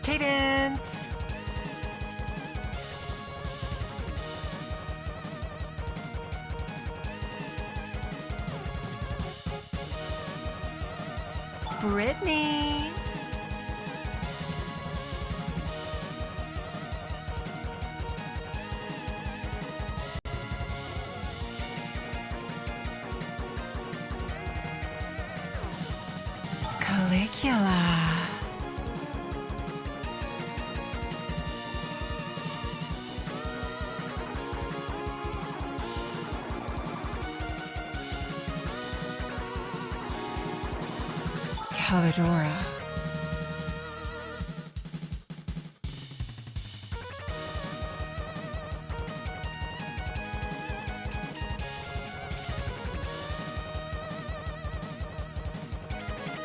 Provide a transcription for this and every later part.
Cadence. Brytknee. Calligula. Callidora.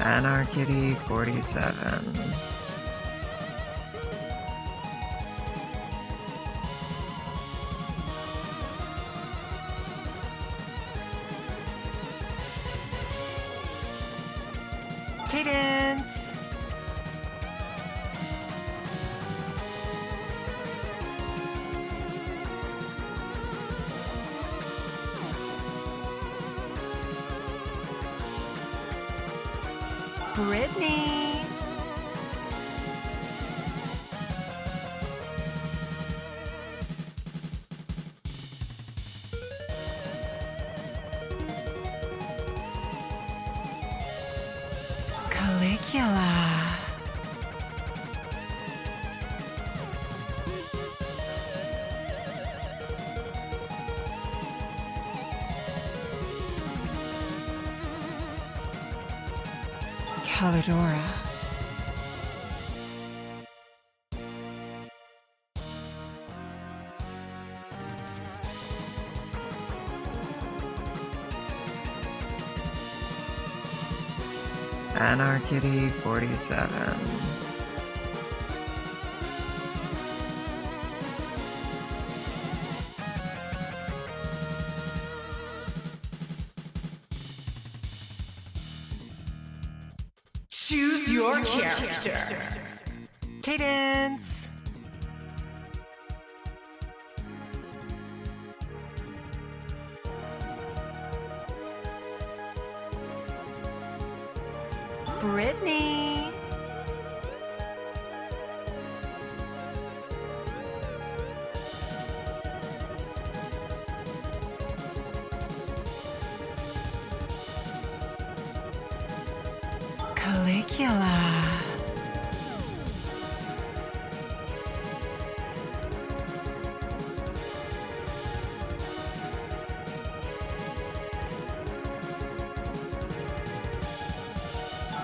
Anarchy 47. Cadence. Brytknee. Calligula. Callidora. Anarchy 47. Choose your character. Cadence. Brytknee. Calligula.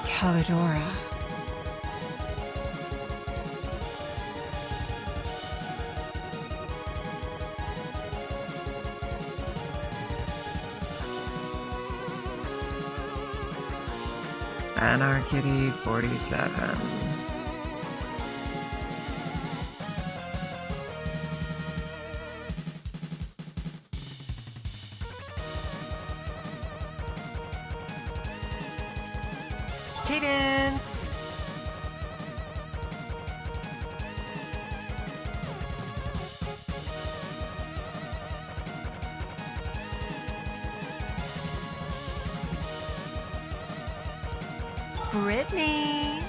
Callidora. Anarchy 47. Cadence. Brytknee.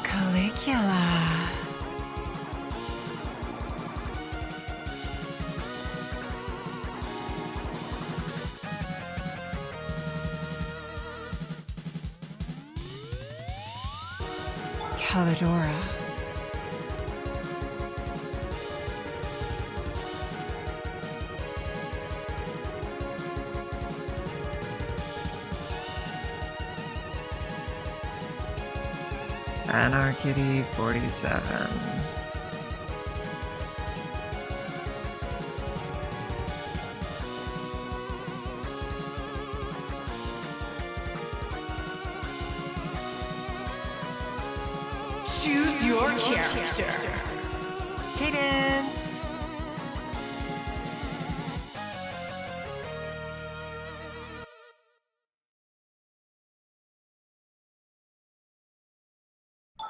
Calligula. Callidora. Anarchy 47. Choose your character. Cadence.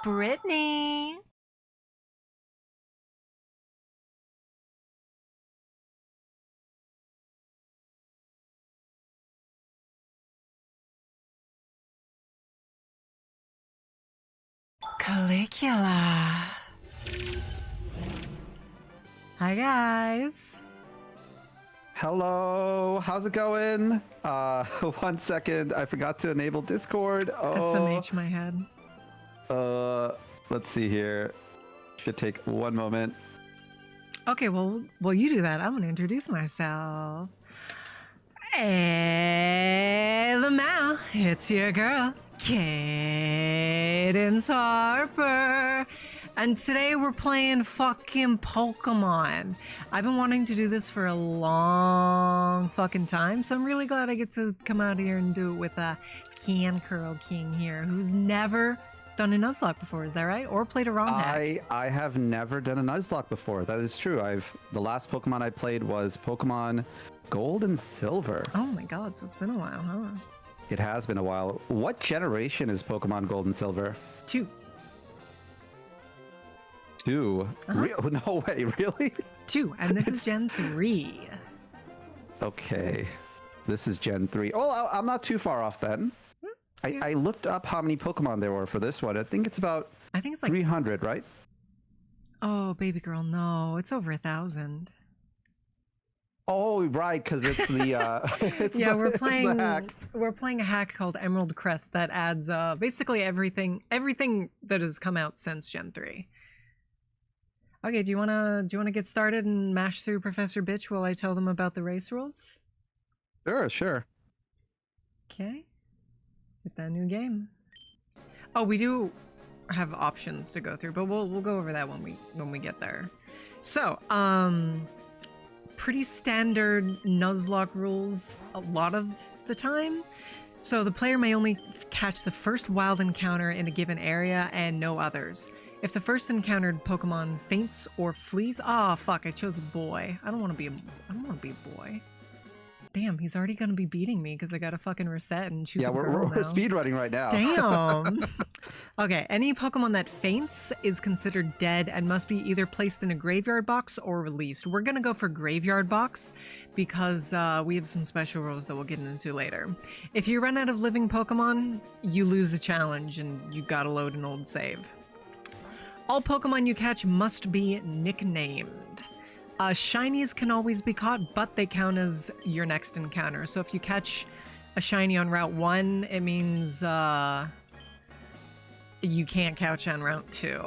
Brytknee. Calligula. Hi guys. Hello, how's it going? 1 second, I forgot to enable Discord. SMH my head. Let's see here. Should take 1 moment. Okay, well you do that. I'm gonna introduce myself. Hey, the Mal, it's your girl, Cadence Harper. And today we're playing fucking Pokemon. I've been wanting to do this for a long fucking time, so I'm really glad I get to come out here and do it with a Can Curl King here, who's never done a Nuzlocke before, is that right? Or played a Romhack? I have never done a Nuzlocke before. That is true. The last Pokemon I played was Pokemon Gold and Silver. Oh my god, so it's been a while, huh? It has been a while. What generation is Pokemon Gold and Silver? 2. 2? No way, really? 2, and this is Gen 3. Okay, this is Gen 3. Oh, I'm not too far off then. I looked up how many Pokemon there were for this one. I think it's about I think it's like 300, right? Oh, baby girl, no, it's over 1,000. Oh, right, because it's the We're playing it's the hack. We're playing a hack called Emerald Crest that adds basically everything that has come out since Gen 3. Okay, do you wanna get started and mash through Professor Bitch while I tell them about the race rules? Sure. Okay. With that new game. Oh, we do have options to go through, but we'll go over that when we get there. So, pretty standard Nuzlocke rules a lot of the time. So the player may only catch the first wild encounter in a given area and no others. If the first encountered Pokemon faints or flees, fuck, I chose a boy. I don't want to be a boy. Damn, he's already gonna be beating me because I gotta fucking reset and choose a girl now. We're speedrunning right now. Damn. Okay, any Pokemon that faints is considered dead and must be either placed in a graveyard box or released. We're gonna go for graveyard box because we have some special rules that we'll get into later. If you run out of living Pokemon, you lose the challenge and you gotta load an old save. All Pokemon you catch must be nicknamed. Shinies can always be caught, but they count as your next encounter. So if you catch a shiny on Route 1, it means you can't catch on Route 2.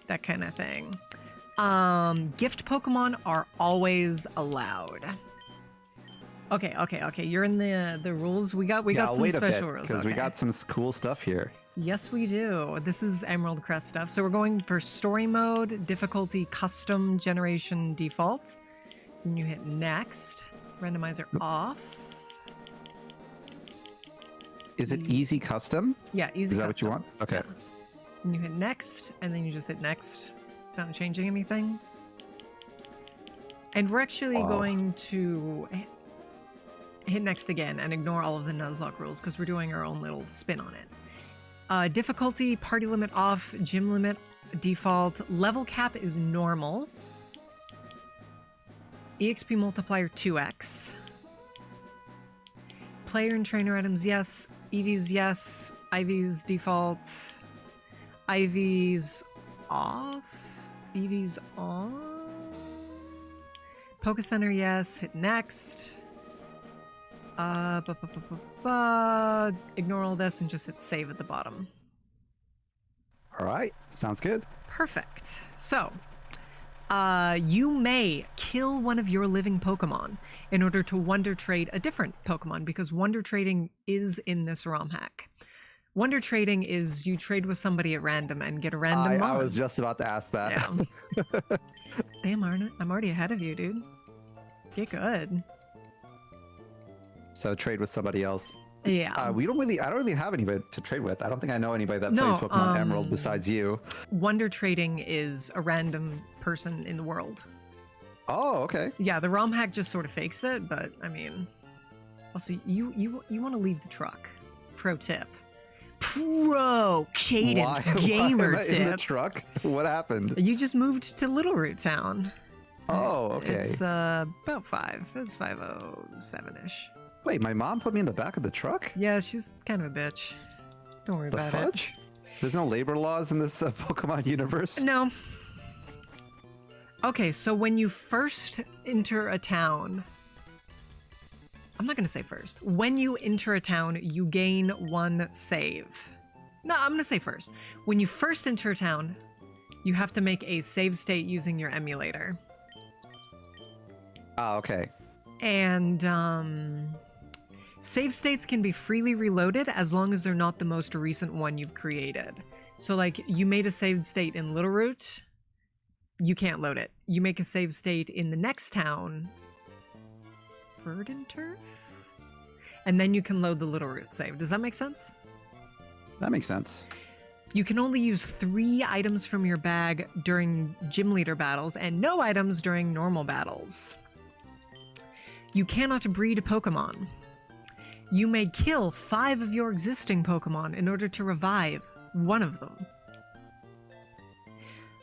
That kind of thing. Gift Pokemon are always allowed. Okay. You're in the rules. We got some special rules. Because we got some cool stuff here. Yes, we do. This is Emerald Crest stuff. So we're going for story mode, difficulty, custom, generation, default. Then you hit next. Randomizer off. Is it easy custom? Yeah, easy custom. Is that what you want? Okay. Yeah. And you hit next, and then you just hit next. It's not changing anything. And we're actually going to hit next again and ignore all of the Nuzlocke rules because we're doing our own little spin on it. Difficulty, party limit off, gym limit default, level cap is normal. EXP multiplier 2x. Player and trainer items, yes. EVs, yes. IVs default. IVs off. EVs on. Poke Center, yes. Hit next. Ignore all this and just hit save at the bottom. All right, sounds good. Perfect. So, you may kill one of your living Pokemon in order to Wonder Trade a different Pokemon because Wonder Trading is in this ROM hack. Wonder Trading is you trade with somebody at random and get a random I was just about to ask that. Yeah. Damn, Arnott, I'm already ahead of you, dude. Get good. So trade with somebody else. Yeah. I don't really have anybody to trade with. I don't think I know anybody that No, plays Pokemon Emerald besides you. Wonder trading is a random person in the world. Oh, okay. Yeah, the Romhack just sort of fakes it, but I mean, also you want to leave the truck. Pro tip. Pro Cadence gamer why am I tip. in the truck? What happened? You just moved to Little Root Town. Oh, okay. It's about 5. It's 5:07-ish. Wait, my mom put me in the back of the truck? Yeah, she's kind of a bitch. Don't worry The about fudge? There's no labor laws in this Pokemon universe? it. No. Okay, so when you first enter a town, I'm not going to say first. When you enter a town, you gain 1 save. No, I'm going to say first. When you first enter a town, you have to make a save state using your emulator. Ah, okay. And save states can be freely reloaded as long as they're not the most recent one you've created. So like you made a saved state in Little Root, you can't load it. You make a save state in the next town, Turf, and then you can load the Little Root save. Does that make sense? That makes sense. You can only use 3 items from your bag during gym leader battles and no items during normal battles. You cannot breed Pokemon. You may kill 5 of your existing Pokemon in order to revive 1 of them.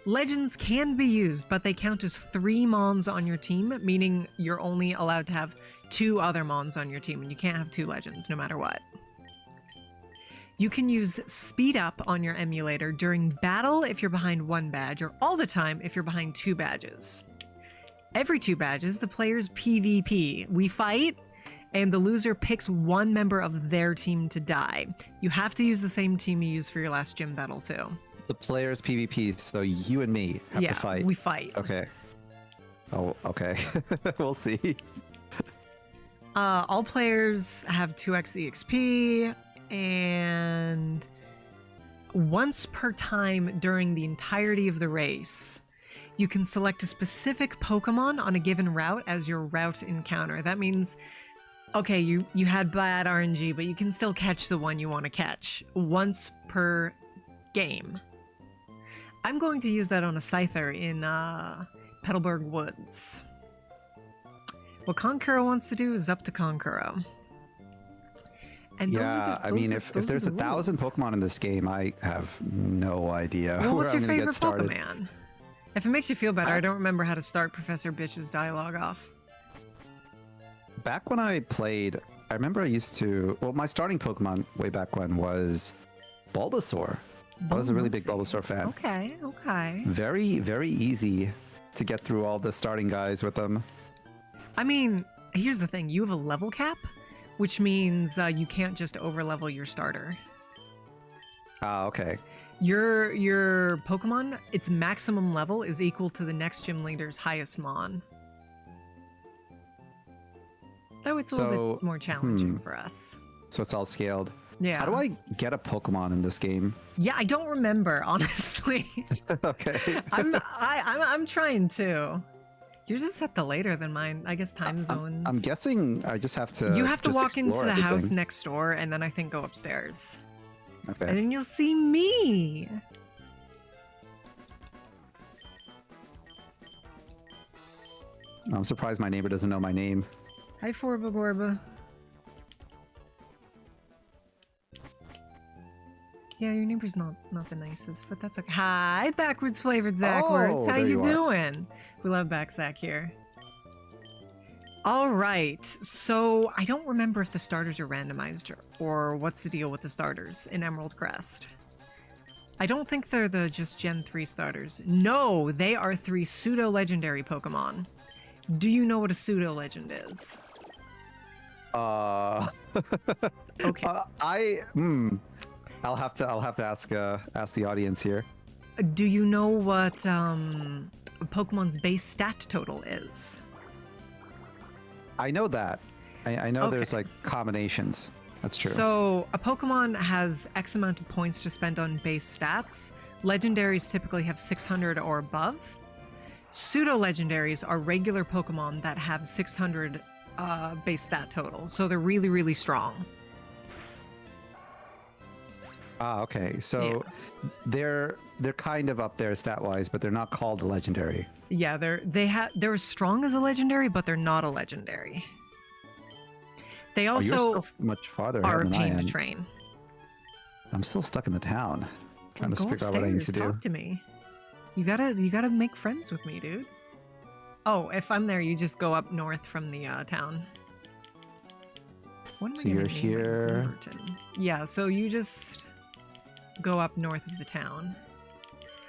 Legends can be used, but they count as 3 Mons on your team, meaning you're only allowed to have 2 other Mons on your team, and you can't have 2 Legends no matter what. You can use Speed Up on your emulator during battle if you're behind 1 badge, or all the time if you're behind 2 badges. Every 2 badges, the players PvP. We fight, and the loser picks 1 member of their team to die. You have to use the same team you used for your last gym battle, too. The players PvP, so you and me have to fight. Yeah, we fight. Okay. Oh, okay. We'll see. All players have 2x EXP, and once per time during the entirety of the race, you can select a specific Pokemon on a given route as your route encounter. That means, okay, you had bad RNG, but you can still catch the one you want to catch once per game. I'm going to use that on a Scyther in Petalburg Woods. What Konkuro wants to do is up to Konkuro. And Yeah, I mean, if there's 1,000 rules. Pokemon in this game, I have no idea Well, where what's I'm your gonna favorite get started. Pokemon? If it makes you feel better, I don't remember how to start Professor Bitch's dialogue off. Back when I played, I remember I used to. Well, my starting Pokemon way back when was Bulbasaur. I was a really big Bulbasaur fan. Okay, okay. Very, very easy to get through all the starting guys with them. I mean, here's the thing. You have a level cap, which means you can't just overlevel your starter. Ah, okay. Your Pokemon, its maximum level is equal to the next gym leader's highest Mon. Though it's a little bit more challenging for us. So it's all scaled. Yeah. How do I get a Pokemon in this game? Yeah, I don't remember, honestly. Okay. I'm trying to. Yours is set to later than mine. I guess time zones. I'm guessing I just have to. You have to just walk into explore the house everything. next door, and then I think go upstairs. Okay. And then you'll see me. I'm surprised my neighbor doesn't know my name. Hi, Forba Gorba. Yeah, your neighbor's not the nicest, but that's okay. Hi, backwards flavored Zachwards. Oh, How there you you are. doing? We love back Zach here. All right, so I don't remember if the starters are randomized or what's the deal with the starters in Emerald Crest. I don't think they're the just Gen 3 starters. No, they are 3 pseudo-legendary Pokemon. Do you know what a pseudo-legend is? Okay. I'll have to ask the audience here. Do you know what Pokemon's base stat total is? I know that. I know there's Okay. like combinations. That's true. So a Pokemon has X amount of points to spend on base stats. Legendaries typically have 600 or above. Pseudo-legendaries are regular Pokemon that have 600 base stat total. So they're really, really strong. Ah, okay. So they're kind of up there stat wise, but they're not called a legendary. Yeah, they're as strong as a legendary, but they're not a legendary. They Oh, you're also still much farther are ahead a than I pain to am. train. I'm still stuck in the town, trying to Go figure out what I need to upstairs, do. Talk to me. You gotta make friends with me, dude. Oh, if I'm there, you just go up north from the town. What am I So gonna you're name it? here. Gumberton. Yeah, so you just go up north of the town.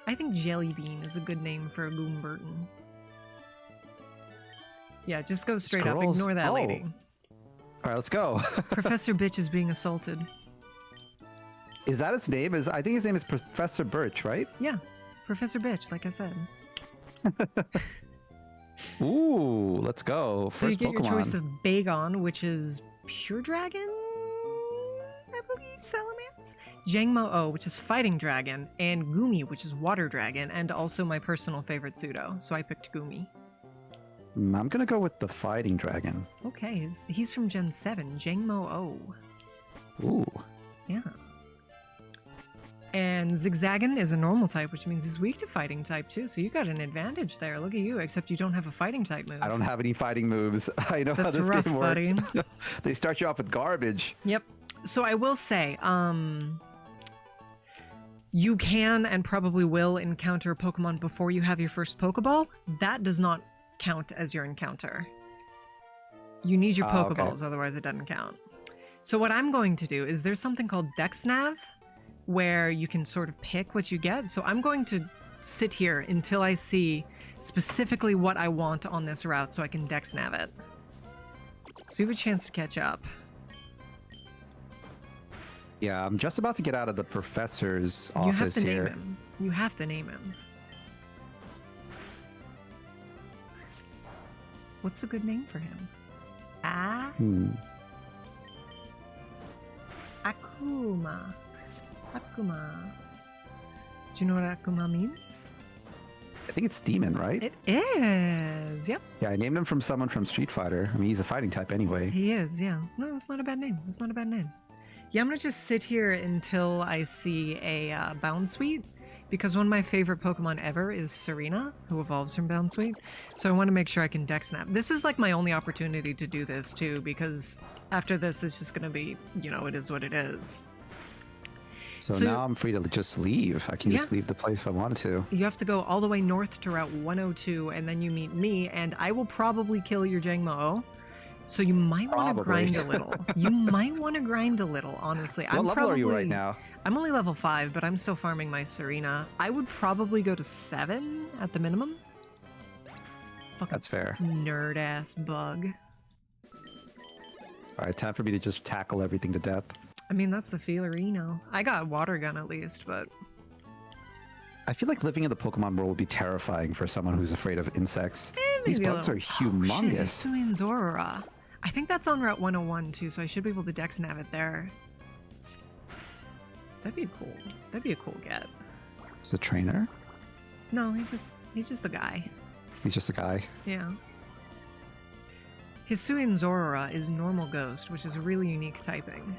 I think Jellybean is a good name for a Goomberton. Yeah, just go straight up. Squirrels? Ignore that Oh. lady. All right, let's go. Professor Bitch is being assaulted. Is that his name? I think his name is Professor Birch, right? Yeah, Professor Bitch, like I said. Ooh, let's go. So you First get your Pokemon. choice of Bagon, which is Pure Dragon, I believe, Salamence. Jangmo-O, which is Fighting Dragon, and Goomy, which is Water Dragon, and also my personal favorite pseudo, so I picked Goomy. I'm gonna go with the Fighting Dragon. Okay, he's from Gen 7, Jangmo-O. Ooh. Yeah. And Zigzagoon is a normal type, which means he's weak to fighting type too, so you got an advantage there. Look at you, except you don't have a fighting type move. I don't have any fighting moves. I know That's how this rough, game works. buddy. They start you off with garbage. Yep. So I will say, you can and probably will encounter a Pokemon before you have your first Pokeball. That does not count as your encounter. You need your Ah, okay. Pokeballs, otherwise it doesn't count. So what I'm going to do is there's something called DexNav, where you can sort of pick what you get. So I'm going to sit here until I see specifically what I want on this route so I can DexNav it. So you have a chance to catch up. Yeah, I'm just about to get out of the professor's You have office to here. name him. You have to name him. What's a good name for him? Akuma. Akuma. Do you know what Akuma means? I think it's Demon, right? It is. Yep, Yeah, I named him from someone from Street Fighter. I mean, he's a fighting type anyway. he is. Yeah. No, it's not a bad name. It's not a bad name. Yeah, I'm gonna just sit here until I see a Bound Sweet, because one of my favorite Pokemon ever is Serena, who evolves from Bound Sweet. So I want to make sure I can Dex Snap. This is like my only opportunity to do this too, because after this, it's just gonna be, you know, it is what it is. So now I'm free to just leave. I can just Yeah. leave the place if I wanted to. You have to go all the way north to Route 102, and then you meet me, and I will probably kill your Jangmo-O. So you might want to Probably. grind a little. You might want to grind a little, honestly. What level are you right now? I'm only level 5, but I'm still farming my Serena. I would probably go to 7 at the minimum. Fucking That's fair. nerd-ass bug. All right, time for me to just tackle everything to death. I mean, that's the feeler, you know. I got water gun at least, but I feel like living in the Pokemon world would be terrifying for someone who's afraid of insects. These maybe a bugs are little. Oh, shit, humongous. Hisuian Zorora. I think that's on Route 101 too, so I should be able to Dex nav it there. That'd be a cool get. It's a trainer? No, he's just the guy. He's just a guy. Yeah. Hisuian Zorora is normal ghost, which is a really unique typing.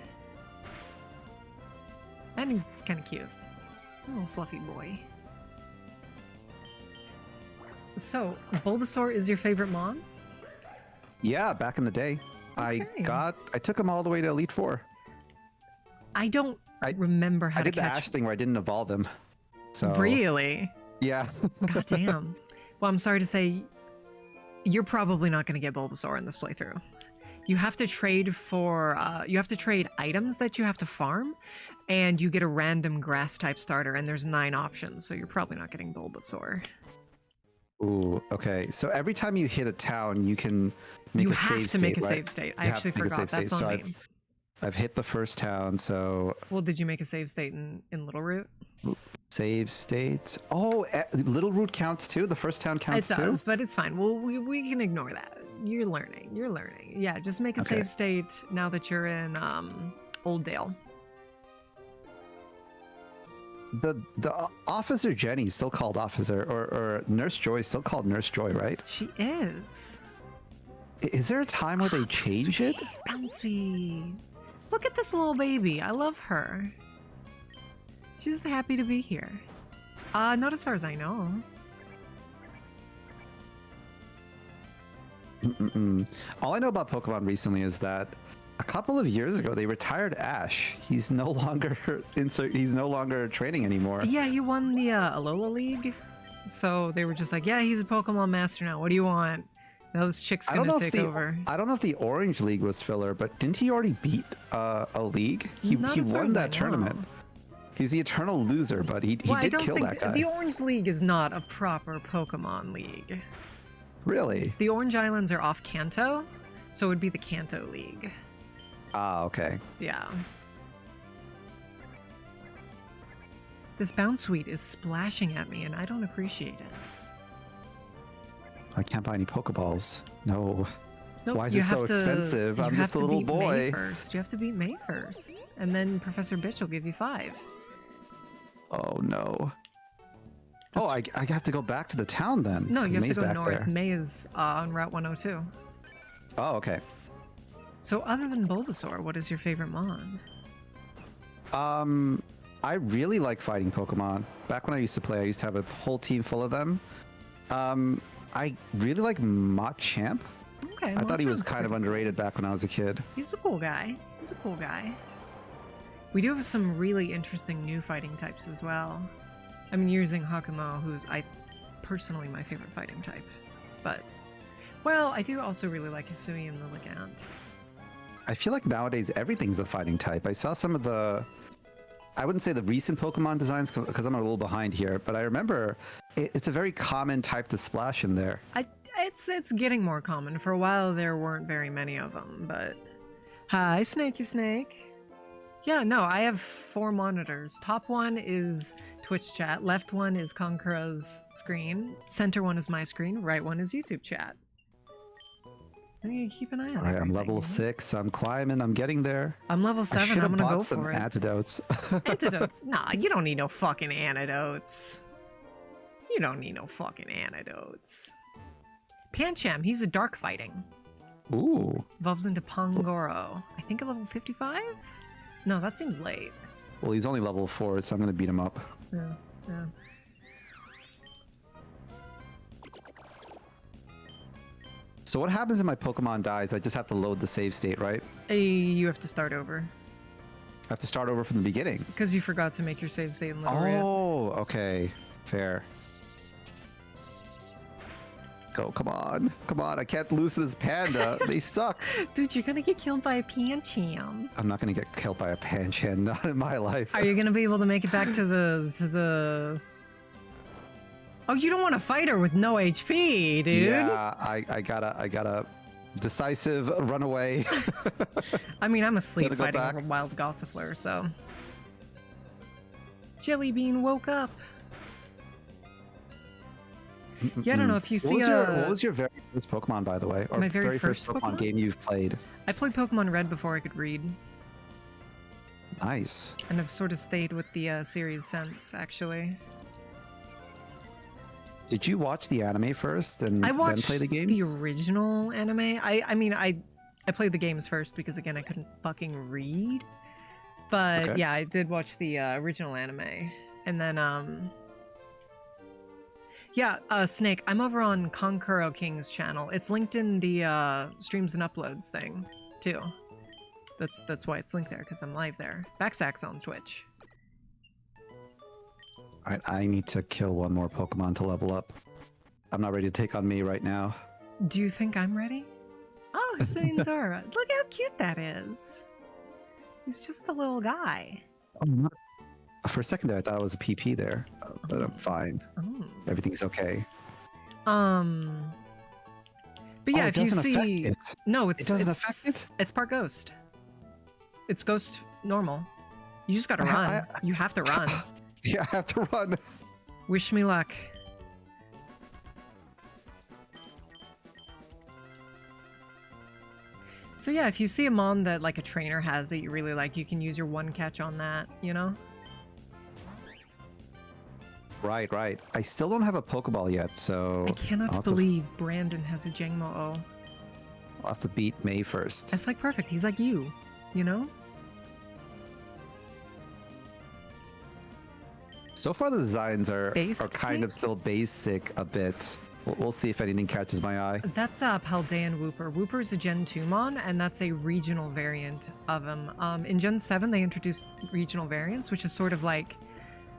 And he's kind of cute. A little fluffy boy. So, Bulbasaur is your favorite Mon? Yeah, back in the day. Okay. I took him all the way to Elite Four. I don't I- remember how I to did the catch. Ash thing where I didn't evolve him. So Really? yeah. God damn. Well, I'm sorry to say, you're probably not going to get Bulbasaur in this playthrough. You have to trade for, you have to trade items that you have to farm, and you get a random grass type starter, and there's 9 options, so you're probably not getting Bulbasaur. Ooh, okay. So every time you hit a town, you can make You a have save to state, make a right? save state. I You have actually to make a forgot. save That's state. on So me. I've hit the first town, so Well, did you make a save state in Little Root? save states. Oh, Little Root counts too. The first town counts It too. does, but it's fine. Well, we can ignore that. You're learning. You're learning. Yeah, just make a Okay. save state now that you're in Old Dale. The Officer Jenny's still called Officer, or Nurse Joy is still called Nurse Joy, right? She is. Is there a time where they change it? Bounsweet. Look at this little baby. I love her. She's happy to be here. Not as far as I know. All I know about Pokemon recently is that a couple of years ago they retired Ash. He's no longer he's no longer training anymore. Yeah, he won the Alola League. So they were just like, yeah, he's a Pokemon master now. What do you want? Now this chick's gonna take over. I don't know if the Orange League was filler, but didn't he already beat a league? He won that tournament. He's the eternal loser, but he did kill that guy. The Orange League is not a proper Pokemon league. Really? The Orange Islands are off Kanto, so it would be the Kanto League. Ah, okay. Yeah. This bounce suite is splashing at me, and I don't appreciate it. I can't buy any Pokeballs. No. Nope, why is it so expensive? I'm just a little boy. May first. You have to beat May first, and then Professor Bitch will give you 5. Oh no. Oh, I have to go back to the town then. No, you have May's to go back north. there. May is on Route 102. Oh, okay. So other than Bulbasaur, what is your favorite Mon? I really like fighting Pokemon. Back when I used to play, I used to have a whole team full of them. I really like Machamp. Okay. I thought he was kind of underrated back when I was a kid. He's a cool guy. He's a cool guy. We do have some really interesting new fighting types as well. I mean, you're using Hakumo, who's personally my favorite fighting type. But, well, I do also really like Hisui and Lilligant. I feel like nowadays everything's a fighting type. I saw some of the... I wouldn't say the recent Pokemon designs because I'm a little behind here, but I remember it's a very common type to splash in there. It's getting more common. For a while there weren't very many of them, but... Hi, Snakey Snake. Yeah, no, I have 4 monitors. Top one is Twitch chat, left one is Konkuro's screen, center one is my screen, right one is YouTube chat. I need to keep an eye on it. Alright, I'm level 6, I'm climbing, I'm getting there. I'm level 7, I'm gonna go some for it. antidotes. Antidotes? Nah, you don't need no fucking antidotes. You don't need no fucking antidotes. Pancham, he's a dark fighting. Ooh. Evolves into Pongoro. I think at level 55? No, that seems late. Well, he's only level 4, so I'm gonna beat him up. Yeah, yeah. So what happens if my Pokemon dies? I just have to load the save state, right? You have to start over. I have to start over from the beginning. Because you forgot to make your save state in Little Oh, okay. Fair. Go, come on. Come on, I can't lose to this panda. They suck. Dude, you're gonna get killed by a Pancham. I'm not gonna get killed by a Pancham, not in my life. Are you gonna be able to make it back to the... Oh, you don't want to fight her with no HP, dude. Yeah, I gotta decisive runaway. I mean, I'm asleep Gotta go fighting back. a wild Gossifleur, so... Jelly Bean woke up. Yeah, I don't know if you see what was your very first Pokemon, by the way? Or My very first first Pokemon Pokemon? game you've played? I played Pokemon Red before I could read, Nice. and I've sort of stayed with the series since, actually. Did you watch the anime first and I then watched play the games? the original anime. I mean, I played the games first because, again, I couldn't fucking read. But, Okay. yeah, I did watch the original anime. And then, yeah, Snake, I'm over on Konkuro King's channel. It's linked in the streams and uploads thing, too. That's why it's linked there, because I'm live there. Backsack's on Twitch. Alright, I need to kill one more Pokemon to level up. I'm not ready to take on me right now. Do you think I'm ready? Oh, Hisuian Zora. Look how cute that is. He's just a little guy. Oh, not... For a second there, I thought it was a PP there, but I'm fine. Oh. Everything's okay. But yeah, Oh, if it you doesn't affect see, it. no, It doesn't affect it? It's part ghost. It's ghost normal. You just gotta I- run. You have to run. Yeah, I have to run. Wish me luck. So yeah, if you see a mom that like a trainer has that you really like, you can use your one catch on that, you know? Right, right. I still don't have a Pokeball yet, so... I cannot I'll have to- believe Brandon has a Jangmo-O. I'll have to beat May first. That's like perfect. He's like you know? So far, the designs are kind of Basic? still basic a bit. We'll see if anything catches my eye. That's Paldean Wooper. Wooper is a Gen 2 mon, and that's a regional variant of him. In Gen 7, they introduced regional variants, which is sort of like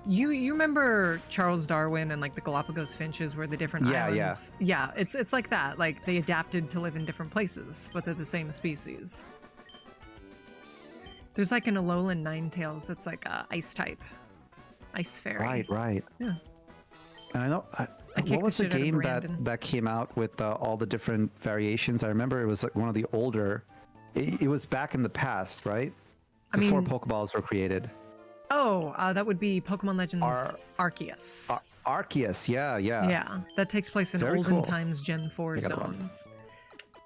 you remember Charles Darwin and like the Galapagos finches, where the different islands. Yeah, it's like that. Like they adapted to live in different places, but they're the same species. There's like an Alolan Ninetales that's like a ice type, ice fairy. Right. Yeah. And I know, what was the game that came out with all the different variations? I remember it was like one of the older. It was back in the past, right? Before Pokeballs were created. Oh, that would be Pokemon Legends Arceus. Arceus, yeah. Yeah, that takes place in olden times Gen 4 zone.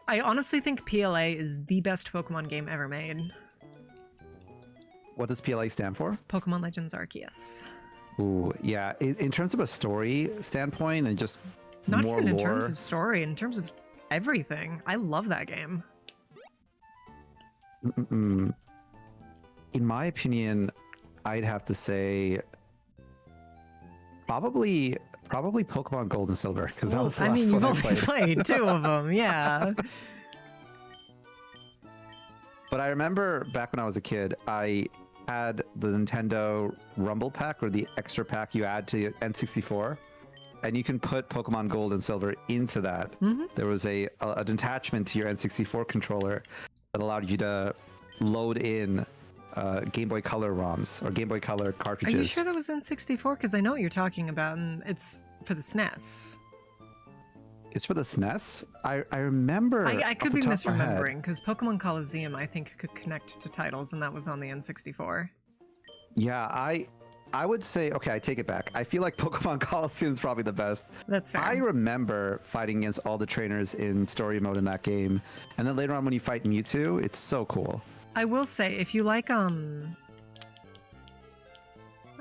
I honestly think PLA is the best Pokemon game ever made. What does PLA stand for? Pokemon Legends Arceus. Ooh, yeah. In terms of a story standpoint and just not more even in lore, terms of story, in terms of everything. I love that game. In my opinion, I'd have to say probably Pokemon Gold and Silver, because that was the last you've one I only played 2 of them, yeah. But I remember back when I was a kid, I had the Nintendo Rumble Pack, or the extra pack you add to N64, and you can put Pokemon Gold and Silver into that. There was an attachment to your N64 controller that allowed you to load in Game Boy Color ROMs or Game Boy Color cartridges. Are you sure that was N64? Because I know what you're talking about, and it's for the SNES. It's for the SNES? I remember. I could be misremembering, because Pokemon Coliseum, I think, could connect to titles, and that was on the N64. Yeah, I would say, okay, I take it back. I feel like Pokemon Coliseum is probably the best. That's fair. I remember fighting against all the trainers in story mode in that game. And then later on when you fight Mewtwo, it's so cool. I will say, if you like, that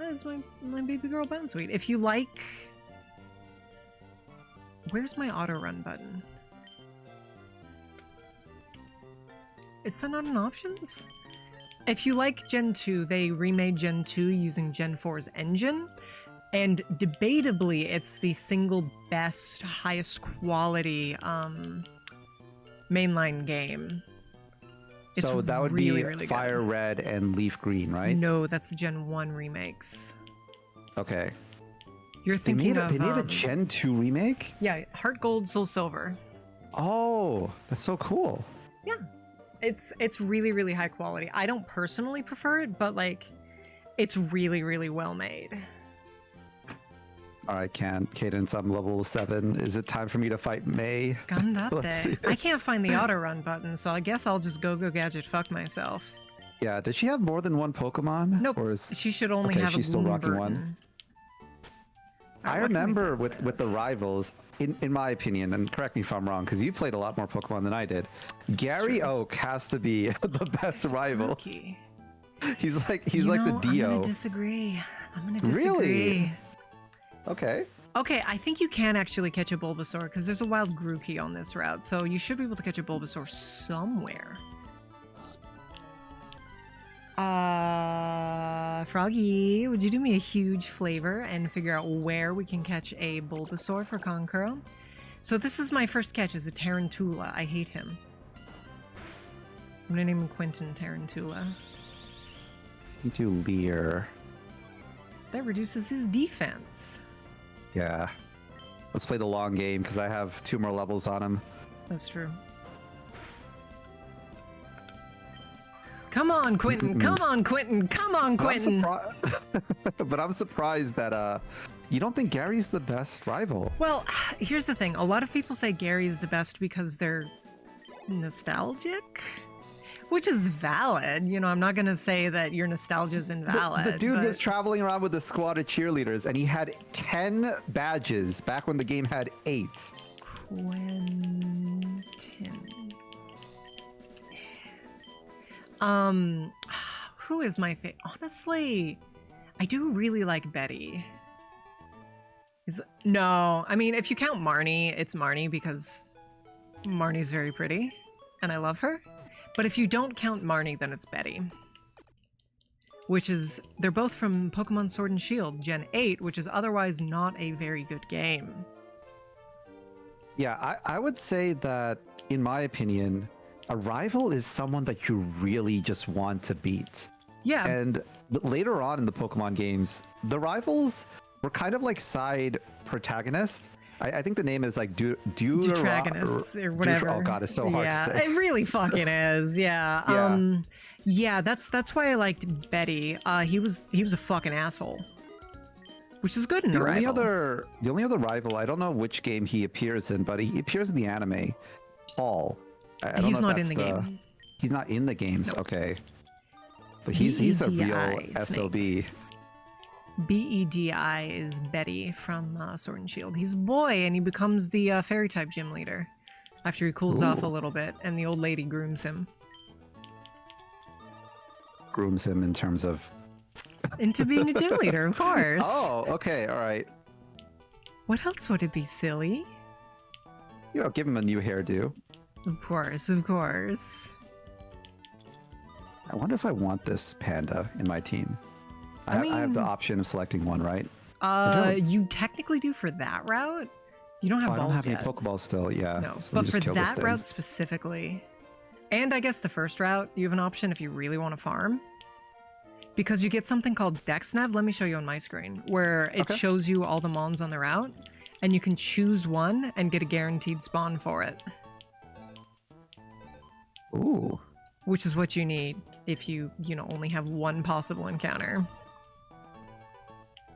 is my baby girl Bounsweet. If you like... Where's my auto run button? Is that not an options? If you like Gen 2, they remade Gen 2 using Gen 4's engine, and debatably it's the single best, highest quality mainline game. It's so that would really, be really Fire good. Red and Leaf Green, right? No, that's the Gen 1 remakes. Okay. You're thinking they made a Gen 2 remake? Yeah, Heart Gold, Soul Silver. Oh, that's so cool. Yeah. It's really, really high quality. I don't personally prefer it, but like, it's really, really well made. All right, Cadence, I'm level 7. Is it time for me to fight May? Gandate. I can't find the auto run button, so I guess I'll just go gadget fuck myself. Yeah, does she have more than one Pokemon? Nope. Or is... She should only have she's a still Bloom rocking Burton. one. Alright, I what can we remember test with the rivals, in my opinion, and correct me if I'm wrong, because you played a lot more Pokemon than I did. Gary Oak has to be the best rival. Rookie. He's like the Dio. I'm gonna disagree. Really? Okay. Okay, I think you can actually catch a Bulbasaur because there's a wild Grookey on this route, so you should be able to catch a Bulbasaur somewhere. Froggy, would you do me a huge favor and figure out where we can catch a Bulbasaur for Konkuro? So this is my first catch, is a Tarantula. I hate him. I'm gonna name him Quentin Tarantula. Do Leer. That reduces his defense. Yeah. Let's play the long game because I have 2 more levels on him. That's true. Come on, Quentin! Come on, Quentin! Come on, Quentin! But I'm surprised that you don't think Gary's the best rival. Well, here's the thing. A lot of people say Gary is the best because they're nostalgic, which is valid. You know, I'm not going to say that your nostalgia is invalid. The dude was traveling around with a squad of cheerleaders, and he had 10 badges back when the game had 8. Quentin. Who is my favorite? Honestly, I do really like Betty. No, I mean, if you count Marnie, it's Marnie because Marnie's very pretty and I love her. But if you don't count Marnie, then it's Betty. they're both from Pokemon Sword and Shield Gen 8, which is otherwise not a very good game. Yeah, I would say that, in my opinion, a rival is someone that you really just want to beat. Yeah. And later on in the Pokemon games, the rivals were kind of like side protagonists. I think the name is like Deuteragonists or whatever. Oh god, it's so hard to say. It really fucking is. Yeah. Yeah. That's why I liked Betty. He was a fucking asshole. Which is good in The a only rival. the only other rival, I don't know which game he appears in, but he appears in the anime. Paul. I don't He's know if not in that's the game. He's not in the games. Nope. Okay. But he's a real BEDI SOB. BEDI is Betty from Sword and Shield. He's a boy, and he becomes the fairy type gym leader after he cools off a little bit, and the old lady grooms him In terms of into being a gym leader, of course. Oh, okay, all right. What else would it be, silly? You know, give him a new hairdo. Of course, of course. I wonder if I want this panda in my team. I have the option of selecting one, right? You technically do for that route. You don't have I balls don't have yet. any Pokeballs still, yeah. No, So let but me for just kill this that thing. route specifically, and I guess the first route, you have an option if you really want to farm. Because you get something called DexNav. Let me show you on my screen, where it Okay. shows you all the mons on the route, and you can choose one and get a guaranteed spawn for it. Ooh. Which is what you need if you only have one possible encounter.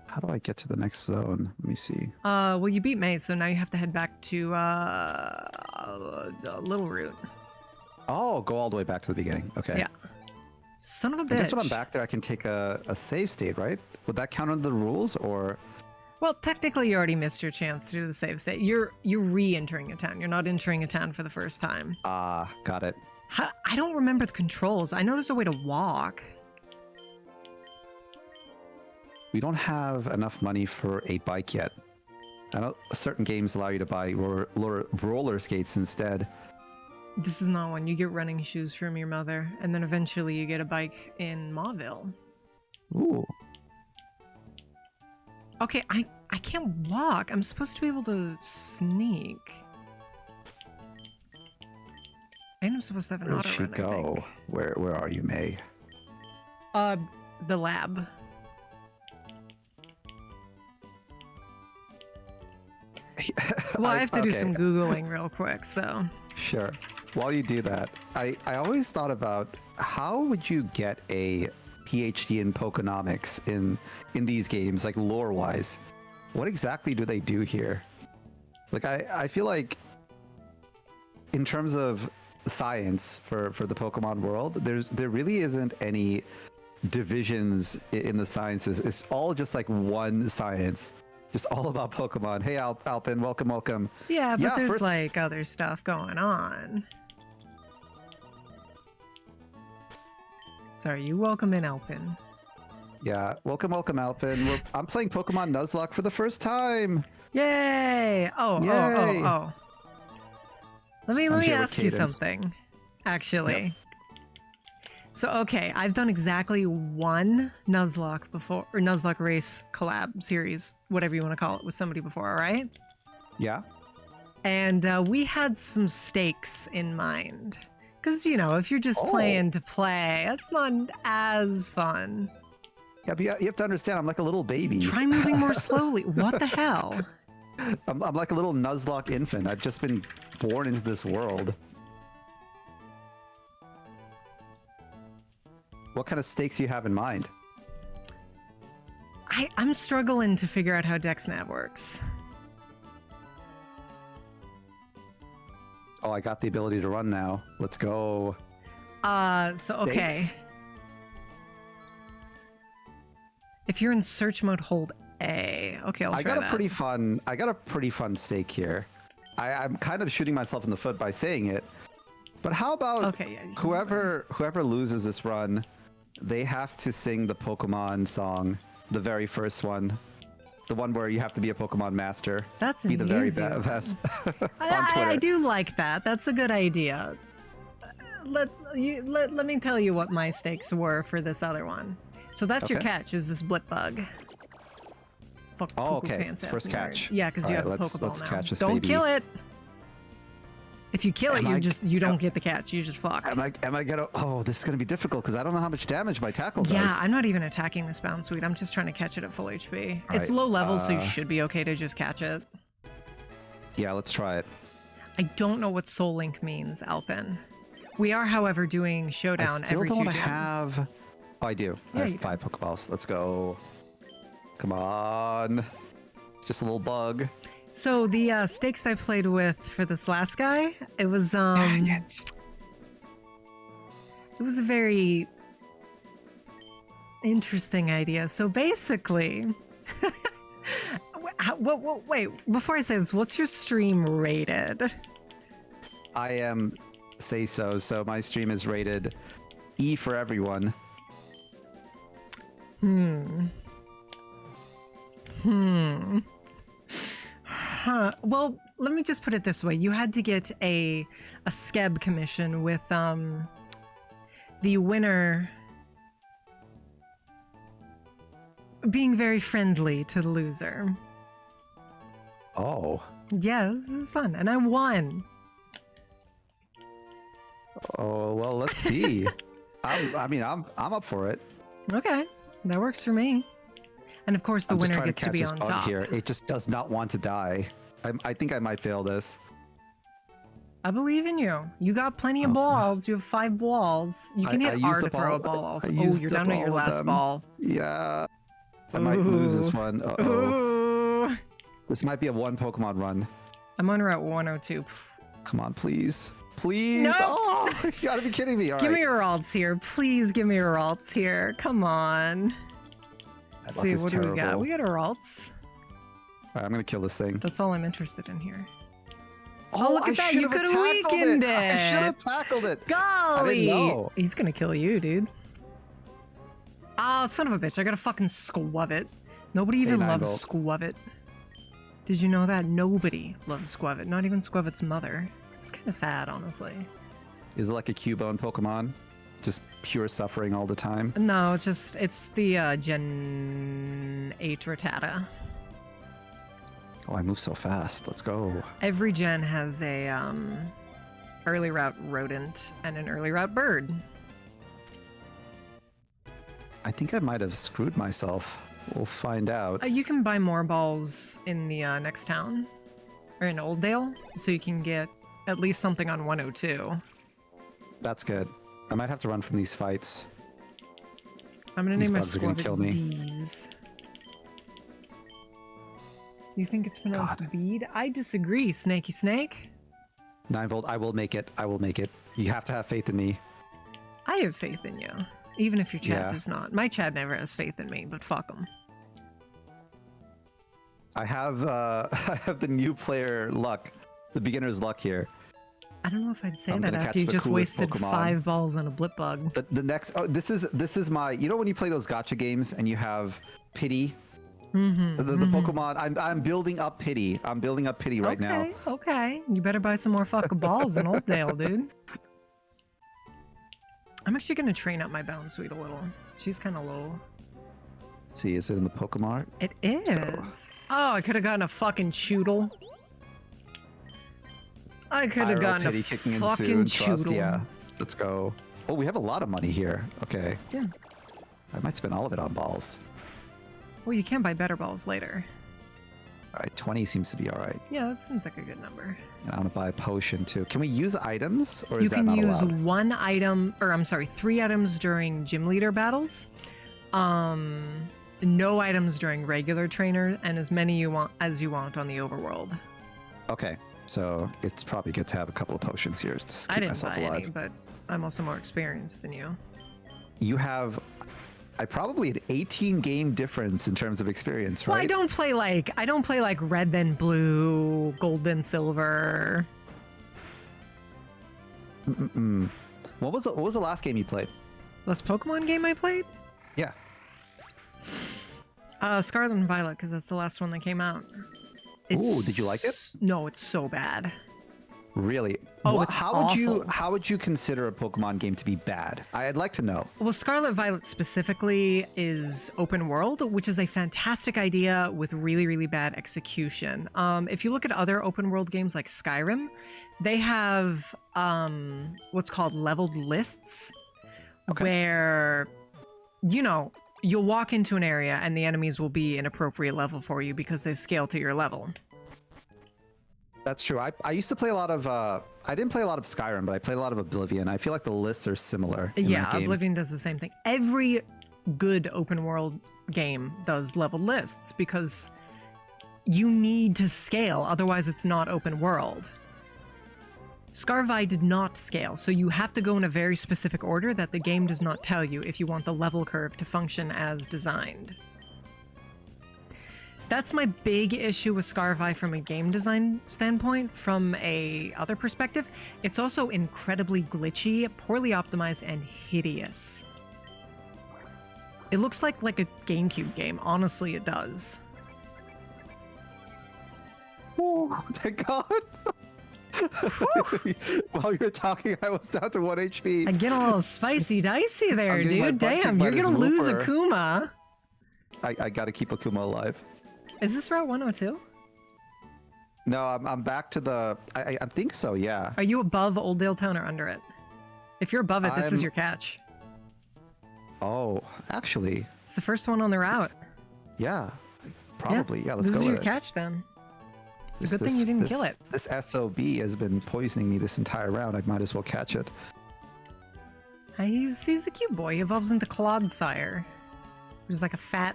How do I get to the next zone? Let me see. Well, you beat May, so now you have to head back to Little Root. Oh, go all the way back to the beginning. Okay. Yeah. Son of a I bitch. guess when I'm back there, I can take a save state, right? Would that count under the rules, or? Well, technically, you already missed your chance to do the save state. You're re-entering a town. You're not entering a town for the first time. Ah, got it. I don't remember the controls. I know there's a way to walk. We don't have enough money for a bike yet. I know certain games allow you to buy roller skates instead. This is not one. You get running shoes from your mother, and then eventually you get a bike in Mauville. Ooh. Okay, I can't walk. I'm supposed to be able to sneak. And I'm supposed to have an Where auto did she run, I go? think. Where are you, May? The lab. Well, I have to do some Googling real quick, so. Sure. While you do that, I always thought about how would you get a PhD in Pokenomics in these games, like lore-wise? What exactly do they do here? Like, I feel like in terms of science for the Pokemon world, there really isn't any divisions in the sciences. It's all just like one science. Just all about Pokemon. Hey, Alpin, welcome. Yeah, but there's first- like other stuff going on. Sorry, you welcome in, Alpin. Yeah, welcome, Alpin. I'm playing Pokemon Nuzlocke for the first time. Yay! Oh. Let me here with ask you Cadence. something. Actually. So, okay, I've done exactly one Nuzlocke before, or Nuzlocke race collab series, whatever you want to call it, with somebody before, all right? Yeah. And we had some stakes in mind. Because, if you're just playing to play, that's not as fun. Yeah, but you have to understand, I'm like a little baby. Try moving more slowly. What the hell? I'm like a little Nuzlocke infant. I've just been born into this world. What kind of stakes do you have in mind? I'm struggling to figure out how DexNav works. Oh, I got the ability to run now. Let's go. Okay. Stakes? If you're in search mode, hold A. Okay, I'll try I got that. a pretty fun stake here. I'm kind of shooting myself in the foot by saying it. But how about Okay, yeah, you can whoever loses this run, they have to sing the Pokemon song, the very first one. The one where you have to be a Pokemon master. That's an be the very easy one. best on I Twitter. do like that. That's a good idea. Let me tell you what my stakes were for this other one. So that's your Okay. catch, is this blip bug. Fuck Oh, poo-poo okay. pants It's ass first nerd. catch. Yeah, because you Alright, have a Pokeball let's now. catch this Don't baby. kill it. If you kill it, Am I- you don't get the catch. You just fucked. Am I gonna? Oh, this is gonna be difficult because I don't know how much damage my tackle does. Yeah, I'm not even attacking this bound suite. I'm just trying to catch it at full HP. It's Alright, low level, so you should be okay to just catch it. Yeah, let's try it. I don't know what Soul Link means, Alpin. We are, however, doing I Showdown still every 2 don't gyms. have. Oh, I do. Yeah, I you have 5 Pokeballs. Let's go. Come on. It's just a little bug. So the stakes I played with for this last guy, it was it was a very interesting idea. So basically, wait, before I say this, what's your stream rated? I am say so. So my stream is rated E for everyone. Well, let me just put it this way. You had to get a skeb commission with the winner being very friendly to the loser. Oh. Yeah, this is fun. And I won. Oh well, let's see. I'm up for it. Okay, that works for me. And of course, the I'm just winner trying gets to catch be this on bug top. here. It just does not want to die. I think I might fail this. I believe in you. You got plenty of balls. You have 5 balls. You can I hit used R the to throw a ball- ball also. I Oh, used you're up down to your all of last them. ball. Yeah. I might lose this Ooh. one. Uh-oh. Ooh. This might be a 1 Pokemon run. I'm on Route 102. Come on, please. Please. No. Oh, you gotta be kidding me. All Give right. me your alts here. Please give me your alts here. Come on. That Let's luck see, is what do we got? terrible. We got our alts. All right, I'm gonna kill this thing. That's all I'm interested in here. Oh, look at that, you should have could've tackled weakened I should have it. tackled it. Golly! know. He's gonna kill you, dude. Ah, son of a bitch. I gotta fucking squub it. Nobody even Hey, loves 9 squub it. Did you know that? Nobody loves squub it. Not even Squavit's mother. It's kind of sad, honestly. Is it like a Cubone Pokemon? Just pure suffering all the time? No, it's the Gen 8 Rattata. Oh, I move so fast. Let's go. Every gen has a early route rodent and an early route bird. I think I might have screwed myself. We'll find out. You can buy more balls in the next town, or in Oldale, so you can get at least something on 102. That's good. I might have to run from these fights. I'm gonna These name my bugs are gonna kill me. D's. You think it's pronounced God. bead? I disagree, Snakey Snake. 9 volt, I will make it. I will make it. You have to have faith in me. I have faith in you, even if your chat Yeah. does not. My chat never has faith in me, but fuck them. I have I have the new player luck, the beginner's luck here. I don't know if I'd say I'm that gonna after catch you the just coolest wasted Pokemon. 5 balls on a blip bug. The next this is my, you know when you play those gacha games and you have pity. Mm-hmm, The Pokemon, I'm building up pity. I'm building up pity right now. Okay. You better buy some more fucking balls in Oldale, dude. I'm actually gonna train up my Bound Suite a little. She's kind of low. Let's see, is it in the Pokemart? It is. Oh, I could have gotten a fucking Choodle. I could have Pyro gotten a pity kicking in fucking soon. Trust, Choodle. yeah. Let's go. Oh, we have a lot of money here. Okay. Yeah. I might spend all of it on balls. Well, you can buy better balls later. All right, 20 seems to be all right. Yeah, that seems like a good number. And I want to buy a potion too. Can we use items, or You is that can not use allowed? 1 item, or I'm sorry, 3 items during gym leader battles. No items during regular trainer, and as many as you want on the overworld. Okay, so it's probably good to have a couple of potions here to I keep didn't myself buy alive. any, but I'm also more experienced than you. You have, I probably had 18 game difference in terms of experience, right? Well, I don't play like red then blue, gold then silver. Mm-mm. What was the last game you played? Last Pokemon game I played? Yeah. Scarlet and Violet, because that's the last one that came out. Ooh, did you like it? No, it's so bad. Really? Oh, it's awful. How would you consider a Pokemon game to be bad? I'd like to know. Well, Scarlet Violet specifically is open world, which is a fantastic idea with really, really bad execution. If you look at other open world games like Skyrim, they have what's called leveled lists, where, you know, you'll walk into an area and the enemies will be an appropriate level for you because they scale to your level. That's true. I used to play a lot of I didn't play a lot of Skyrim, but I played a lot of Oblivion. I feel like the lists are similar. In that game. Oblivion does the same thing. Every good open world game does leveled lists because you need to scale, otherwise it's not open world. Scarvi did not scale, so you have to go in a very specific order that the game does not tell you if you want the level curve to function as designed. That's my big issue with Scarvi from a game design standpoint. From a other perspective, it's also incredibly glitchy, poorly optimized, and hideous. It looks like a GameCube game. Honestly, it does. Oh, thank God. While you were talking, I was down to 1 HP. I get a little spicy dicey there, getting my dude. butt kicked Damn, by you're this gonna lose Wooper. Akuma. I gotta keep Akuma alive. Is this Route 102? No, I'm back to the. I think so. Yeah. Are you above Old Town or under it? If you're above it, this is your catch. Oh, actually, It's the first one on the route. yeah, probably. Yeah, let's This go is with your it. catch then. It's a good thing you didn't kill it. This SOB has been poisoning me this entire round. I might as well catch it. He's a cute boy. He evolves into Clodsire, which is like a fat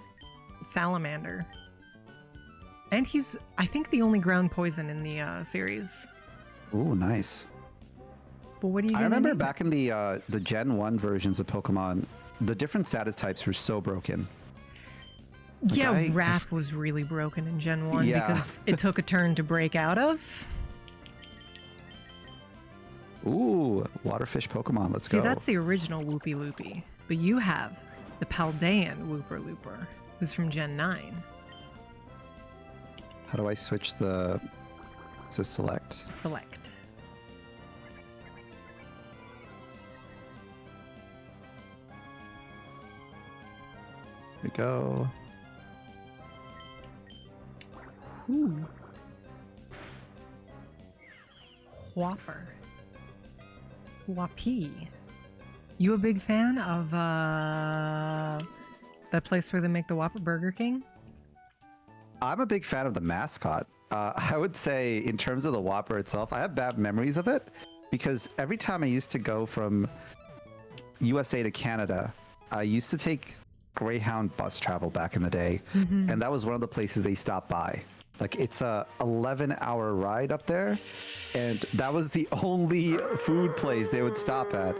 salamander. And he's, I think, the only ground poison in the series. Ooh, nice. But what do you? I remember back in the Gen 1 versions of Pokemon, the different status types were so broken. Like, Yeah, Wrap was really broken in Gen 1 Yeah. because it took a turn to break out of. Ooh, waterfish Pokemon. Let's See, go. that's the original Whoopie Loopy. But you have the Paldean Whooper Looper, who's from Gen 9. How do I switch the to select? Select. Here we go. Ooh. Whopper. Whoppy. You a big fan of that place where they make the Whopper, Burger King? I'm a big fan of the mascot. I would say in terms of the Whopper itself, I have bad memories of it because every time I used to go from USA to Canada, I used to take Greyhound bus travel back in the day, and that was one of the places they stopped by. Like, it's a 11-hour ride up there, and that was the only food place they would stop at.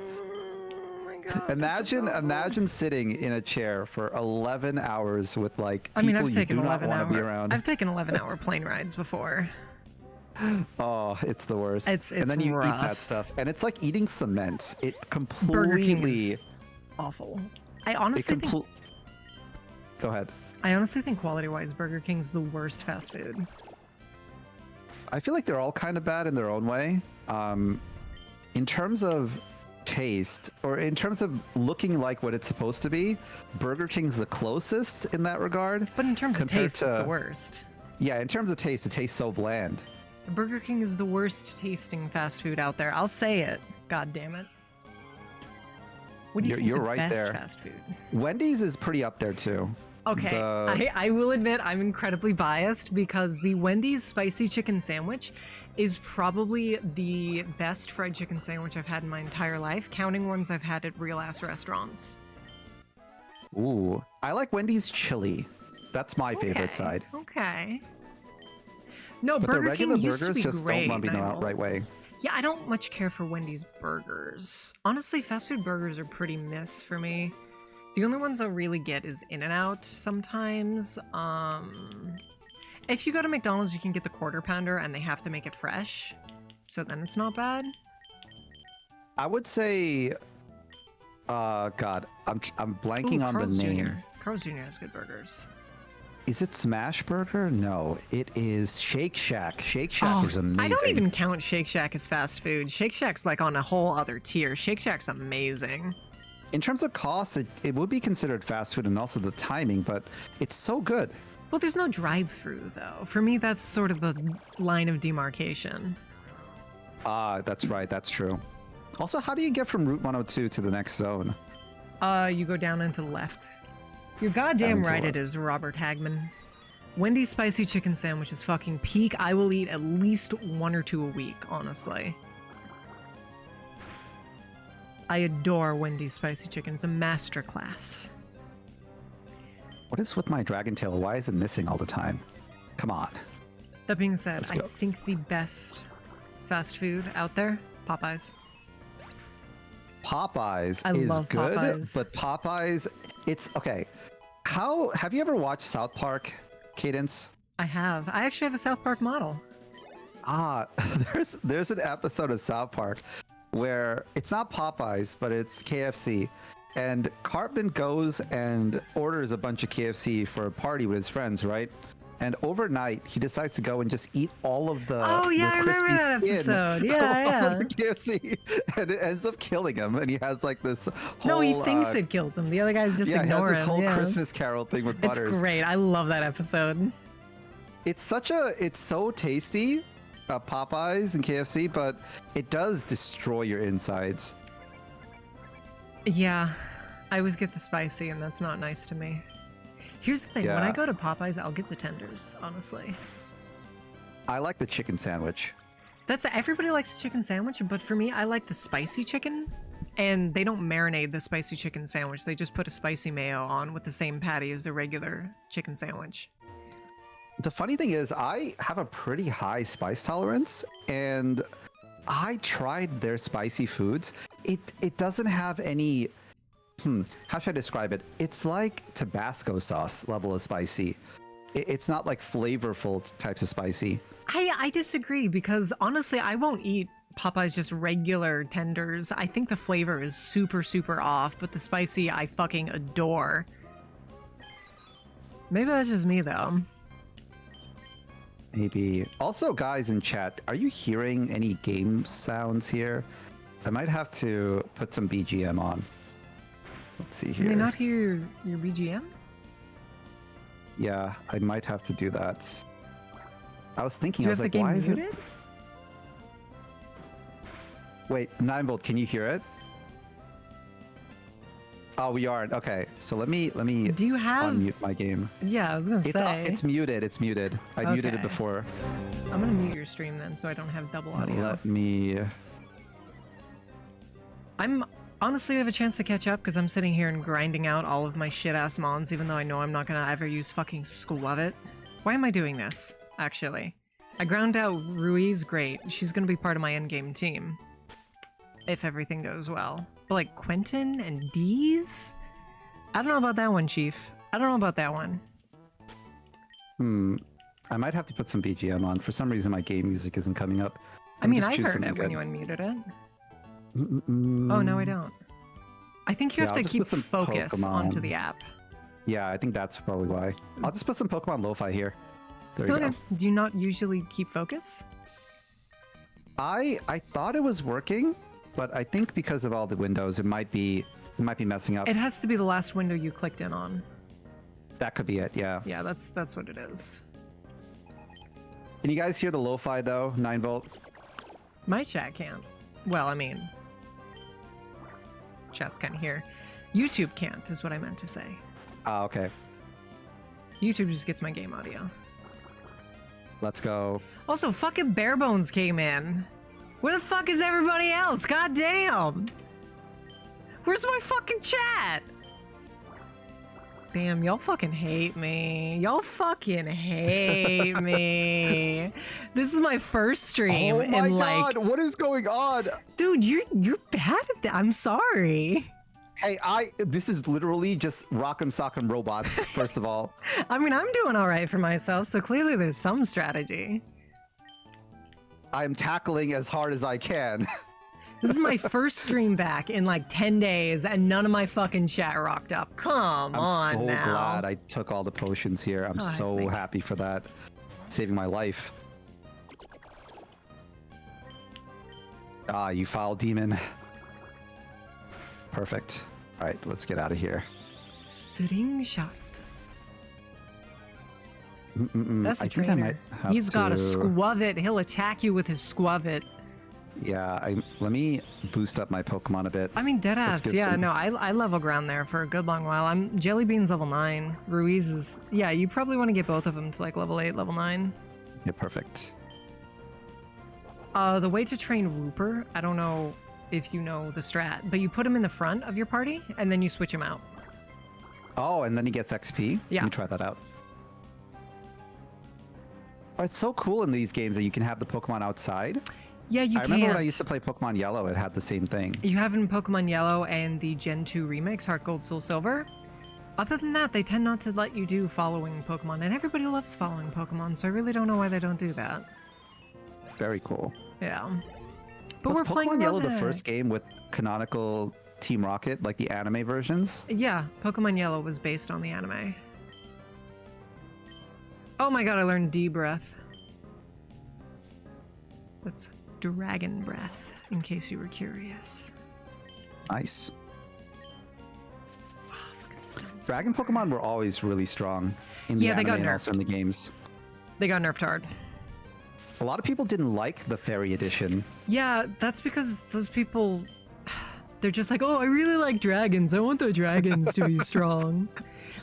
Imagine sitting in a chair for 11 hours with like people you do not want to be around. I've taken 11-hour plane rides before. Oh, it's the worst. It's and then you rough. eat that stuff, and it's like eating cement. It Burger King completely is awful. I honestly think. Go ahead. I honestly think quality-wise, Burger King's the worst fast food. I feel like they're all kind of bad in their own way. In terms of taste, or in terms of looking like what it's supposed to be, Burger King's the closest in that regard. But in terms of compared taste, it's the worst. Yeah, in terms of taste, it tastes so bland. Burger King is the worst tasting fast food out there. I'll say it. God damn it. What do you think You're the right best there. fast food? Wendy's is pretty up there too. Okay, I will admit I'm incredibly biased because the Wendy's spicy chicken sandwich is probably the best fried chicken sandwich I've had in my entire life, counting ones I've had at real-ass restaurants. Ooh, I like Wendy's chili. That's my favorite side. Okay. No, But Burger the regular King used to burgers be just great. don't rub me the right way. Yeah, I don't much care for Wendy's burgers. Honestly, fast food burgers are pretty miss for me. The only ones I'll really get is In-N-Out sometimes. If you go to McDonald's, you can get the Quarter Pounder and they have to make it fresh. So then it's not bad. I would say, God, I'm blanking on Carl's the name. Jr. Carl's Jr. has good burgers. Is it Smash Burger? No, it is Shake Shack. Shake Shack is amazing. I don't even count Shake Shack as fast food. Shake Shack's like on a whole other tier. Shake Shack's amazing. In terms of cost, it would be considered fast food and also the timing, but it's so good. Well, there's no drive-through though. For me, that's sort of the line of demarcation. That's right. That's true. Also, how do you get from Route 102 to the next zone? You go down and to the left. You're goddamn Down and to right the it left. is, Robert Hagman. Wendy's spicy chicken sandwich is fucking peak. I will eat at least 1 or 2 a week, honestly. I adore Wendy's spicy chicken. It's a masterclass. What is with my dragon tail? Why is it missing all the time? Come on. That being said, Let's I go. think the best fast food out there, Popeyes. Popeyes I is love good, Popeyes. but Popeyes, it's okay. How have you ever watched South Park, Cadence? I have. I actually have a South Park model. There's an episode of South Park where it's not Popeyes, but it's KFC. And Cartman goes and orders a bunch of KFC for a party with his friends, right? And overnight, he decides to go and just eat all of the Oh yeah, I remember crispy that skin episode. Yeah, of yeah. the KFC, and it ends up killing him. And he has like this whole No, he thinks it kills him. The other guys just he has ignore this him. whole Yeah. Christmas Carol thing with It's Butters. great. I love that episode. It's so tasty, Popeyes and KFC, but it does destroy your insides. Yeah, I always get the spicy, and that's not nice to me. Here's the thing: when I Yeah. go to Popeyes, I'll get the tenders. Honestly, I like the chicken sandwich. that's everybody likes a chicken sandwich, but for me, I like the spicy chicken. And they don't marinate the spicy chicken sandwich; they just put a spicy mayo on with the same patty as the regular chicken sandwich. The funny thing is, I have a pretty high spice tolerance, and I tried their spicy foods. It doesn't have any. How should I describe it? It's like Tabasco sauce level of spicy. It's not like flavorful types of spicy. I disagree because honestly, I won't eat Popeye's just regular tenders. I think the flavor is super, super off, but the spicy I fucking adore. Maybe that's just me though. Maybe. Also, guys in chat, are you hearing any game sounds here? I might have to put some BGM on. Let's see here. Can they not hear your BGM? Yeah, I might have to do that. I was thinking, Do you I was have like, the game why is it? muted? Wait, 9-volt, can you hear it? Oh, we aren't. Okay, so let me Do you have? unmute my game. Yeah, I was gonna say. It's muted. It's muted. I muted it Okay. before. I'm gonna mute your stream then, so I don't have double audio. Let me. I'm honestly have a chance to catch up because I'm sitting here and grinding out all of my shit ass mons, even though I know I'm not gonna ever use fucking Squavit. Why am I doing this? Actually, I ground out Ruiz. Great, she's gonna be part of my endgame team if everything goes well. But like Quentin and Deez, I don't know about that one, Chief. I don't know about that one. I might have to put some BGM on. For some reason, my game music isn't coming up. I mean, just I choose heard something it when good. you unmuted it. Mm-mm. Oh no, I don't. I think you Yeah, have I'll to just keep put some focus onto Pokemon. the app. Yeah, I think that's probably why. I'll just put some Pokemon Lo-Fi here. There you Okay. go. Do you not usually keep focus? I thought it was working, but I think because of all the windows, it might be messing up. It has to be the last window you clicked in on. That could be it. Yeah. Yeah, that's what it is. Can you guys hear the Lo-Fi though? 9-volt. My chat can't. Well, I mean, chat's kind of here. YouTube can't, is what I meant to say. Ah, okay. YouTube just gets my game audio. Let's go. Also, fucking Barebones came in. Where the fuck is everybody else? God damn. Where's my fucking chat? Damn, y'all fucking hate me. Y'all fucking hate me. This is my first stream Oh my in like, god, what is going on? dude, you're bad at that. I'm sorry. Hey, this is literally just Rock'em Sock'em Robots, first of all. I mean, I'm doing all right for myself, so clearly there's some strategy. I'm tackling as hard as I can. This is my first stream back in like 10 days, and none of my fucking chat rocked up. Come I'm on so now. glad I took all the potions here. I'm so thank you. happy for that. Saving my life. Ah, you foul demon. Perfect. All right, let's get out of here. String shot. That's That's a I think I trainer. might have He's got a to- squavit. He'll attack you with his squavit. Yeah, let me boost up my Pokemon a bit. I mean, deadass. give Yeah, some- no, I level ground there for a good long while. I'm Jellybean's level 9. Ruiz is... Yeah, you probably want to get both of them to like level 8, level 9. Yeah, perfect. The way to train Wooper, I don't know if you know the strat, but you put him in the front of your party, and then you switch him out. Oh, and then he gets XP? Yeah. Let me try that out. Oh, it's so cool in these games that you can have the Pokemon outside. Yeah, you I can. remember when I used to play Pokemon Yellow, it had the same thing. You have it in Pokemon Yellow and the Gen 2 remakes, Heart Gold, Soul Silver. Other than that, they tend not to let you do following Pokemon, and everybody loves following Pokemon, so I really don't know why they don't do that. Very cool. Yeah. But Was we're playing Pokemon Yellow the Romhack. first game with canonical Team Rocket, like the anime versions? Yeah, Pokemon Yellow was based on the anime. Oh my god, I learned D breath. That's dragon breath, in case you were curious. Nice. Oh, fucking stones. Dragon Pokemon were always really strong in the Yeah, they anime got and also nerfed. in the games. They got nerfed hard. A lot of people didn't like the Fairy Edition. Yeah, that's because those people, they're just like, oh, I really like dragons. I want the dragons to be strong.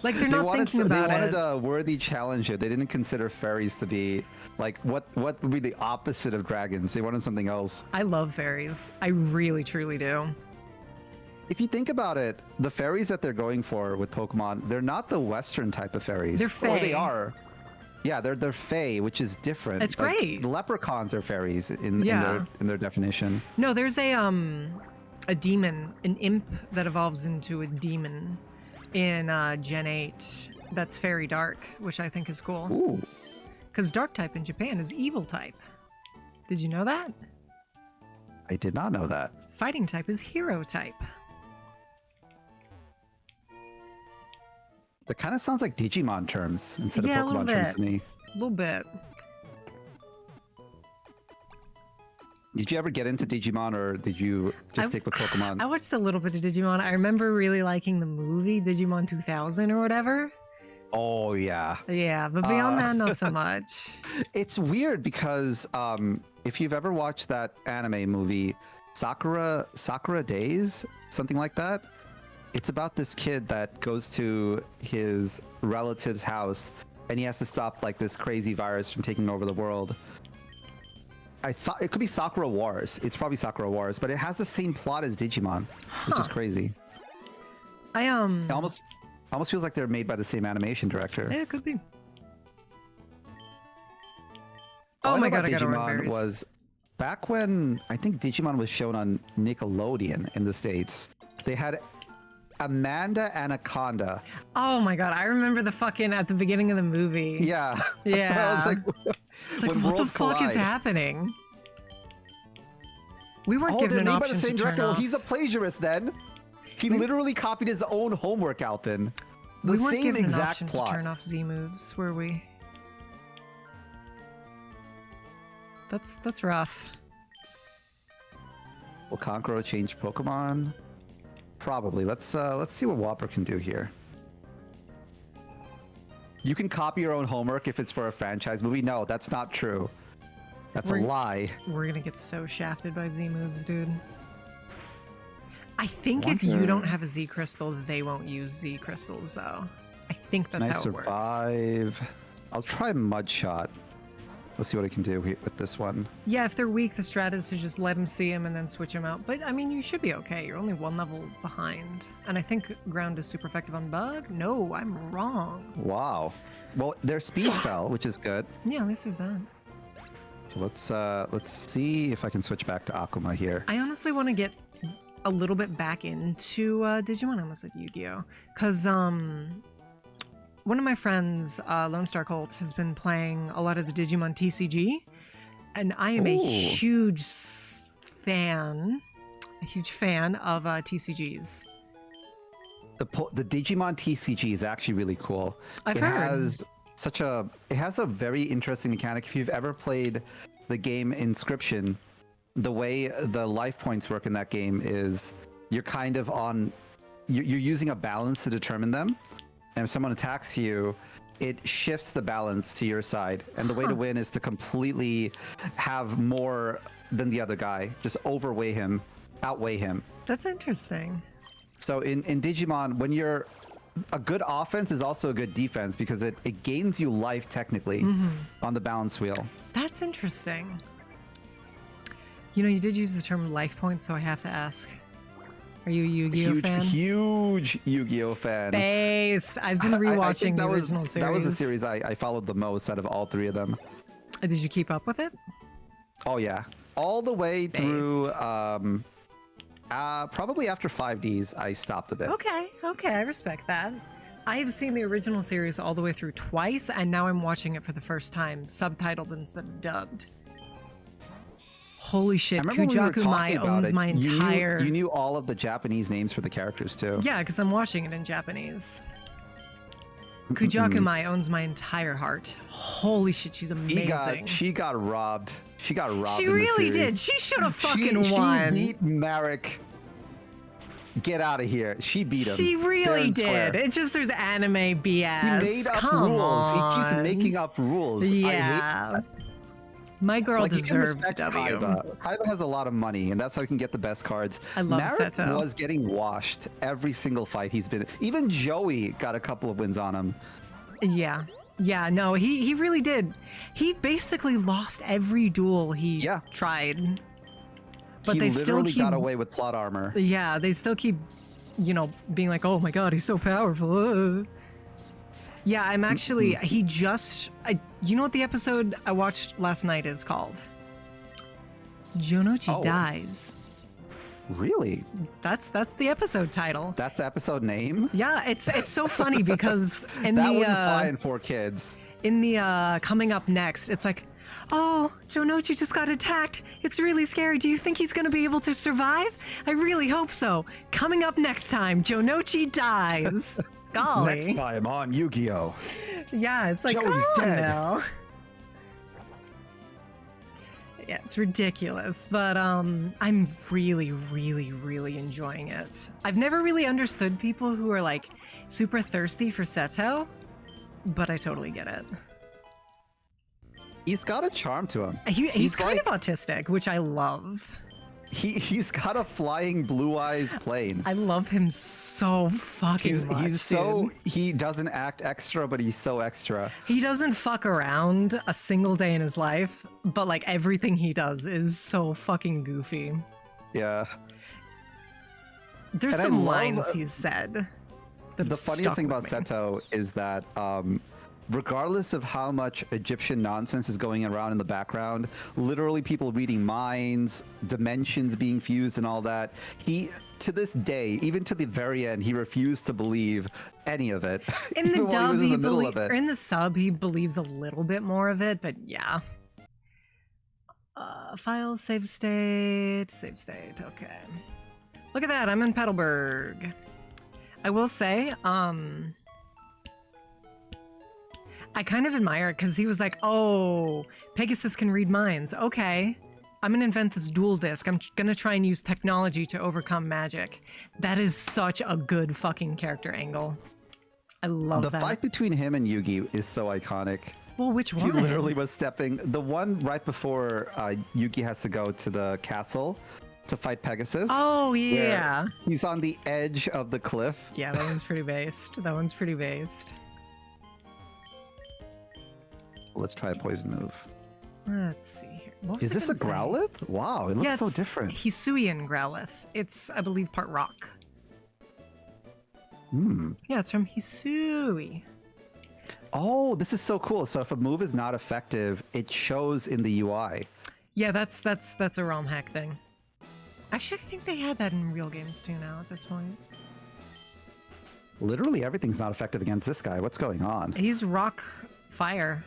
Like, they're not thinking about they wanted it. a worthy challenger. They didn't consider fairies to be like what would be the opposite of dragons. They wanted something else. I love fairies. I really, truly do. If you think about it, the fairies that they're going for with Pokemon, they're not the Western type of fairies. They're Or they fae. are. Yeah, they're fae, which is different. It's Like, great. The leprechauns are fairies in Yeah. their definition. No, there's a demon, an imp that evolves into a demon in Gen 8 that's fairy dark, which I think is cool. Ooh, Because dark type in Japan is evil type. Did you know that? I did not know that. Fighting type is hero type. That kind of sounds like Digimon terms instead Yeah, a of little Pokemon terms bit. to me. A little bit. Did you ever get into Digimon, or did you just I- stick with Pokemon? I watched a little bit of Digimon. I remember really liking the movie Digimon 2000 or whatever. Oh yeah. Yeah, but beyond Uh, that, not so much. It's weird because if you've ever watched that anime movie, Sakura Days, something like that, it's about this kid that goes to his relative's house and he has to stop like this crazy virus from taking over the world. I thought it could be Sakura Wars. It's probably Sakura Wars, but it has the same plot as Digimon, which is Huh. crazy. I It almost feels like they're made by the same animation director. yeah, it could be. All Oh I my know god, I about got Digimon berries. was back when I think Digimon was shown on Nickelodeon in the States. They had Amanda Anaconda. Oh my god, I remember the fucking at the beginning of the movie. Yeah. Yeah. I was like, It's like, when what the worlds fuck is collide. happening? We weren't oh, given they're an made by option the to same turn director. Well, off. he's a plagiarist then. He literally copied his own homework out then. The We weren't same given an exact option plot. to turn off Z moves, were we? That's rough. Will Conqueror change Pokemon? Probably. Let's see what Whopper can do here. You can copy your own homework if it's for a franchise movie. No, that's not true. That's a We're- lie. We're gonna get so shafted by Z moves, dude. I think if you Wonder- don't have a Z crystal, they won't use Z crystals, though. I think Can that's I how it works. survive? I'll try Mud Shot. Let's see what I can do with this one. Yeah, if they're weak, the strat is to just let them see him and then switch him out. But I mean, you should be okay. You're only one level behind. And I think ground is super effective on bug. No, I'm wrong. Wow. Well, their speed fell, which is good. Yeah, at least there's that. So let's see if I can switch back to Akuma here. I honestly want to get a little bit back into Digimon. I almost said Yu-Gi-Oh! Because one of my friends, Lone Star Colt, has been playing a lot of the Digimon TCG, and I am a Ooh. huge fan A huge fan of TCGs. The Digimon TCG is actually really cool. I've it heard. It has a very interesting mechanic. If you've ever played the game Inscription, the way the life points work in that game is you're kind of you're using a balance to determine them. And if someone attacks you, it shifts the balance to your side. And the way to win is to completely have more than the other guy. Just outweigh him. That's interesting. So in Digimon, when you're a good offense is also a good defense because it gains you life technically on the balance wheel. That's interesting. You know, you did use the term life point, so I have to ask. Are you a Yu-Gi-Oh fan? Huge Yu-Gi-Oh fan. Based. I've been rewatching the original series. That was the series I followed the most out of all three of them. Did you keep up with it? Oh yeah, all the way through. Probably after 5Ds, I stopped a bit. Okay, I respect that. I have seen the original series all the way through twice, and now I'm watching it for the first time, subtitled instead of dubbed. Holy shit, Kujaku Mai owns my entire... You knew all of the Japanese names for the characters, too. Yeah, because I'm watching it in Japanese. Kujaku Mai owns my entire heart. Holy shit, she's amazing. She got robbed. She got robbed. She really did. She should have fucking won. She beat Marek. Get out of here. She beat him. She really did. It's just there's anime BS. He made up Come rules. on. He keeps making up rules. Yeah. I hate that. My girl Like, deserved W. W. Kaiba has a lot of money, and that's how he can get the best cards. I love Marek Seto. was getting washed every single fight he's been in. Even Joey got a couple of wins on him. Yeah. Yeah, no, he really did. He basically lost every duel he tried. But he they literally still got away with plot armor. Yeah, they still keep, you know, being like, oh my god, he's so powerful. Yeah, I'm actually, you know what the episode I watched last night is called? Jonochi Dies. Really? That's the episode title. That's the episode name? Yeah, it's so funny because in that the wouldn't fly in 4Kids. In the coming up next, it's like, oh, Jonochi just got attacked. It's really scary. Do you think he's gonna be able to survive? I really hope so. Coming up next time, Jonochi dies. Golly. Next time on Yu-Gi-Oh! Yeah, it's like, Joey's dead. Now. Yeah, it's ridiculous, but I'm really, really, really enjoying it. I've never really understood people who are like super thirsty for Seto, but I totally get it. He's got a charm to him. He's kind of autistic, which I love. He's got a flying blue eyes plane. I love him so fucking much. He doesn't act extra, but he's so extra. He doesn't fuck around a single day in his life, but like everything he does is so fucking goofy. Yeah. There's some lines he's said. The funniest thing about Seto is that regardless of how much Egyptian nonsense is going around in the background, literally people reading minds, dimensions being fused and all that, he, to this day, even to the very end, he refused to believe any of it. In the dub, or in the sub, he believes a little bit more of it, but yeah. File, save state, okay. Look at that, I'm in Petalburg. I will say, I kind of admire it because he was like, oh, Pegasus can read minds. Okay, I'm going to invent this dual disc. I'm going to try and use technology to overcome magic. That is such a good fucking character angle. I love that. The fight between him and Yugi is so iconic. Well, which one? He literally was stepping... The one right before Yugi has to go to the castle to fight Pegasus. Oh, yeah. He's on the edge of the cliff. Yeah, that one's pretty based. That one's pretty based. Let's try a poison move. Let's see here. Is this a Growlithe? Wow, it looks so different. Hisuian Growlithe. It's, I believe, part rock. Yeah, it's from Hisui. Oh, this is so cool. So if a move is not effective, it shows in the UI. Yeah, that's a Romhack thing. Actually, I think they had that in real games too now at this point. Literally everything's not effective against this guy. What's going on? He's rock fire.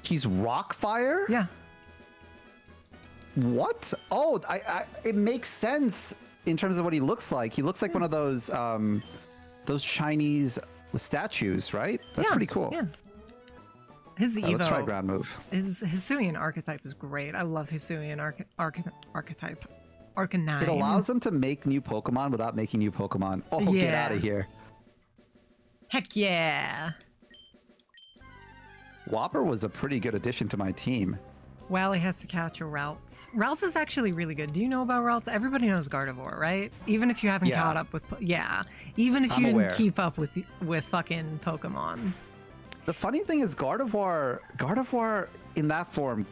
He's rock fire? Yeah. What? Oh, it makes sense in terms of what he looks like one of those Chinese statues, right? That's pretty cool. Yeah. His Evo. Let's try ground move. His Hisuian archetype is great. I love Hisuian archetype. Arcanine. It allows him to make new Pokemon without making new Pokemon. Oh, get out of here. Heck yeah. Whopper was a pretty good addition to my team. Well, he has to catch a Routes. Routes is actually really good. Do you know about Routes? Everybody knows Gardevoir, right? Even if you haven't caught up with... Even if you didn't keep up with fucking Pokemon. The funny thing is Gardevoir in that form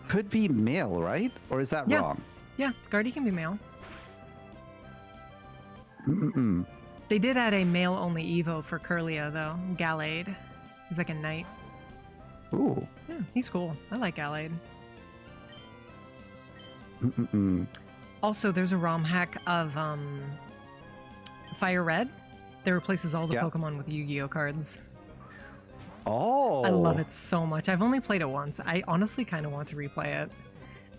could be male, right? Or is that wrong? Yeah, Guardy can be male. Mm-mm. They did add a male-only Evo for Kirlia, though. Gallade. He's like a knight. Ooh. Yeah, he's cool. I like Gallade. Mm-mm. Also, there's a Romhack of Fire Red that replaces all the Pokemon with Yu-Gi-Oh cards. Oh. I love it so much. I've only played it once. I honestly kind of want to replay it.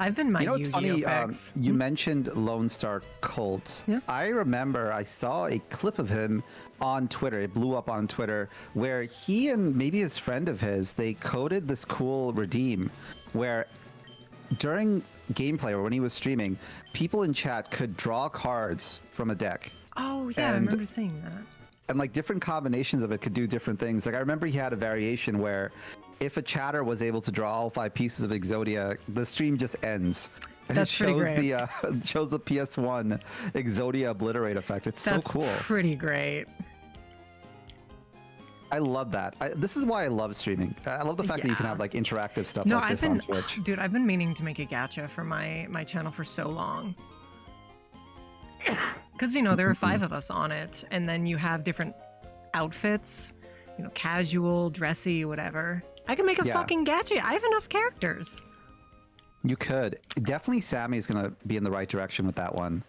I've been my it's funny. fix. You mentioned Lone Star Cult. Yeah. I remember I saw a clip of him on Twitter. It blew up on Twitter where he and maybe his friend of his, they coded this cool redeem where during gameplay or when he was streaming, people in chat could draw cards from a deck. Oh yeah, I remember seeing that. And like different combinations of it could do different things. Like I remember he had a variation where if a chatter was able to draw all 5 pieces of Exodia, the stream just ends. And That's it shows pretty great. shows the PS1 Exodia obliterate effect. It's so cool. That's pretty great. I love that. This is why I love streaming. I love the fact that you can have like interactive stuff like this on Twitch. Dude, I've been meaning to make a gacha for my channel for so long. Because, there are 5 of us on it, and then you have different outfits, casual, dressy, whatever. I can make a fucking gacha. I have enough characters. You could. Definitely Sammy's going to be in the right direction with that one.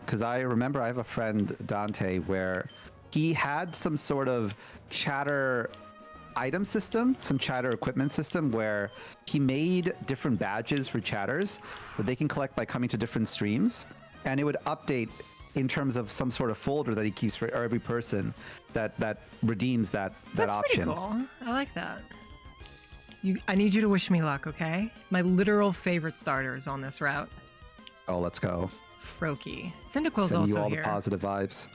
Because I remember I have a friend, Dante, where he had some sort of chatter item system, some chatter equipment system where he made different badges for chatters that they can collect by coming to different streams. And it would update in terms of some sort of folder that he keeps for every person that redeems that option. That's pretty cool. I like that. I need you to wish me luck, okay? My literal favorite starter is on this route. Oh, let's go. Froakie. Cyndaquil's Send also you all here. the positive vibes.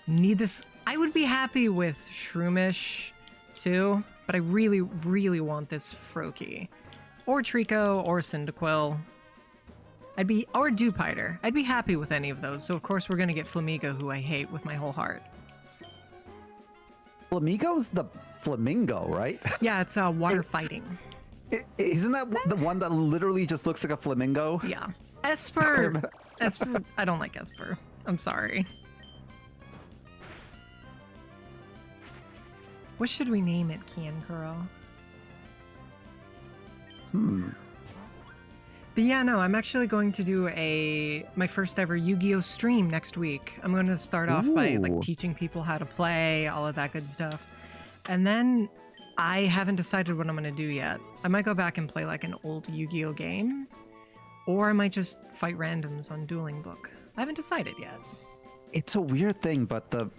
Need this. I would be happy with Shroomish too, but I really, really want this Froakie. Or Trico, or Cyndaquil. Or Dewpider. I'd be happy with any of those. So of course we're gonna get Flamigo, who I hate with my whole heart. Flamigo's the flamingo, right? Yeah, it's water fighting. Isn't that the one that literally just looks like a flamingo? Yeah. Esper. Esper. I don't like Esper. I'm sorry. What should we name it, Kiankuro? But yeah, no, I'm actually going to do my first ever Yu-Gi-Oh stream next week. I'm going to start off by like teaching people how to play, all of that good stuff. And then I haven't decided what I'm going to do yet. I might go back and play like an old Yu-Gi-Oh game, or I might just fight randoms on Dueling Book. I haven't decided yet. It's a weird thing, but the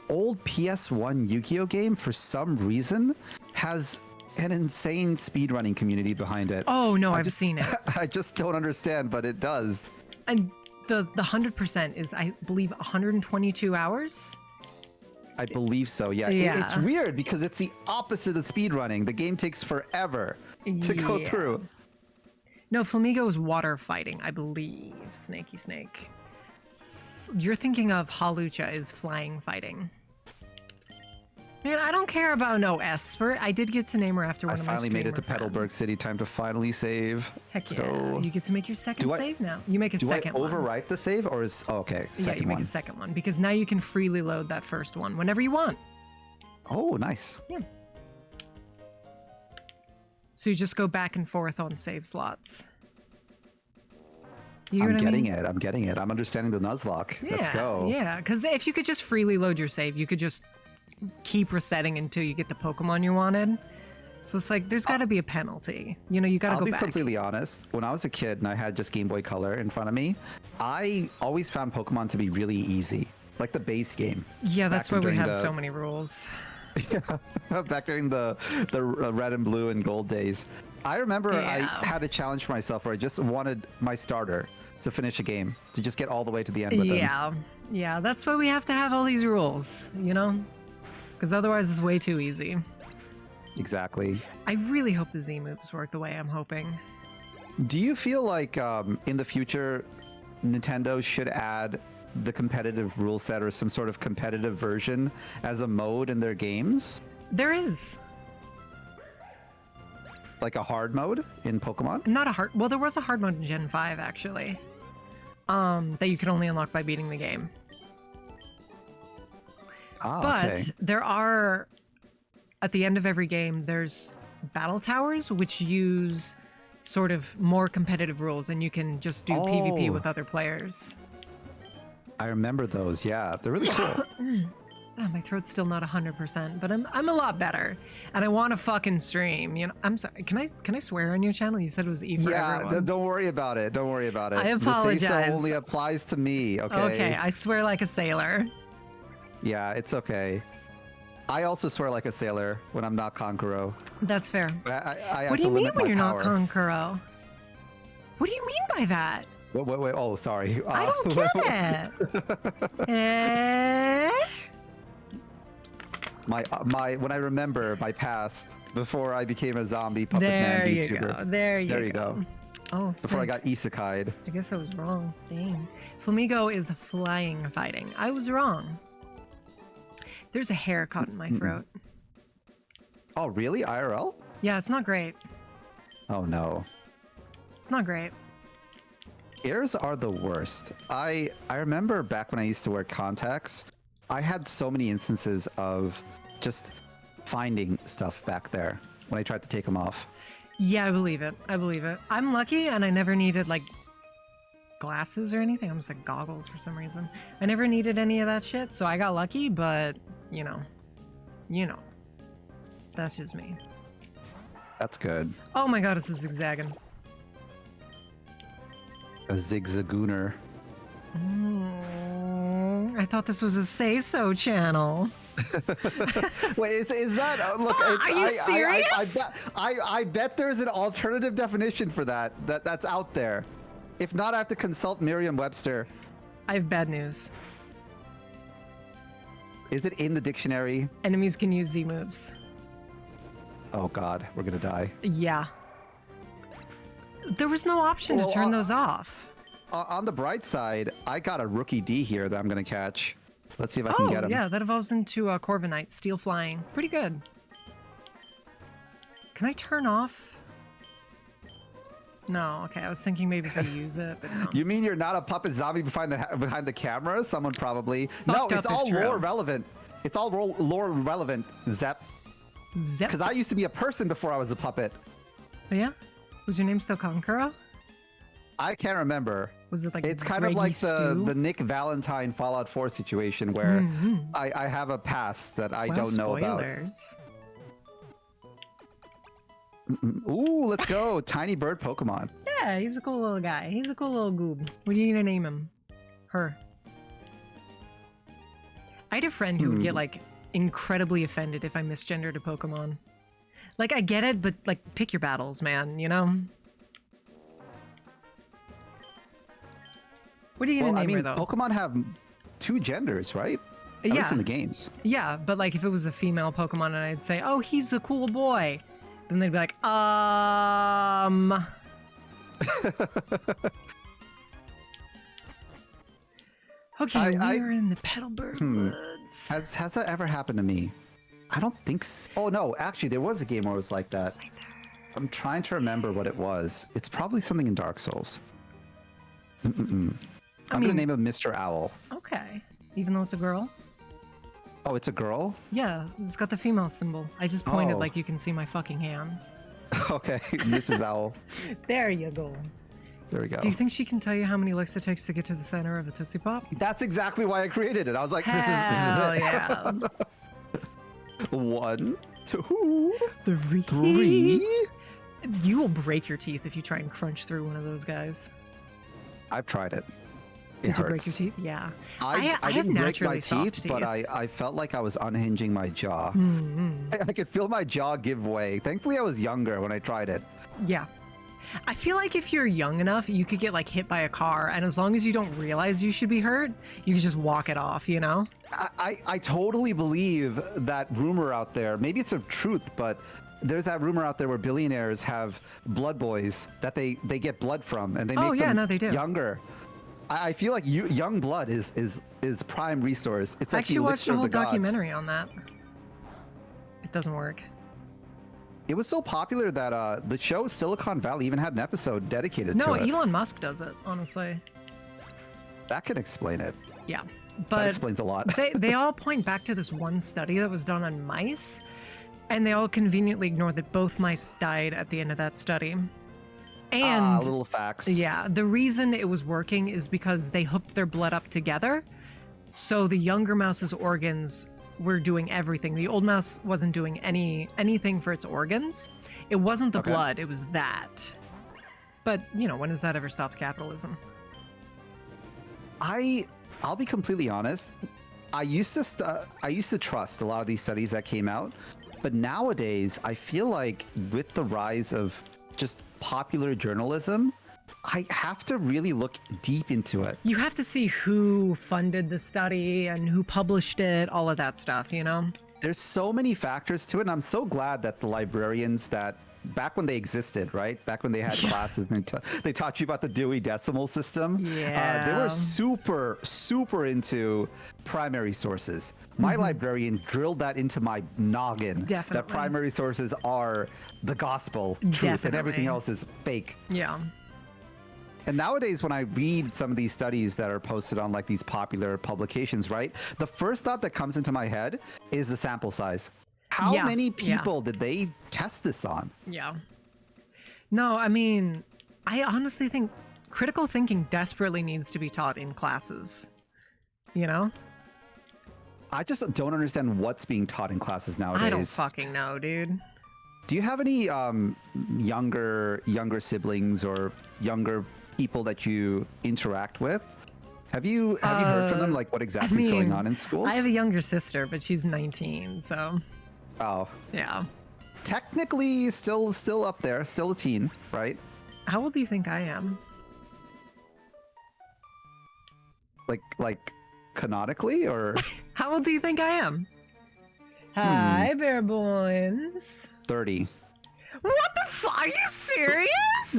old PS1 Yu-Gi-Oh game, for some reason, has an insane speedrunning community behind it. Oh no, I've seen it. I just don't understand, but it does. And the 100% is, I believe, 122 hours. I believe so. Yeah. It's weird because it's the opposite of speedrunning. The game takes forever to go through. No, Flamigo is water fighting, I believe. Snakey snake. You're thinking of Halucha is flying fighting. Man, I don't care about no Esper. I did get to name her after one of my I finally made it to streamer Petalburg friends. City. Time to finally save. Heck Let's yeah. go. You get to make your second save now. You make a second Do I one. overwrite the save or is... Oh, okay, Yeah, second you make one. a second one because now you can freely load that first one whenever you want. Oh, nice. Yeah. So you just go back and forth on save slots. You know I'm what I getting mean? it. I'm getting it. I'm understanding the Nuzlocke. Yeah, Let's go. Yeah, because if you could just freely load your save, you could just keep resetting until you get the Pokemon you wanted. So it's like there's got to be a penalty. You know, you got to I'll go be back. completely honest. When I was a kid and I had just Game Boy Color in front of me, I always found Pokemon to be really easy, like the base game. Yeah, that's why we during have the- so many rules. Back during the red and blue and gold days. I remember Yeah. I had a challenge for myself where I just wanted my starter to finish a game, to just get all the way to the end with them. Yeah, that's why we have to have all these rules, you know? Because otherwise it's way too easy. Exactly. I really hope the Z moves work the way I'm hoping. Do you feel like in the future, Nintendo should add the competitive rule set or some sort of competitive version as a mode in their games? There is. Like a hard mode in Pokemon? Not a hard... Well, there was a hard mode in Gen 5, actually. That you could only unlock by beating the game. Ah, But okay. there are... At the end of every game, there's battle towers, which use sort of more competitive rules, and you can just do PvP Oh. with other players. I remember those. Yeah, they're really cool. Oh, my throat's still not 100%, but I'm a lot better, and I want to fucking stream. You know, I'm sorry. Can I swear on your channel? You said it was E for Yeah, everyone. don't worry about it. Don't worry about it. I The say-so apologize. only applies to me. Okay. Okay, I swear like a sailor. Yeah, it's okay. I also swear like a sailor when I'm not Konkuro. That's fair. I have What do to you mean limit when my you're power. not Konkuro? What do you mean by that? Wait. Oh, sorry. I don't get it. Eh? My when I remember my past before I became a zombie puppet man There you VTuber. go. There you go. Oh, Before I sick. got isekai'd. I guess I was wrong. Dang. Flamigo is flying fighting. I was wrong. There's a hair caught in my throat. Oh, really? IRL? Yeah, it's not great. Oh no. It's not great. Ears are the worst. I remember back when I used to wear contacts, I had so many instances of just finding stuff back there when I tried to take them off. Yeah, I believe it. I believe it. I'm lucky and I never needed like glasses or anything. I almost like goggles for some reason. I never needed any of that shit, so I got lucky, but you know. That's just me. That's good. Oh my god, it's a zigzagging. A zigzagooner. I thought this was a say-so channel. Wait, is that? Look, Are you serious? I bet there's an alternative definition for that. That's out there. If not, I have to consult Merriam-Webster. I have bad news. Is it in the dictionary? Enemies can use Z moves. Oh God, we're gonna die. Yeah. There was no option Well, to turn those off. On the bright side, I got a rookie D here that I'm gonna catch. Let's see if I can Oh, get him. yeah, that evolves into Corviknight, Steel Flying. Pretty good. Can I turn off? No, okay, I was thinking maybe if I use it, but no. You mean you're not a puppet zombie behind the camera? Someone probably. No, Fucked it's up if all true. lore relevant. It's all lore relevant, Zep. Zep. Because I used to be a person before I was a puppet. Oh, yeah? Was your name still Konkuro? I can't remember. Was it like It's kind of Greggy like Stew? the Nick Valentine Fallout 4 situation where Mhm. I have a past that I Well, don't know about. spoilers. Ooh, let's go. Tiny bird Pokemon. Yeah, he's a cool little guy. He's a cool little goob. What are you gonna name him? Her. I had a friend who would get like incredibly offended if I misgendered a Pokemon. Like, I get it, but like, pick your battles, man, you know? What are you gonna Well, I name mean, her though? Pokemon have 2 genders, right? At least in the games. Yeah, but like if it was a female Pokemon and I'd say, oh, he's a cool boy, then they'd be like, Okay, we're in the Petalburg Woods. Has that ever happened to me? I don't think so. Oh no, actually there was a game where it was like that. It's like there. I'm trying to remember what it was. It's probably something in Dark Souls. I'm gonna name him Mr. Owl. Okay, even though it's a girl. Oh, it's a girl? Yeah, it's got the female symbol. I just pointed Oh. like you can see my fucking hands. Okay, Mrs. Owl. There you go. There we go. Do you think she can tell you how many licks it takes to get to the center of a Tootsie Pop? That's exactly why I created it. I was like, this is Hell it. yeah. 1, 2, Three. 3. You will break your teeth if you try and crunch through one of those guys. I've tried it. It Did you break hurts. your teeth? Yeah. I have didn't break naturally my soft teeth, but I felt like I was unhinging my jaw. Mm-hmm. I could feel my jaw give way. Thankfully, I was younger when I tried it. Yeah. I feel like if you're young enough, you could get like hit by a car, and as long as you don't realize you should be hurt, you can just walk it off, you know? I totally believe that rumor out there. Maybe it's a truth, but there's that rumor out there where billionaires have blood boys that they get blood from, and they make them they do. younger. I feel like young blood is prime resource. It's I like actually the watched elixir a of whole the gods. documentary on that. It doesn't work. It was so popular that the show Silicon Valley even had an episode dedicated to No, it. Elon Musk does it, honestly. That can explain it. Yeah. That But explains a lot. they all point back to this one study that was done on mice, and they all conveniently ignore that both mice died at the end of that study. And little facts. yeah, the reason it was working is because they hooked their blood up together, so the younger mouse's organs were doing everything. The old mouse wasn't doing anything for its organs. It wasn't the blood, it was that. But, you know, when has that ever stopped capitalism? I'll be completely honest. I used to trust a lot of these studies that came out, but nowadays I feel like with the rise of just popular journalism, I have to really look deep into it. You have to see who funded the study and who published it, all of that stuff, you know? There's so many factors to it, and I'm so glad that the librarians that back when they existed, right? Back when they had classes and they taught you about the Dewey Decimal System. Yeah. They were super into primary sources. My librarian drilled that into my noggin. Definitely. That primary sources are the gospel truth and everything Definitely. else is fake. Yeah. And nowadays, when I read some of these studies that are posted on like these popular publications, right? The first thought that comes into my head is the sample size. How Yeah, many yeah. people did they test this on? Yeah. No, I mean, I honestly think critical thinking desperately needs to be taught in classes. You know? I just don't understand what's being taught in classes nowadays. I don't fucking know, dude. Do you have any younger siblings or younger people that you interact with? Have you heard from them, like what exactly is going on in schools? I have a younger sister, but she's 19, so Oh, yeah. technically still up there, still a teen, right? How old do you think I am? Like canonically, or How old do you think I am? Hi, Bear Boys. 30? What the fuck? Are you serious?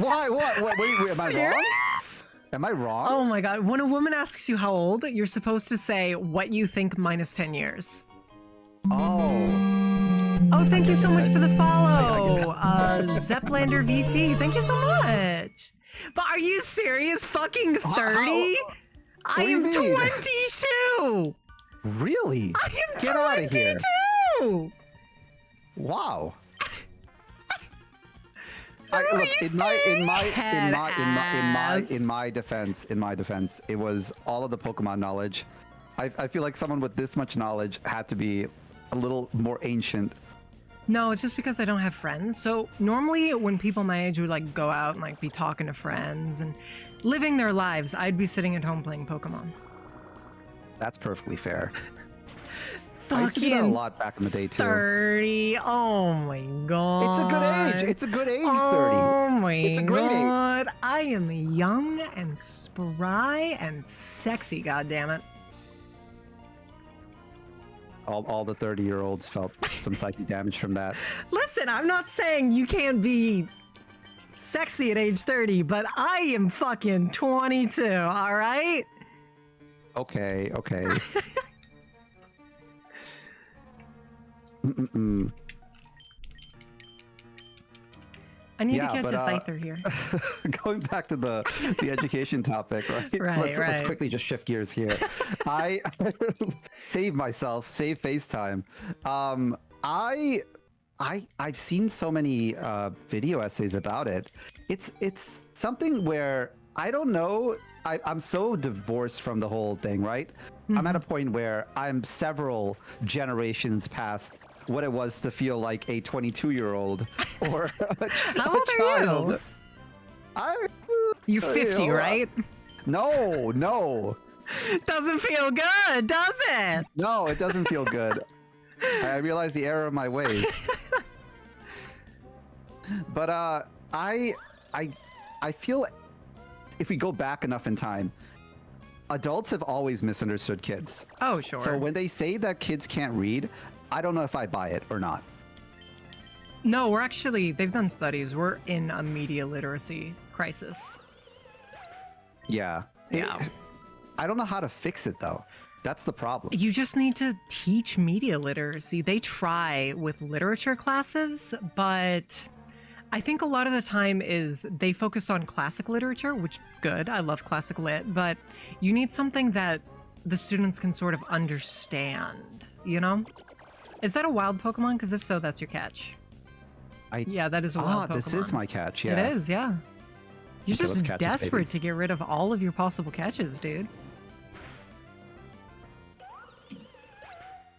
Why? What? Wait, am I wrong? Serious? Am I wrong? Oh my god. When a woman asks you how old, you're supposed to say what you think minus 10 years. Oh. Oh, thank you so much for the follow. Zeplander VT, thank you so much. But are you serious? Fucking 30? I do you am mean? 22. Really? I am Get out of here. 22. Wow. So what Look, do you in my think, defense, it was all of the Pokemon knowledge. I feel like someone with this much knowledge had to be a little more ancient. No, it's just because I don't have friends. So normally when people my age would like go out and like be talking to friends and living their lives, I'd be sitting at home playing Pokemon. That's perfectly fair. I used to do that a Fucking lot back in the day too. 30. Oh my god. It's a good age. It's a good age, 30. Oh my It's a great age. god. I am young and spry and sexy, goddammit. All the 30-year-olds felt some psychic damage from that. Listen, I'm not saying you can't be sexy at age 30, but I am fucking 22, all right? Okay. Mm-mm-mm. I need Yeah, to catch but, a Scyther here. Going back to the education topic, right? Right, Let's right. quickly just shift gears here. I save FaceTime. I've seen so many video essays about it. It's something where I don't know. I'm so divorced from the whole thing, right? I'm at a point where I'm several generations past what it was to feel like a 22-year-old or a How old child. are you? You're 50, right? No, no. Doesn't feel good, does it? No, it doesn't feel good. I realize the error of my ways. But I feel if we go back enough in time, adults have always misunderstood kids. Oh, sure. So when they say that kids can't read, I don't know if I buy it or not. No, we're actually, they've done studies. We're in a media literacy crisis. Yeah. Yeah. I don't know how to fix it though. That's the problem. You just need to teach media literacy. They try with literature classes, but I think a lot of the time is they focus on classic literature, which good. I love classic lit, but you need something that the students can sort of understand, you know? Is that a wild Pokemon? Because if so, that's your catch. Yeah, that is a wild Pokemon. This is my catch, yeah. It is, yeah. You're Okay, let's just catch this desperate baby. to get rid of all of your possible catches, dude.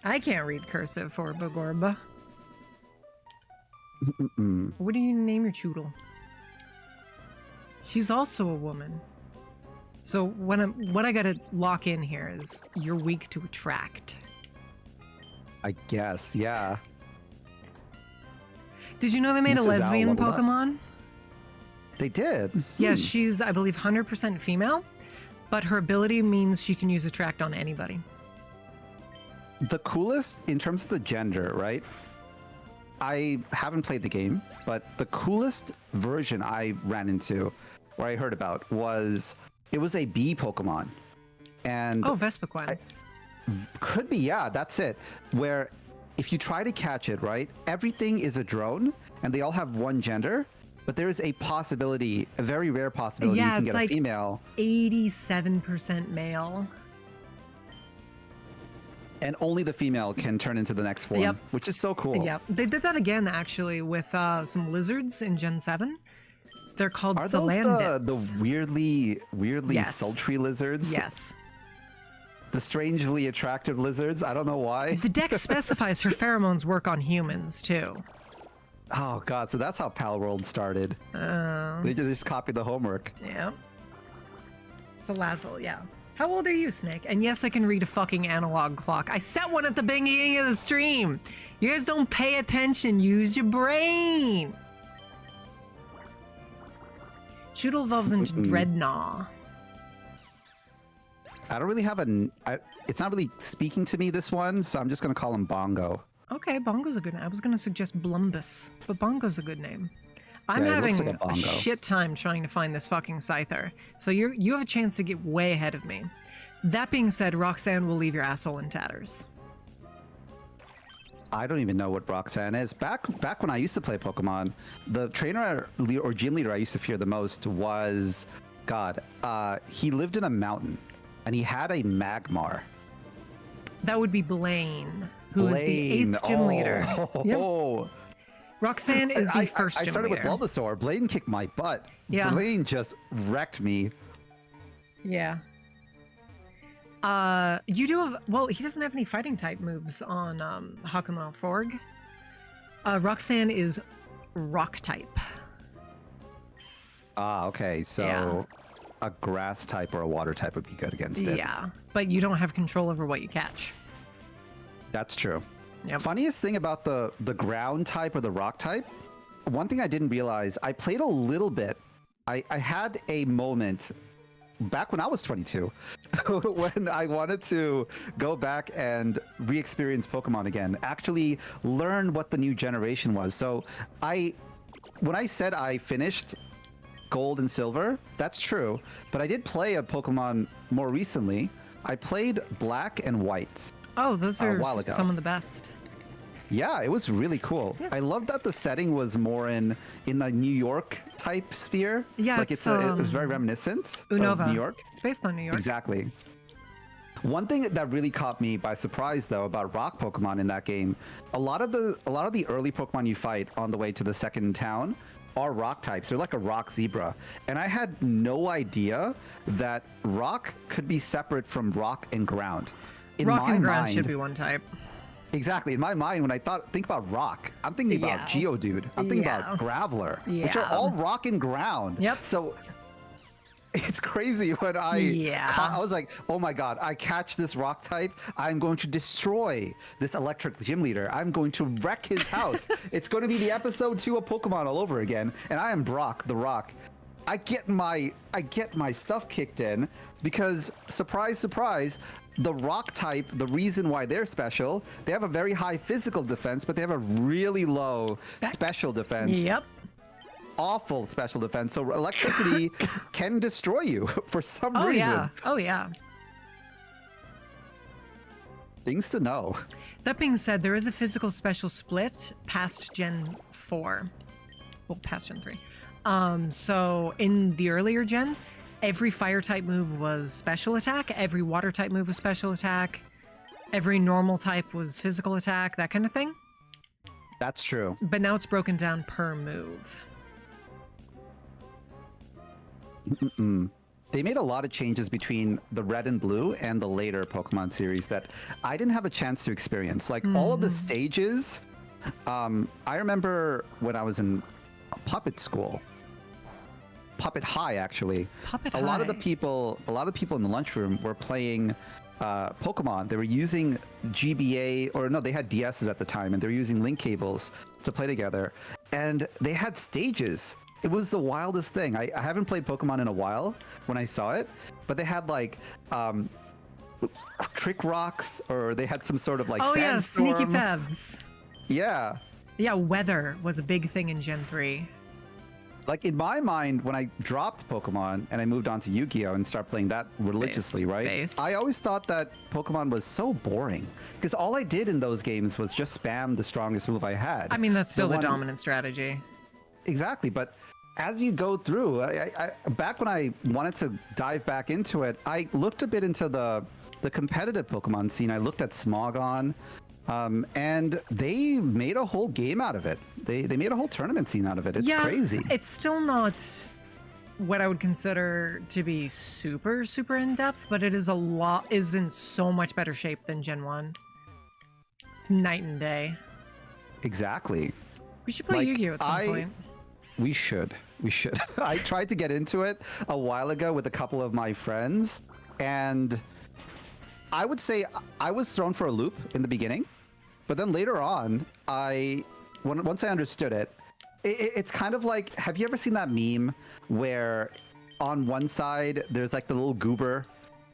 I can't read cursive for Bagorba. What do you name your Choodle? She's also a woman. So what I gotta lock in here is you're weak to attract. I guess, yeah. Did you know they made a Mrs. Owl lesbian leveled up. Pokemon? They did. Yes, she's, I believe, 100% female, but her ability means she can use attract on anybody. The coolest in terms of the gender, right? I haven't played the game, but the coolest version I ran into, or I heard about, was it was a bee Pokemon. And Oh, Vespiquen. could be, yeah, that's it. Where if you try to catch it, right, everything is a drone and they all have one gender, but there is a possibility, a very rare possibility, Yeah, you can it's get like a female. 87% male. And only the female can turn into the next form, Yep. which is so cool. Yep. They did that again, actually, with some lizards in Gen 7. They're called Are those Salandits. the weirdly Yes. sultry lizards? Yes. The strangely attractive lizards? I don't know why. The dex specifies her pheromones work on humans, too. Oh god, so that's how Palworld started. They just copied the homework. Yeah. Salazzle, yeah. How old are you, Snake? And yes, I can read a fucking analog clock. I set one at the beginning of the stream. You guys don't pay attention. Use your brain. Choodle evolves into Dreadnought. I don't really have it's not really speaking to me, this one, so I'm just gonna call him Bongo. Okay, Bongo's a good name. I was gonna suggest Blumbus, but Bongo's a good name. I'm Yeah, he looks having like a a bongo. shit time trying to find this fucking Scyther. So you have a chance to get way ahead of me. That being said, Roxanne will leave your asshole in tatters. I don't even know what Roxanne is. Back when I used to play Pokemon, the trainer or gym leader I used to fear the most was, God, he lived in a mountain and he had a Magmar. That would be Blaine, who is the 8th gym leader. Yep. Oh, Roxanne is the first I gym started leader. with Bulbasaur. Blaine kicked my butt. Yeah. Blaine just wrecked me. Yeah. You do have, well, he doesn't have any fighting type moves on Hakama Forg. Roxanne is rock type. Ah, okay. So Yeah. a grass type or a water type would be good against it. Yeah, but you don't have control over what you catch. That's true. Yep. Funniest thing about the ground type or the rock type, one thing I didn't realize, I played a little bit. I had a moment back when I was 22 when I wanted to go back and re-experience Pokemon again, actually learn what the new generation was. So when I said I finished Gold and Silver, that's true, but I did play a Pokemon more recently. I played Black and White. Oh, those are while ago. some of the best. Yeah, it was really cool. Yeah. I love that the setting was more in a New York type sphere. Yeah, like it's, it was very reminiscent Unova. of New York. It's based on New York. Exactly. One thing that really caught me by surprise, though, about rock Pokemon in that game, a lot of the early Pokemon you fight on the way to the second town are rock types. They're like a rock zebra, and I had no idea that rock could be separate from rock and ground. In Rock my and ground mind, should be one type. Exactly. In my mind, when I think about rock, I'm thinking about Geodude. I'm thinking about Graveler, which are all rock and ground. Yep. So it's crazy when I was like, oh my god, I catch this rock type, I'm going to destroy this electric gym leader. I'm going to wreck his house. It's going to be the episode 2 of Pokemon all over again, and I am Brock the Rock. I get my stuff kicked in because, surprise, surprise, the rock type, the reason why they're special, they have a very high physical defense, but they have a really low special defense. Yep. Awful special defense. So electricity can destroy you for some reason. Yeah. Oh, yeah. Things to know. That being said, there is a physical special split past Gen 4. Well, past Gen 3. So in the earlier gens, every fire type move was special attack, every water type move was special attack, every normal type was physical attack, that kind of thing. That's true. But now it's broken down per move. They made a lot of changes between the red and blue and the later Pokemon series that I didn't have a chance to experience. Like all of the stages, I remember when I was in puppet school. Puppet High, actually. A lot of people in the lunchroom were playing Pokemon. They were using GBA, or no, they had DSs at the time, and they were using link cables to play together. And they had stages. It was the wildest thing. I haven't played Pokemon in a while when I saw it, but they had like trick rocks, or they had some sort of like sandstorm. Sneaky Pebs. Yeah. Yeah, weather was a big thing in Gen 3. Like in my mind, when I dropped Pokemon and I moved on to Yu-Gi-Oh! And started playing that religiously, right? I always thought that Pokemon was so boring because all I did in those games was just spam the strongest move I had. I mean, that's still the dominant strategy. Exactly, but as you go through, I back when I wanted to dive back into it, I looked a bit into the competitive Pokemon scene. I looked at Smogon. And they made a whole game out of it. They made a whole tournament scene out of it. It's crazy. It's still not what I would consider to be super, super in-depth, but it is is in so much better shape than Gen 1. It's night and day. Exactly. We should play Yu-Gi-Oh! At some point. We should. I tried to get into it a while ago with a couple of my friends, and I would say I was thrown for a loop in the beginning. But then later on, once I understood it, it's kind of like, have you ever seen that meme where on one side there's like the little goober?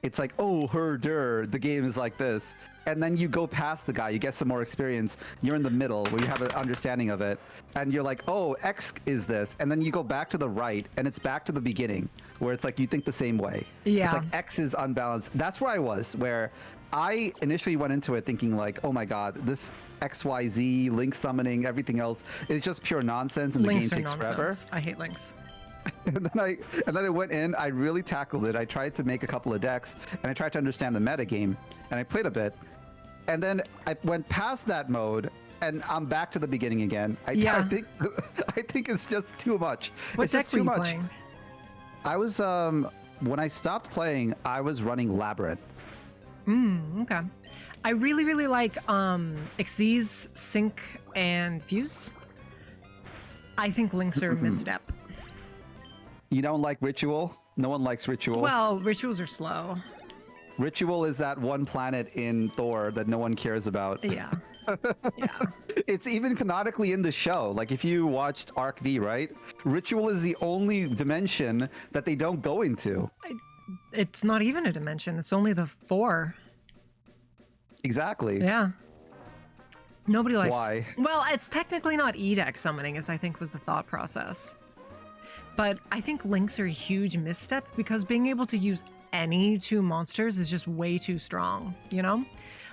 It's like, oh, the game is like this. And then you go past the guy, you get some more experience. You're in the middle where you have an understanding of it. And you're like, oh, X is this. And then you go back to the right and it's back to the beginning where it's like you think the same way. Yeah. It's like X is unbalanced. That's where I was, where I initially went into it thinking like, oh my God, this XYZ, link summoning, everything else is just pure nonsense and Links the game takes forever. I hate links. And then I went in, I really tackled it. I tried to make a couple of decks and I tried to understand the meta game and I played a bit. And then I went past that mode and I'm back to the beginning again. I think it's just too much. What it's deck just were too you much. playing? I was when I stopped playing, I was running Labyrinth. Okay. I really, really like Xyz, Sync, and Fuse. I think links are a misstep. You don't like Ritual? No one likes Ritual. Well, rituals are slow. Ritual is that one planet in Thor that no one cares about. Yeah. Yeah. It's even canonically in the show. Like if you watched Arc V, right? Ritual is the only dimension that they don't go into. It's not even a dimension. It's only the 4. Exactly. Yeah. Nobody likes... Why? Well, it's technically not E-deck summoning, as I think was the thought process. But I think links are a huge misstep because being able to use any 2 monsters is just way too strong, you know?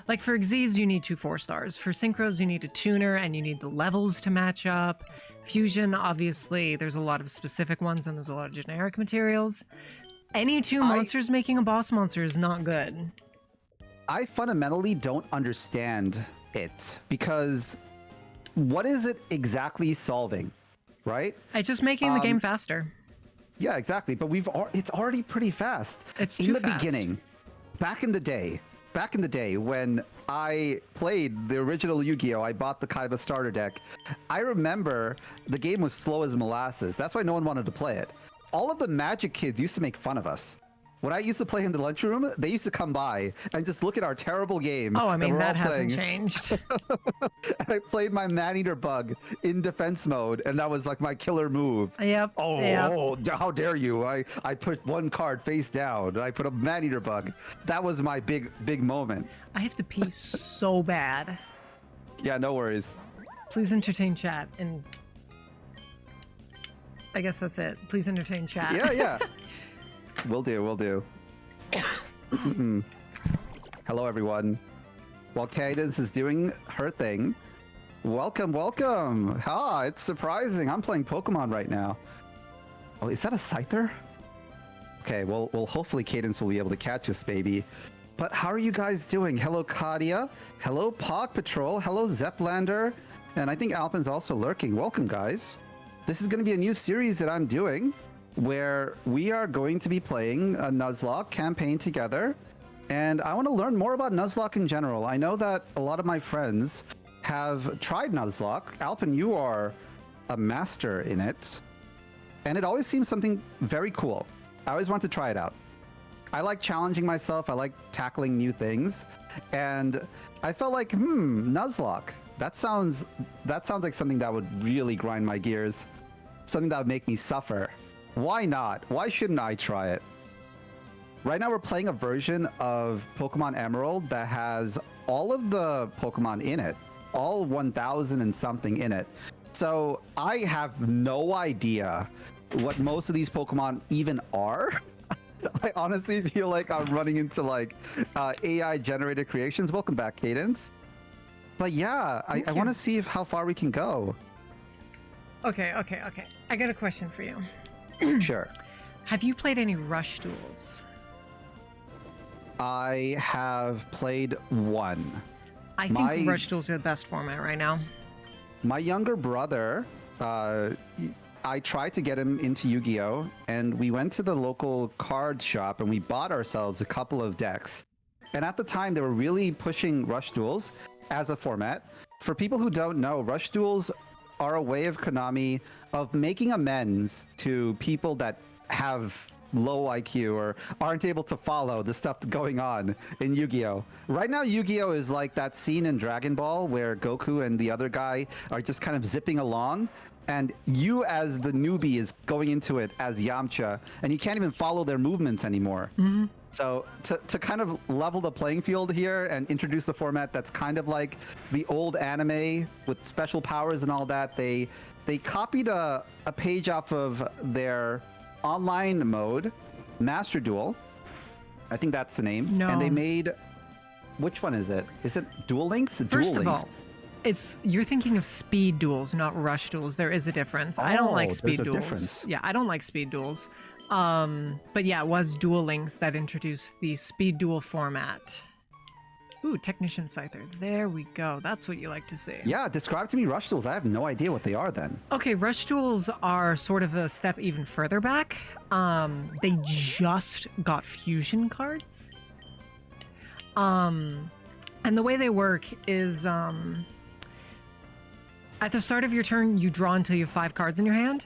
Like for Xyz, you need 2 4-stars. For Synchros, you need a tuner and you need the levels to match up. Fusion, obviously, there's a lot of specific ones and there's a lot of generic materials. Any 2 monsters making a boss monster is not good. I fundamentally don't understand it because what is it exactly solving, right? It's just making the game faster. Yeah, exactly. But it's already pretty fast. It's in too the fast. beginning, back in the day, back in the day when I played the original Yu-Gi-Oh, I bought the Kaiba starter deck. I remember the game was slow as molasses. That's why no one wanted to play it. All of the Magic kids used to make fun of us. When I used to play in the lunchroom, they used to come by and just look at our terrible game. Oh, I mean, that hasn't playing. changed. And I played my man-eater bug in defense mode, and that was like my killer move. Yep. Oh, yep. oh, how dare you! I put one card face down, and I put a man-eater bug. That was my big moment. I have to pee so bad. Yeah, no worries. Please entertain chat, and I guess that's it. Please entertain chat. Yeah. Will do. Hello, everyone. While Cadence is doing her thing, welcome. Ah, it's surprising. I'm playing Pokemon right now. Oh, is that a Scyther? Okay, well, hopefully Cadence will be able to catch this baby. But how are you guys doing? Hello, Kadia. Hello, Pog Patrol. Hello, Zeplander. And I think Alpin's also lurking. Welcome, guys. This is going to be a new series that I'm doing, where we are going to be playing a Nuzlocke campaign together. And I want to learn more about Nuzlocke in general. I know that a lot of my friends have tried Nuzlocke. Alpin, you are a master in it. And it always seems something very cool. I always want to try it out. I like challenging myself. I like tackling new things. And I felt like, Nuzlocke. That sounds like something that would really grind my gears. Something that would make me suffer. Why not? Why shouldn't I try it? Right now we're playing a version of Pokemon Emerald that has all of the Pokemon in it. All 1,000 and something in it. So I have no idea what most of these Pokemon even are. I honestly feel like I'm running into like AI generated creations. Welcome back, Cadence. But yeah, I want to see how far we can go. Okay. I got a question for you. Sure. Have you played any Rush duels? I have played one. I think Rush duels are the best format right now. My younger brother, I tried to get him into Yu-Gi-Oh! And we went to the local card shop and we bought ourselves a couple of decks. And at the time, they were really pushing Rush duels as a format. For people who don't know, Rush duels are a way of Konami of making amends to people that have low IQ or aren't able to follow the stuff going on in Yu-Gi-Oh! Right now, Yu-Gi-Oh! Is like that scene in Dragon Ball where Goku and the other guy are just kind of zipping along, and you as the newbie is going into it as Yamcha, and you can't even follow their movements anymore. Mm-hmm. So to kind of level the playing field here and introduce a format that's kind of like the old anime with special powers and all that, they copied a page off of their online mode, Master Duel. I think that's the name. No. And they made, which one is it? Is it Duel Links? First Duel of Links. all, you're thinking of speed duels, not rush duels. There is a difference. I don't like speed there's a duels. difference. Yeah, I don't like speed duels. But yeah, it was Duel Links that introduced the speed duel format. Ooh, Technician Scyther. There we go. That's what you like to see. Yeah, describe to me Rush Duels. I have no idea what they are then. Okay, Rush Duels are sort of a step even further back. They just got fusion cards. And the way they work is at the start of your turn, you draw until you have 5 cards in your hand.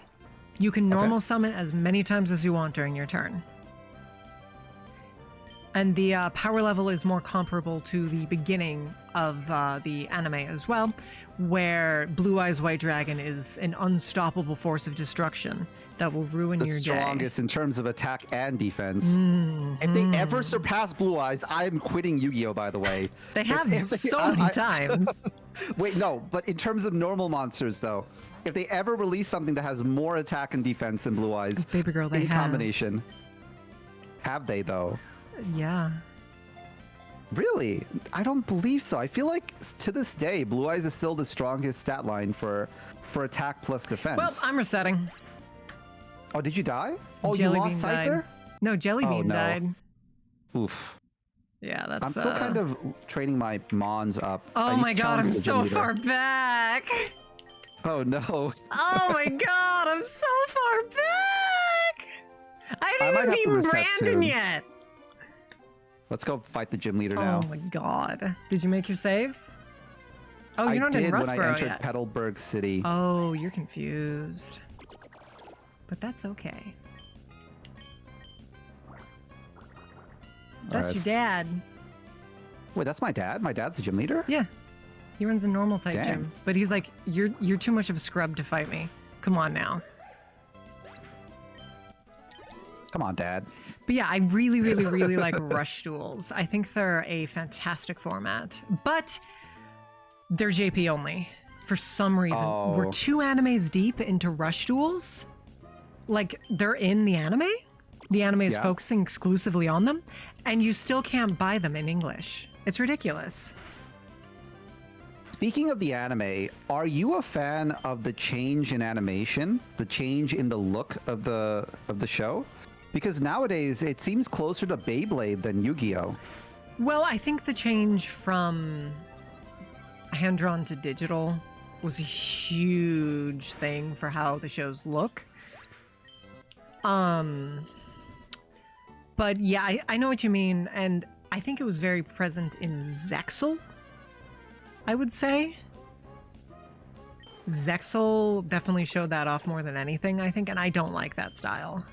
You can normal summon as many times as you want during your turn. And the power level is more comparable to the beginning of the anime as well, where Blue Eyes White Dragon is an unstoppable force of destruction that will ruin your day. The strongest in terms of attack and defense. If they ever surpass Blue Eyes, I'm quitting Yu-Gi-Oh! By the way. They have so many times. Wait, no, but in terms of normal monsters, though, if they ever release something that has more attack and defense than Blue Eyes, Baby girl, they in have. combination, have they though? Yeah. Really? I don't believe so. I feel like to this day, Blue Eyes is still the strongest stat line for attack plus defense. Well, I'm resetting. Oh, did you die? Oh, Jelly you Bean lost died. Scyther? No, Jellybean no. died. Oof. Yeah, that's. I'm still kind of training my Mons up. I Oh need my to god, challenge I'm the so gym leader. far back. Oh no. Oh my god, I'm so far back. I I might didn't have to even beat reset Brandon soon. yet. Let's go fight the gym leader Oh now. my god. Did you make your save? Oh, I you're not did in when Rustboro I entered yet. Petalburg City. Oh, you're confused. But that's okay. That's Alright. your dad. Wait, that's my dad? My dad's the gym leader? Yeah. He runs a normal type Dang. gym. But he's like, you're too much of a scrub to fight me. Come on now. Come on, Dad. But yeah, I really, really, really like Rush Duels. I think they're a fantastic format. But they're JP only. For some reason. We're Oh. 2 animes deep into Rush Duels. Like, they're in the anime. The anime is Yeah. focusing exclusively on them. And you still can't buy them in English. It's ridiculous. Speaking of the anime, are you a fan of the change in animation, the change in the look of the show? Because nowadays it seems closer to Beyblade than Yu-Gi-Oh. Well, I think the change from hand-drawn to digital was a huge thing for how the shows look. But yeah, I know what you mean, and I think it was very present in Zexal, I would say. Zexal definitely showed that off more than anything, I think, and I don't like that style.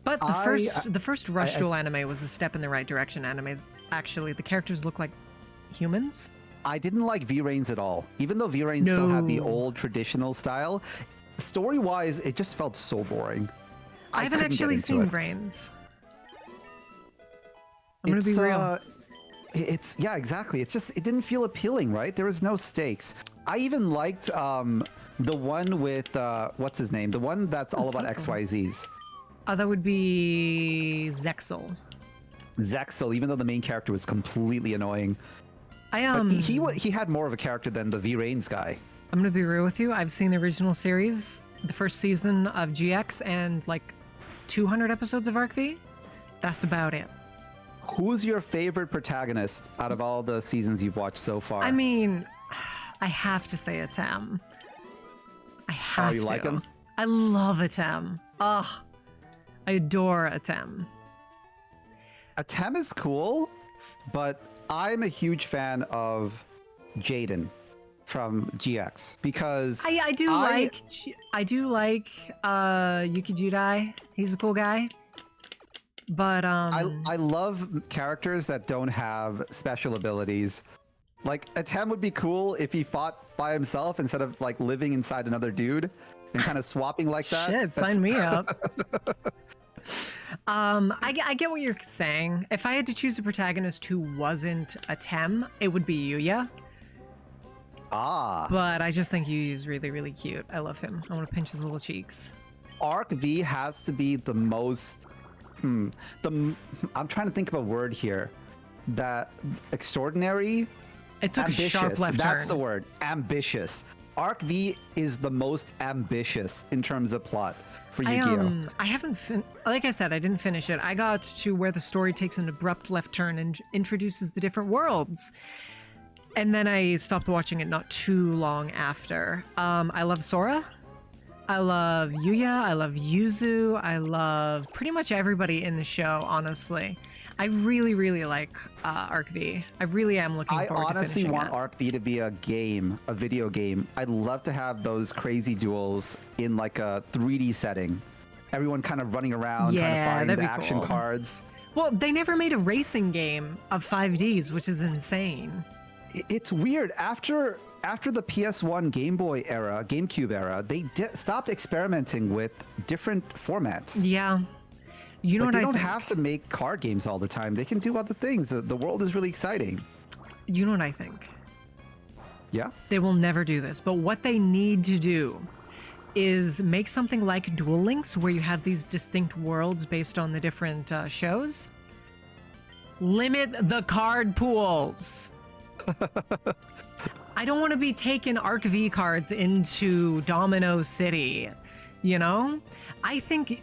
But the first Rush Duel anime was a step in the right direction anime. Actually, the characters look like humans. I didn't like V-Rains at all. Even though V-Rains still had the No. old traditional style, story-wise, it just felt so boring. I haven't couldn't get actually into seen it. Brains. I'm gonna be real. It's yeah, exactly. It didn't feel appealing, right? There was no stakes. I even liked the one with what's his name? The one that's all about XYZs. That would be Zexal. Zexal, even though the main character was completely annoying. But He had more of a character than the V-Rains guy. I'm gonna be real with you. I've seen the original series, the first season of GX, and like 200 episodes of Arc V. That's about it. Who's your favorite protagonist out of all the seasons you've watched so far? I mean, I have to say Atem. I have to. you like him? I love Atem. Ugh. I adore Atem. Atem is cool, but I'm a huge fan of Jaden from GX because I do like Yuki Judai. He's a cool guy. But I love characters that don't have special abilities. Like Atem would be cool if he fought by himself instead of like living inside another dude and kind of swapping like that. shit, sign me up. I get what you're saying. If I had to choose a protagonist who wasn't Atem, it would be Yuya. Ah, But I just think Yuya's really, really cute. I love him. I want to pinch his little cheeks. Arc V has to be the most. I'm trying to think of a word here. That extraordinary. It took Ambitious. a sharp left That's turn. the word. Ambitious. Arc V is the most ambitious in terms of plot for Yu-Gi-Oh. I haven't like I said, I didn't finish it. I got to where the story takes an abrupt left turn and introduces the different worlds. And then I stopped watching it not too long after. I love Sora. I love Yuya. I love Yuzu. I love pretty much everybody in the show, honestly. I really, really like Arc V. I really am looking I forward to honestly finishing want it. Arc V to be a game, a video game. I'd love to have those crazy duels in like a 3D setting. Everyone kind of running around trying to Yeah, find that'd be action cool. cards. Well, they never made a racing game of 5Ds, which is insane. It's weird. After the PS1 Game Boy era, GameCube era, they stopped experimenting with different formats. Yeah. You know Like, what they I don't think? have to make card games all the time. They can do other things. The world is really exciting. You know what I think? Yeah. They will never do this, but what they need to do is make something like Duel Links where you have these distinct worlds based on the different shows. Limit the card pools. I don't want to be taking Arc V cards into Domino City, you know? I think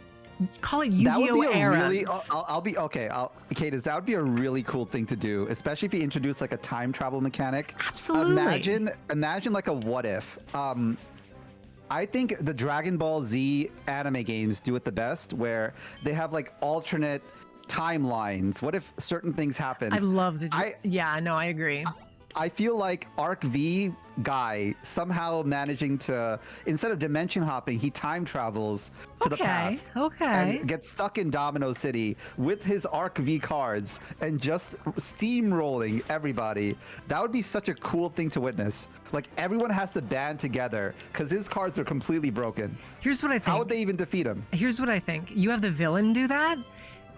call it That would Yu-Gi-Oh! be a Eras. really. I'll be okay. Cadence, that would be a really cool thing to do, especially if you introduce like a time travel mechanic. Absolutely. Imagine like a what if. I think the Dragon Ball Z anime games do it the best, where they have like alternate timelines? What if certain things happen? I love the. Yeah, no, I agree. I feel like Arc V guy somehow managing to, instead of dimension hopping, he time travels to the past. Okay. And gets stuck in Domino City with his Arc V cards and just steamrolling everybody. That would be such a cool thing to witness. Like, everyone has to band together because his cards are completely broken. Here's what I think. How would they even defeat him? Here's what I think. You have the villain do that,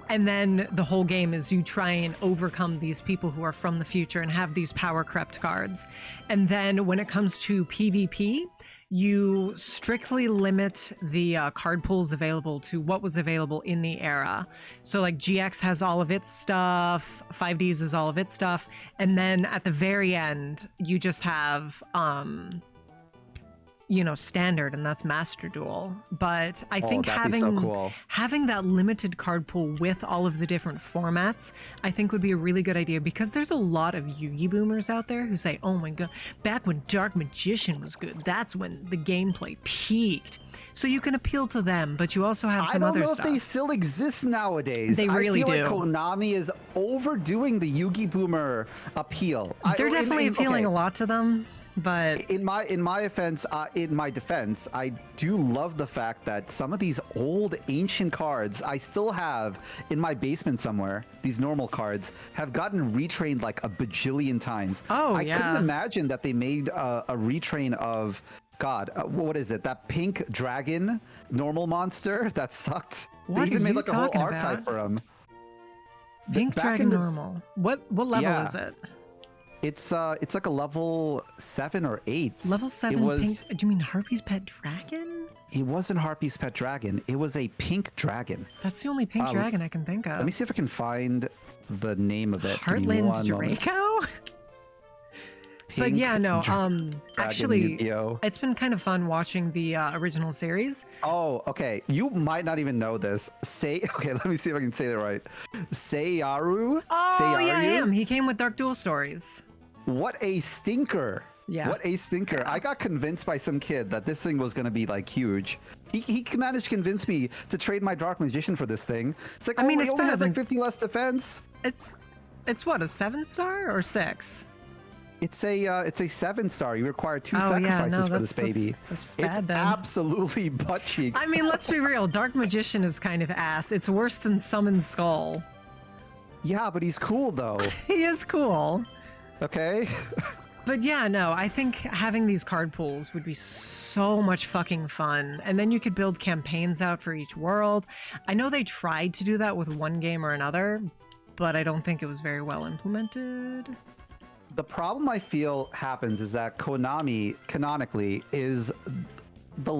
and then the whole game is you try and overcome these people who are from the future and have these power crept cards. And then when it comes to PvP, you strictly limit the card pools available to what was available in the era. So like GX has all of its stuff, 5Ds is all of its stuff, and then at the very end, you just have standard, and that's Master Duel. But I think that'd be so cool. having that limited card pool with all of the different formats, I think would be a really good idea, because there's a lot of Yugi boomers out there who say, oh my god, back when Dark Magician was good, that's when the gameplay peaked. So you can appeal to them, but you also have some other stuff. I don't know if they still exist nowadays. They really do. I feel like Konami is overdoing the Yugi boomer appeal. They're definitely appealing a lot to them. But in my defense, I do love the fact that some of these old ancient cards I still have in my basement somewhere. These normal cards have gotten retrained like a bajillion times. Oh, I couldn't imagine that they made a retrain of, God, what is it? That pink dragon normal monster that sucked. What they even are made you like a whole talking archetype about? for him. Pink dragon normal. What level is it? It's like a level 7 or 8. Level 7 It was, pink. Do you mean Harpy's Pet Dragon? It wasn't Harpy's Pet Dragon. It was a pink dragon. That's the only pink dragon I can think of. Let me see if I can find the name of it. Heartland Draco? But yeah, no, actually, it's been kind of fun watching the original series. Oh, okay. You might not even know this. Okay, let me see if I can say that right. Seiyaru? Oh, Seiyaru? yeah, him. He came with Dark Duel Stories. What a stinker. Yeah. What a stinker. I got convinced by some kid that this thing was going to be like huge. He managed to convince me to trade my Dark Magician for this thing. It's like, it only has like 50 less defense. It's what, a 7-star or 6? It's a 7-star. You require 2 sacrifices for this baby. That's bad, it's then. absolutely butt cheeks. I mean, let's be real. Dark Magician is kind of ass. It's worse than Summon Skull. Yeah, but he's cool though. He is cool. Okay. But yeah, no, I think having these card pools would be so much fucking fun. And then you could build campaigns out for each world. I know they tried to do that with one game or another, but I don't think it was very well implemented. The problem I feel happens is that Konami, canonically, is the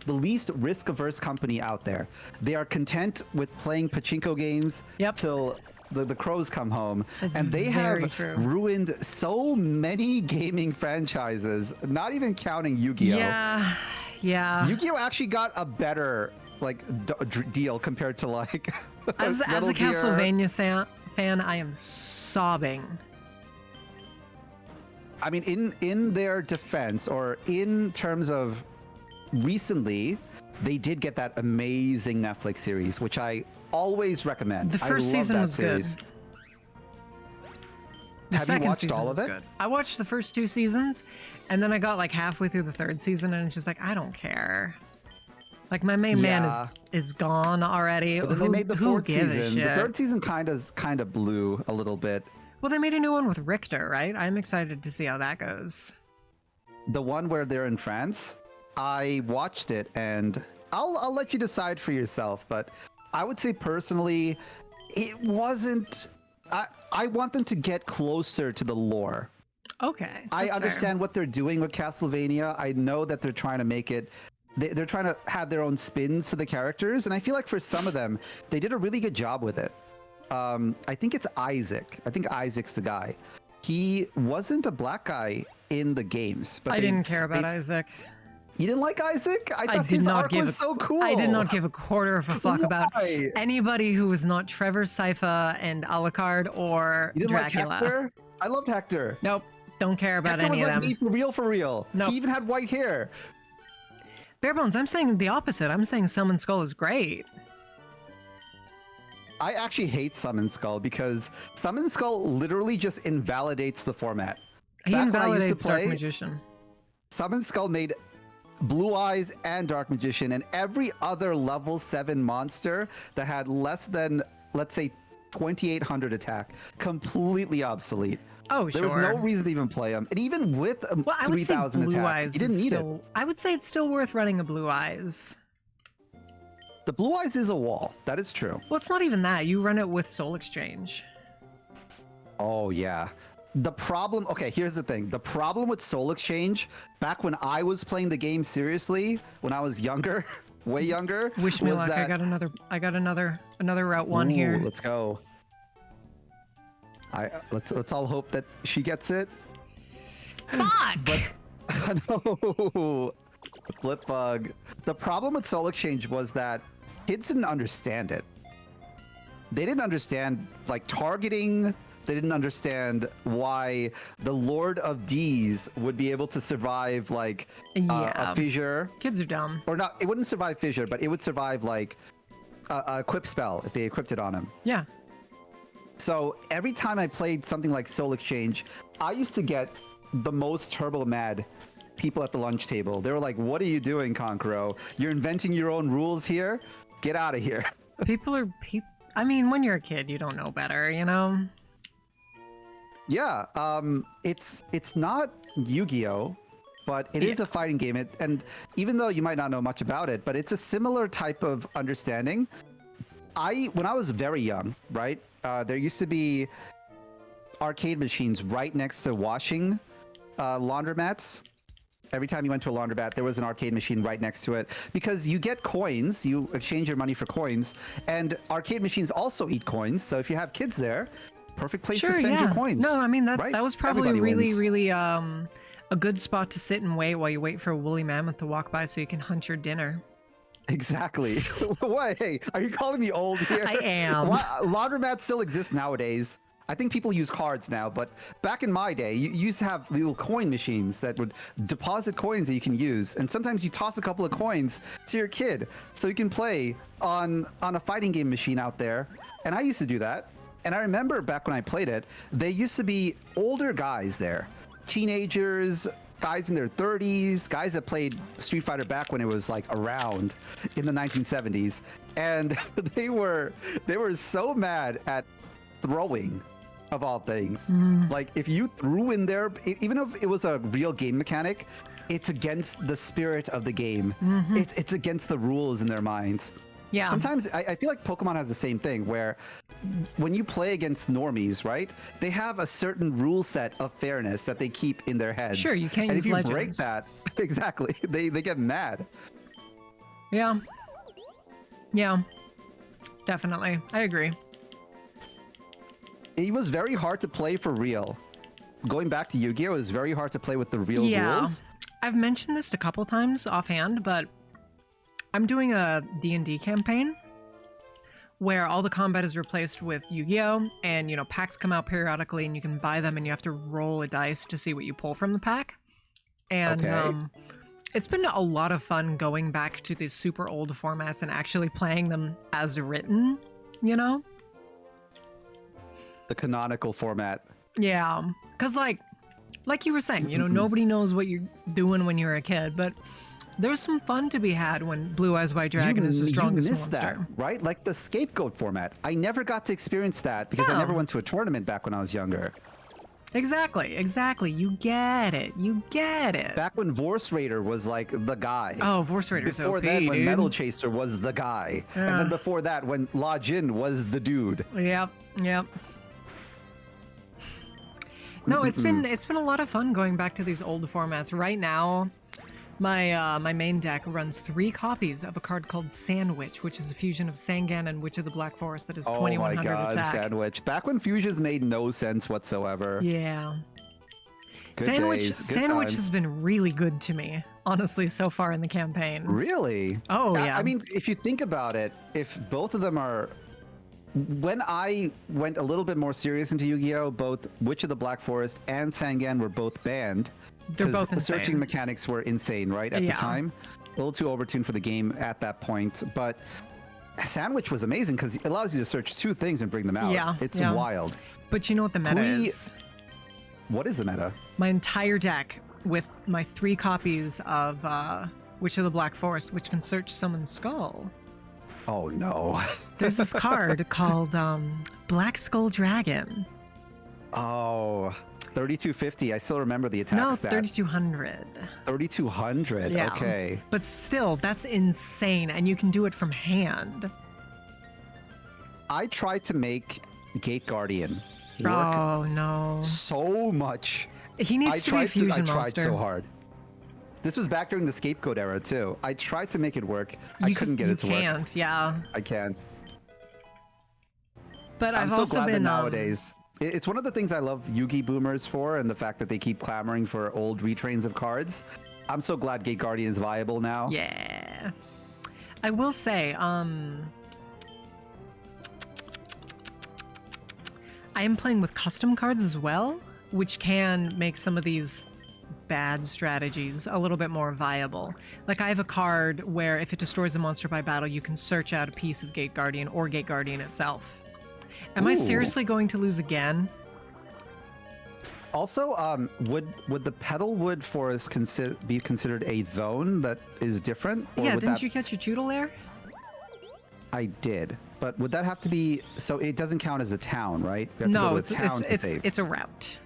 least risk-averse company out there. They are content with playing pachinko games till the crows come home. And they have ruined so many gaming franchises, not even counting Yu-Gi-Oh! Yeah. Yu-Gi-Oh! Actually got a better deal compared to like... As a Castlevania fan, I am sobbing. I mean, in their defense, or in terms of recently, they did get that amazing Netflix series, which I always recommend. The first season was good. The second season was good. I watched the first 2 seasons, and then I got like halfway through the 3rd season, and it's just like, I don't care. Like, my main man is gone already. But then they made the 4th season. The 3rd season kind of blew a little bit. Well, they made a new one with Richter, right? I'm excited to see how that goes. The one where they're in France? I watched it, and I'll let you decide for yourself, but I would say personally, it wasn't... I want them to get closer to the lore. Okay. I understand what they're doing with Castlevania. I know that they're trying to make it... They're trying to have their own spins to the characters, and I feel like for some of them, they did a really good job with it. I think it's Isaac. I think Isaac's the guy. He wasn't a black guy in the games. But I didn't care about Isaac. You didn't like Isaac? I thought his arc was so cool. I did not give a quarter of a fuck about anybody who was not Trevor, Sypha, and Alucard or you didn't Dracula. Like Hector? I loved Hector. Nope. Don't care about Hector any of them. Hector was like me for real. Nope. He even had white hair. Barebones, I'm saying the opposite. I'm saying Summon Skull is great. I actually hate Summon Skull because Summon Skull literally just invalidates the format. He Back when I used to invalidates Dark play, Magician. Summon Skull made Blue Eyes and Dark Magician and every other level 7 monster that had less than, let's say, 2,800 attack completely obsolete. Oh, There sure. was no reason to even play him. And even with Well, I would say 3,000 Blue attack, Eyes you didn't is need still, it. I would say it's still worth running a Blue Eyes. The Blue Eyes is a wall. That is true. Well, it's not even that. You run it with Soul Exchange. Oh, yeah. The problem, okay, here's the thing. The problem with Soul Exchange, back when I was playing the game seriously, when I was younger, way younger, Wish me was luck. that... I got another Route 1 here. Let's go. Let's all hope that she gets it. Fuck! No. Flip bug. The problem with Soul Exchange was that kids didn't understand it. They didn't understand like targeting. They didn't understand why the Lord of D's would be able to survive like a fissure. Kids are dumb. Or not, it wouldn't survive fissure, but it would survive like a equip spell if they equipped it on him. Yeah. So every time I played something like Soul Exchange, I used to get the most turbo mad people at the lunch table. They were like, "What are you doing, Conqueror? You're inventing your own rules here? Get out of here." I mean, when you're a kid, you don't know better, you know? Yeah, it's not Yu-Gi-Oh, but it is a fighting game. And even though you might not know much about it, but it's a similar type of understanding. When I was very young, right, there used to be arcade machines right next to washing laundromats. Every time you went to a laundromat, there was an arcade machine right next to it because you get coins, you exchange your money for coins, and arcade machines also eat coins. So if you have kids there, perfect place to spend your coins. No, I mean, that was probably Everybody really wins. a good spot to sit and wait while you wait for a woolly mammoth to walk by so you can hunt your dinner. Exactly. What? Hey, are you calling me old here? I am. Laundromats still exist nowadays. I think people use cards now, but back in my day, you used to have little coin machines that would deposit coins that you can use, and sometimes you toss a couple of coins to your kid so you can play on a fighting game machine out there. And I used to do that. And I remember back when I played it, they used to be older guys there, teenagers, guys in their 30s, guys that played Street Fighter back when it was like around in the 1970s, and they were so mad at throwing, of all things. Like if you threw in there, even if it was a real game mechanic, it's against the spirit of the game. It's against the rules in their minds. Yeah. Sometimes I feel like Pokemon has the same thing where when you play against normies, right? They have a certain rule set of fairness that they keep in their heads. Sure, you can't and use if you legends. break that, exactly, they get mad. Yeah. Yeah. Definitely. I agree. It was very hard to play for real. Going back to Yu-Gi-Oh, it was very hard to play with the real rules. I've mentioned this a couple times offhand, but I'm doing a D&D campaign where all the combat is replaced with Yu-Gi-Oh, and you know, packs come out periodically and you can buy them and you have to roll a dice to see what you pull from the pack. And it's been a lot of fun going back to these super old formats and actually playing them as written, you know? The canonical format. Yeah, because like you were saying, you know, nobody knows what you're doing when you're a kid, but there's some fun to be had when Blue Eyes White Dragon is the strongest you missed monster. that, right? Like the scapegoat format. I never got to experience that because I never went to a tournament back when I was younger. Exactly. You get it. Back when Vorse Raider was like the guy. Oh, Vorse Raider's Before OP, then, when dude. Metal Chaser was the guy. And then before that, when La Jin was the dude. Yep. No, it's been a lot of fun going back to these old formats. Right now, my main deck runs 3 copies of a card called Sandwich, which is a fusion of Sangan and Witch of the Black Forest that is 2100 Oh my god, attack. Sandwich. Back when fusions made no sense whatsoever. Yeah. Good Sandwich days, good Sandwich times. has been really good to me, honestly, so far in the campaign. Really? Oh, yeah. I mean, if you think about it, if both of them are... When I went a little bit more serious into Yu-Gi-Oh, both Witch of the Black Forest and Sangan were both banned. They're both the insane. searching mechanics were insane, right, at the time? A little too overtuned for the game at that point. But Sandwich was amazing because it allows you to search 2 things and bring them out. Yeah, It's yeah. wild. But you know what the meta We- is? What is the meta? My entire deck with my 3 copies of Witch of the Black Forest, which can search someone's skull. Oh no. There's this card called Black Skull Dragon. Oh, 3250. I still remember the attack No, stat. 3200. 3200. Yeah. Okay. But still, that's insane, and you can do it from hand. I tried to make Gate Guardian work Oh no. so much. He needs to be a fusion I tried monster. so hard. This was back during the scapegoat era too. I tried to make it work. I You couldn't get you it to work. can't, yeah. I can't. But I'm I've so also glad been that nowadays it's one of the things I love Yugi boomers for, and the fact that they keep clamoring for old retrains of cards. I'm so glad Gate Guardian is viable now. Yeah. I will say, I am playing with custom cards as well, which can make some of these bad strategies a little bit more viable. Like I have a card where if it destroys a monster by battle, you can search out a piece of Gate Guardian or Gate Guardian itself. Am I Ooh. seriously going to lose again? Also, would the Petalwood Forest be considered a zone that is different? Or Yeah, would didn't that... you catch your Juno there? I did, but would that have to be? So it doesn't count as a town, right? You have to go No, to it's a town to save. it's a route.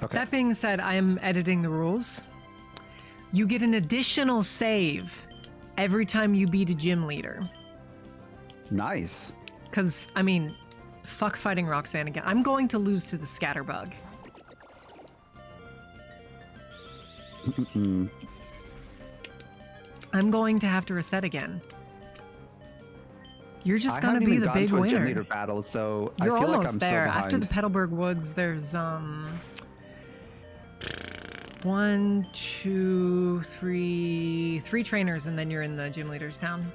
Okay. That being said, I am editing the rules. You get an additional save every time you beat a gym leader. Nice. Because, I mean, fuck fighting Roxanne again. I'm going to lose to the Scatterbug. Mm-mm. I'm going to have to reset again. You're just I going to haven't be even the gotten big to a gym winner. leader battle, so You're I feel almost like I'm there. so behind. After the Petalburg Woods, there's 1, 2, 3 trainers, and then you're in the gym leader's town.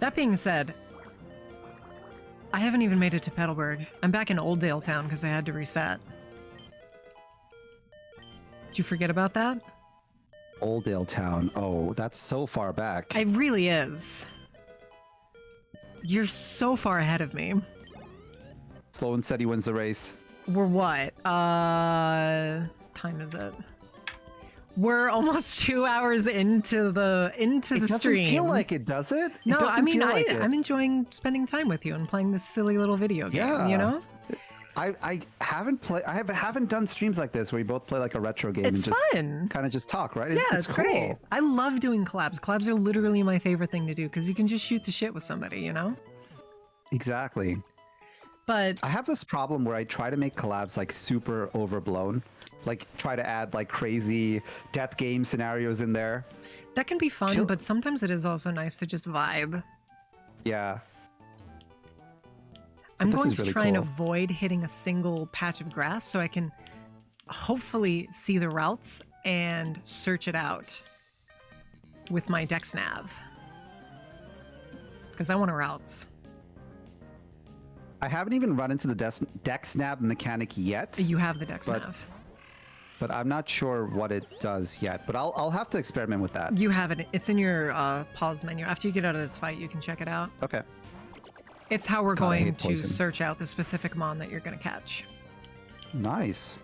That being said, I haven't even made it to Petalburg. I'm back in Oldale Town because I had to reset. Did you forget about that? Oldale Town. Oh, that's so far back. It really is. You're so far ahead of me. Slow and steady wins the race. We're what? Time is it? We're almost 2 hours into the stream. It doesn't feel like it, does it? No, it doesn't I mean, feel like it. I'm enjoying spending time with you and playing this silly little video game. Yeah. You know, I haven't played. I haven't done streams like this where we both play like a retro game it's and just fun. kind of just talk, right? Yeah, it's cool. great. I love doing collabs. Collabs are literally my favorite thing to do because you can just shoot the shit with somebody. You know. Exactly. But I have this problem where I try to make collabs like super overblown, like try to add like crazy death game scenarios in there. that can be fun. Kill- But sometimes it is also nice to just vibe. Yeah. I'm This going is to really try and cool. avoid hitting a single patch of grass so I can hopefully see the routes and search it out with my Dex nav. Because I want to routes. I haven't even run into the deck snap mechanic yet, You have the Dex But- nav. but I'm not sure what it does yet. But I'll have to experiment with that. You have it. It's in your pause menu. After you get out of this fight, you can check it out. Okay. It's how we're God, I going hate to poison. search out the specific mon that you're going to catch. Nice.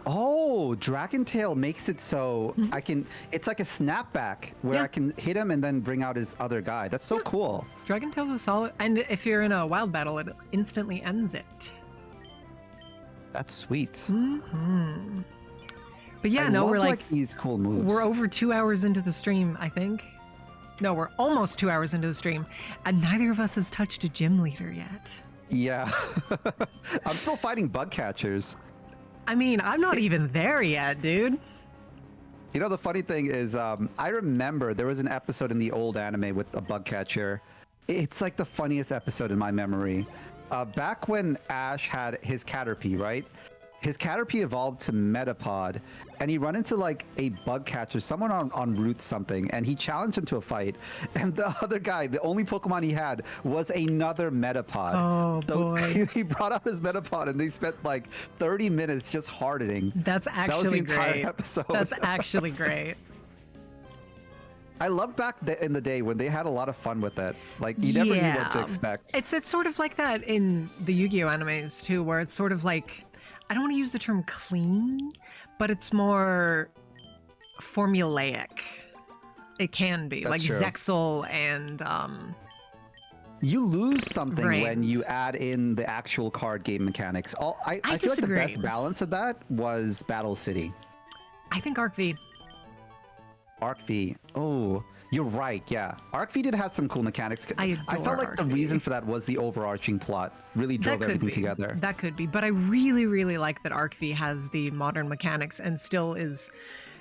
Oh, Dragon Tail makes it so I can. It's like a snapback where Yeah. I can hit him and then bring out his other guy. That's so cool. Dragon Tail's a solid, and if you're in a wild battle, it instantly ends it. That's sweet. Hmm. But yeah, I no, love, we're like these cool moves. we're over 2 hours into the stream, I think. No, we're almost 2 hours into the stream, and neither of us has touched a gym leader yet. Yeah. I'm still fighting bug catchers. I mean, I'm not even there yet, dude. You know, the funny thing is, I remember there was an episode in the old anime with a bug catcher. It's like the funniest episode in my memory. Back when Ash had his Caterpie, right? His Caterpie evolved to Metapod, and he run into like a bug catcher, someone on Route something, and he challenged him to a fight. And the other guy, the only Pokemon he had was another Metapod. Oh, So boy. he brought out his Metapod, and they spent like 30 minutes just hardening. That's That was the actually entire great. episode. That's actually great. I love in the day when they had a lot of fun with it. Like you never knew what to expect. It's sort of like that in the Yu-Gi-Oh animes too, where it's sort of like, I don't want to use the term clean, but it's more formulaic. It can be. That's like true. Zexal and You lose something when Brains. you add in the actual card game mechanics. I feel like the disagree. best balance of that was Battle City. I think Arc V. Arc V. Oh, you're right. Yeah, Arc V did have some cool mechanics. I felt like adore the Arc V. reason for that was the overarching plot. Really drove everything together. That could be. But I really, really like that Arc V has the modern mechanics and still is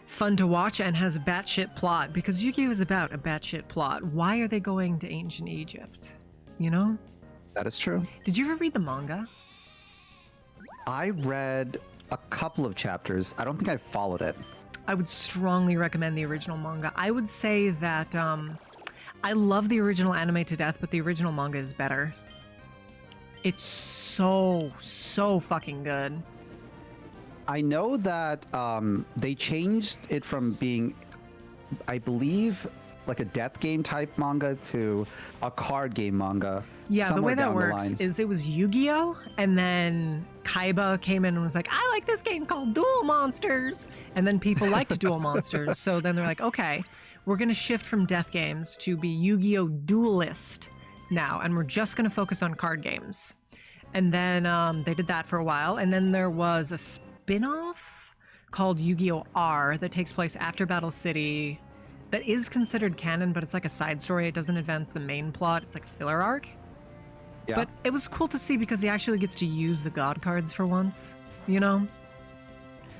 fun to watch and has a batshit plot, because Yu-Gi-Oh is about a batshit plot. Why are they going to ancient Egypt? You know? That is true. Did you ever read the manga? I read a couple of chapters. I don't think I followed it. I would strongly recommend the original manga. I would say that I love the original anime to death, but the original manga is better. It's so fucking good. I know that they changed it from being, I believe, like a death game type manga to a card game manga. Yeah, the way that down the works line. is it was Yu-Gi-Oh! And then Kaiba came in and was like, I like this game called Duel Monsters. And then people liked Duel Monsters. So then they're like, okay, we're going to shift from death games to be Yu-Gi-Oh! Duelist now. And we're just going to focus on card games. And then they did that for a while. And then there was a spin-off called Yu-Gi-Oh! R that takes place after Battle City that is considered canon, but it's like a side story. It doesn't advance the main plot. It's like a filler arc. Yeah. But it was cool to see because he actually gets to use the god cards for once, you know?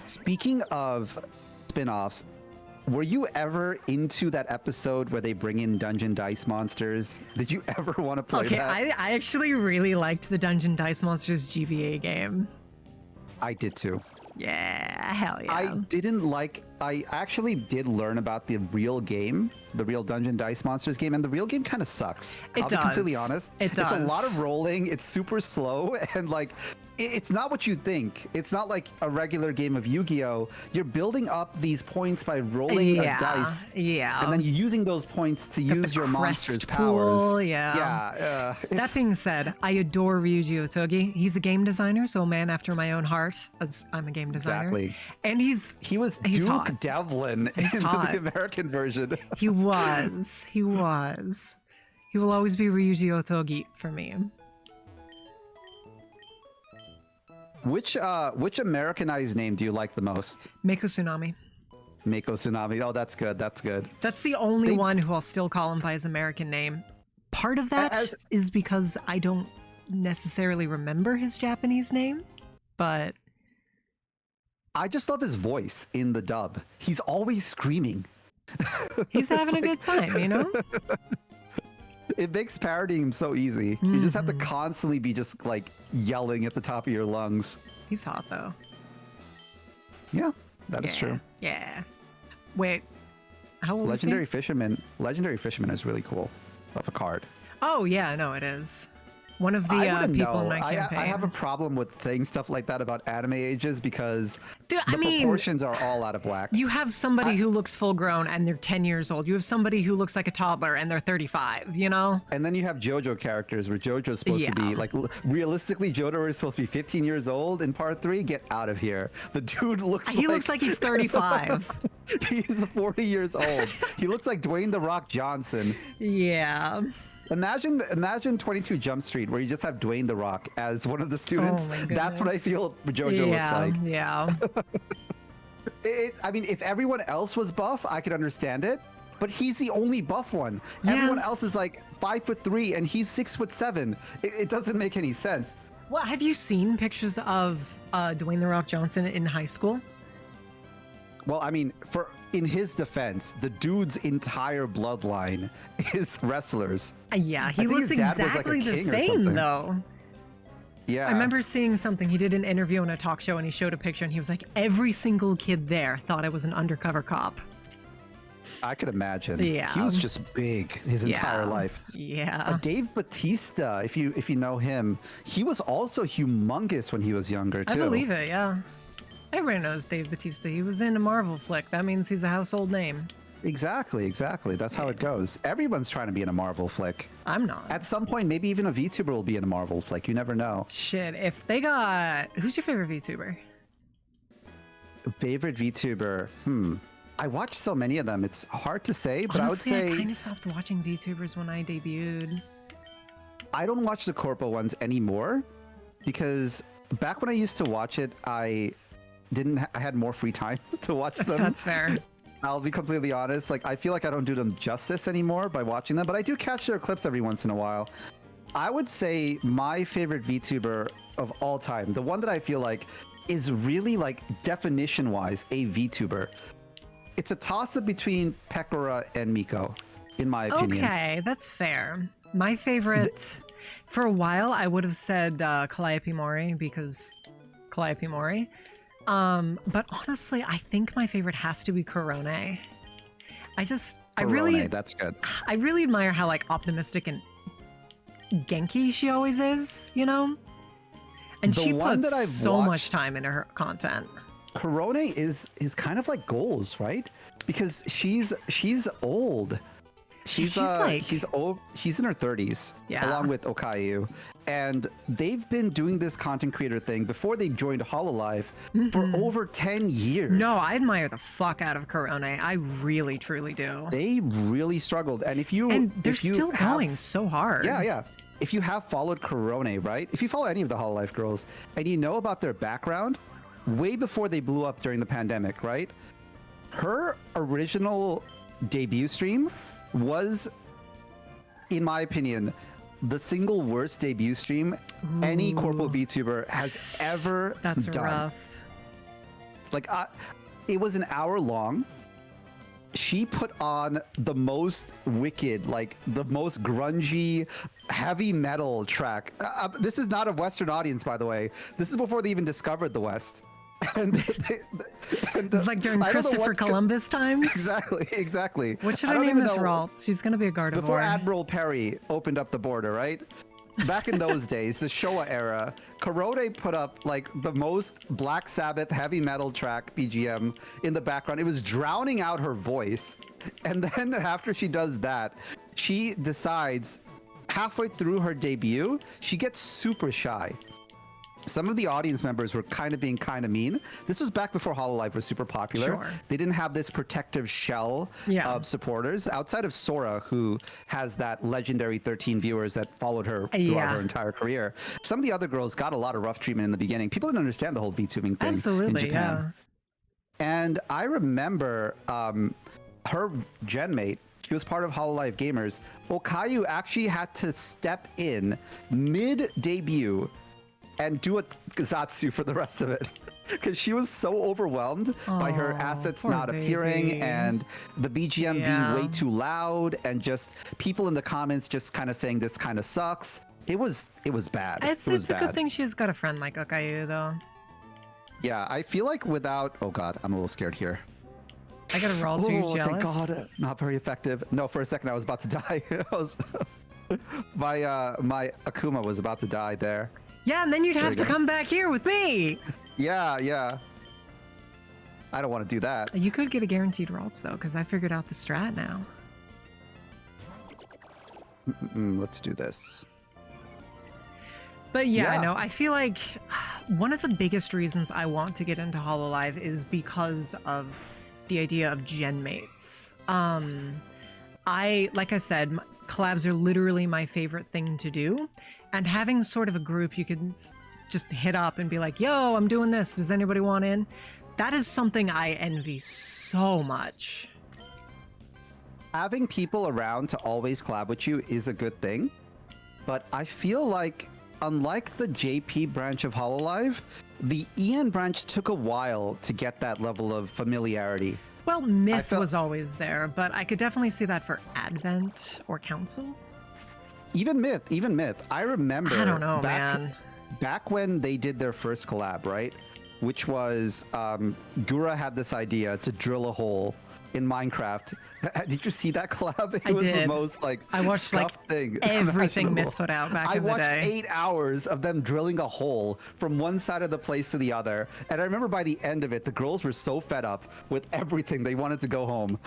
Speaking of spin-offs, were you ever into that episode where they bring in Dungeon Dice Monsters? Did you ever want to play Okay, that? I actually really liked the Dungeon Dice Monsters GBA game. I did too. Yeah, hell yeah. I actually did learn about the real game, the real Dungeon Dice Monsters game, and the real game kind of sucks. I'll be completely honest. It does. It's a lot of rolling, it's super slow, and like, it's not what you think. It's not like a regular game of Yu-Gi-Oh! You're building up these points by rolling a dice. Yeah. And then you're using those points to use your monster's Crest pool, powers. yeah. Yeah. That being said, I adore Ryuji Otogi. He's a game designer, so a man after my own heart, as I'm a game designer. Exactly. And He was Duke hot. Devlin He's in hot. the American version. He was. He was. He will always be Ryuji Otogi for me. Which Americanized name do you like the most? Meiko Tsunami. Mako Tsunami. Oh, that's good. That's good. That's the only one who I'll still call him by his American name. Part of that is because I don't necessarily remember his Japanese name, but I just love his voice in the dub. He's always screaming. he's having a good time, you know? It makes parodying him so easy. You just have to constantly be just like yelling at the top of your lungs. He's hot though. Yeah, that is true. Yeah. Wait. How old Legendary is he? Fisherman. Legendary Fisherman is really cool. Of a card. Oh yeah, no, it is. One of the I wouldn't people know. in my campaign. I have a problem with saying stuff like that about anime ages because Dude, the I mean, proportions are all out of whack. you have somebody who looks full grown and they're 10 years old. You have somebody who looks like a toddler and they're 35, you know? And then you have JoJo characters where JoJo's supposed to be like realistically JoJo is supposed to be 15 years old in part 3. Get out of here. The dude looks He looks like he's 35. He's 40 years old. He looks like Dwayne The Rock Johnson. Yeah. Imagine 22 Jump Street where you just have Dwayne The Rock as one of the students. Oh my That's what I goodness. feel JoJo looks like. Yeah. I mean, if everyone else was buff, I could understand it. But he's the only buff one. Everyone else is like 5'3" and he's 6'7". It doesn't make any sense. Well, have you seen pictures of Dwayne The Rock Johnson in high school? Well, I mean, in his defense, the dude's entire bloodline is wrestlers. Yeah, he think looks his dad was, like, a exactly the king or same something. though. Yeah. I remember seeing something. He did an interview on a talk show and he showed a picture and he was like, every single kid there thought I was an undercover cop. I could imagine. Yeah. He was just big his entire life. Yeah. Dave Bautista, if you know him, he was also humongous when he was younger too. I believe it, yeah. Everybody knows Dave Bautista. He was in a Marvel flick. That means he's a household name. Exactly. That's how it goes. Everyone's trying to be in a Marvel flick. I'm not. At some point, maybe even a VTuber will be in a Marvel flick. You never know. Shit, if they got... Who's your favorite VTuber? Favorite VTuber? I watch so many of them. It's hard to say, but Honestly, I would say... I kind of stopped watching VTubers when I debuted. I don't watch the Corpo ones anymore because back when I used to watch it, I had more free time to watch them. That's fair. I'll be completely honest. Like, I feel like I don't do them justice anymore by watching them, but I do catch their clips every once in a while. I would say my favorite VTuber of all time, the one that I feel like is really like definition-wise a VTuber. It's a toss-up between Pekora and Miko, in my opinion. Okay, that's fair. My favorite, for a while, I would have said Calliope Mori because Calliope Mori. But honestly, I think my favorite has to be Korone. That's good. I really admire how like optimistic and Genki she always is, you know? And The she one puts that I've so much watched- time into her content. Korone is kind of like goals, right? Because she's old. She's like- old. She's in her 30s, Yeah. along with Okayu, and they've been doing this content creator thing before they joined Hololive for over 10 years. No, I admire the fuck out of Korone. I really, truly do. They really struggled, and And they're still going so hard. Yeah. If you have followed Korone, right? If you follow any of the Hololive girls and you know about their background, way before they blew up during the pandemic, right? Her original debut stream was, in my opinion, the single worst debut stream any Corpo VTuber has ever That's done. rough. Like, it was an hour long. She put on the most wicked, like the most grungy, heavy metal track. This is not a Western audience, by the way. This is before they even discovered the West. And It's like during I don't know Christopher what Columbus times. Exactly. What should I don't name even this know- Ralts? She's gonna be a Gardevoir. Before Admiral Perry opened up the border, right? Back in those days, the Showa era, Korone put up like the most Black Sabbath heavy metal track BGM in the background. It was drowning out her voice. And then after she does that, she decides halfway through her debut, she gets super shy. Some of the audience members were being kind of mean. This was back before Hololive was super popular. Sure. They didn't have this protective shell of supporters outside of Sora, who has that legendary 13 viewers that followed her throughout her entire career. Some of the other girls got a lot of rough treatment in the beginning. People didn't understand the whole VTubing thing in Japan. And I remember her genmate, she was part of Hololive Gamers. Okayu actually had to step in mid-debut and do a Gazatsu for the rest of it. Because she was so overwhelmed by her assets not appearing and the BGM being way too loud and just people in the comments just kind of saying this kind of sucks. It was bad. It's a good thing she's got a friend like Okayu though. Yeah, I feel like without... Oh god, I'm a little scared here. I got a Ralts. Are you jealous? Thank god. Not very effective. No, for a second I was about to die. My Akuma was about to die there. Yeah, and then you'd have to come back here with me. Yeah. I don't want to do that. You could get a guaranteed Ralts though, because I figured out the strat now. Let's do this. But yeah, no, I feel like one of the biggest reasons I want to get into Hololive is because of the idea of gen mates. Like I said, collabs are literally my favorite thing to do. And having sort of a group you can just hit up and be like, yo, I'm doing this. Does anybody want in? That is something I envy so much. Having people around to always collab with you is a good thing. But I feel like, unlike the JP branch of Hololive, the EN branch took a while to get that level of familiarity. Well, Myth was always there, but I could definitely see that for Advent or Council. Even Myth. I remember. I don't know, man. Back when they did their first collab, right? Which was Gura had this idea to drill a hole in Minecraft. Did you see that collab? It was the most I watched thing everything imaginable. Myth put out back in the day. I watched 8 hours of them drilling a hole from one side of the place to the other, and I remember by the end of it, the girls were so fed up with everything they wanted to go home.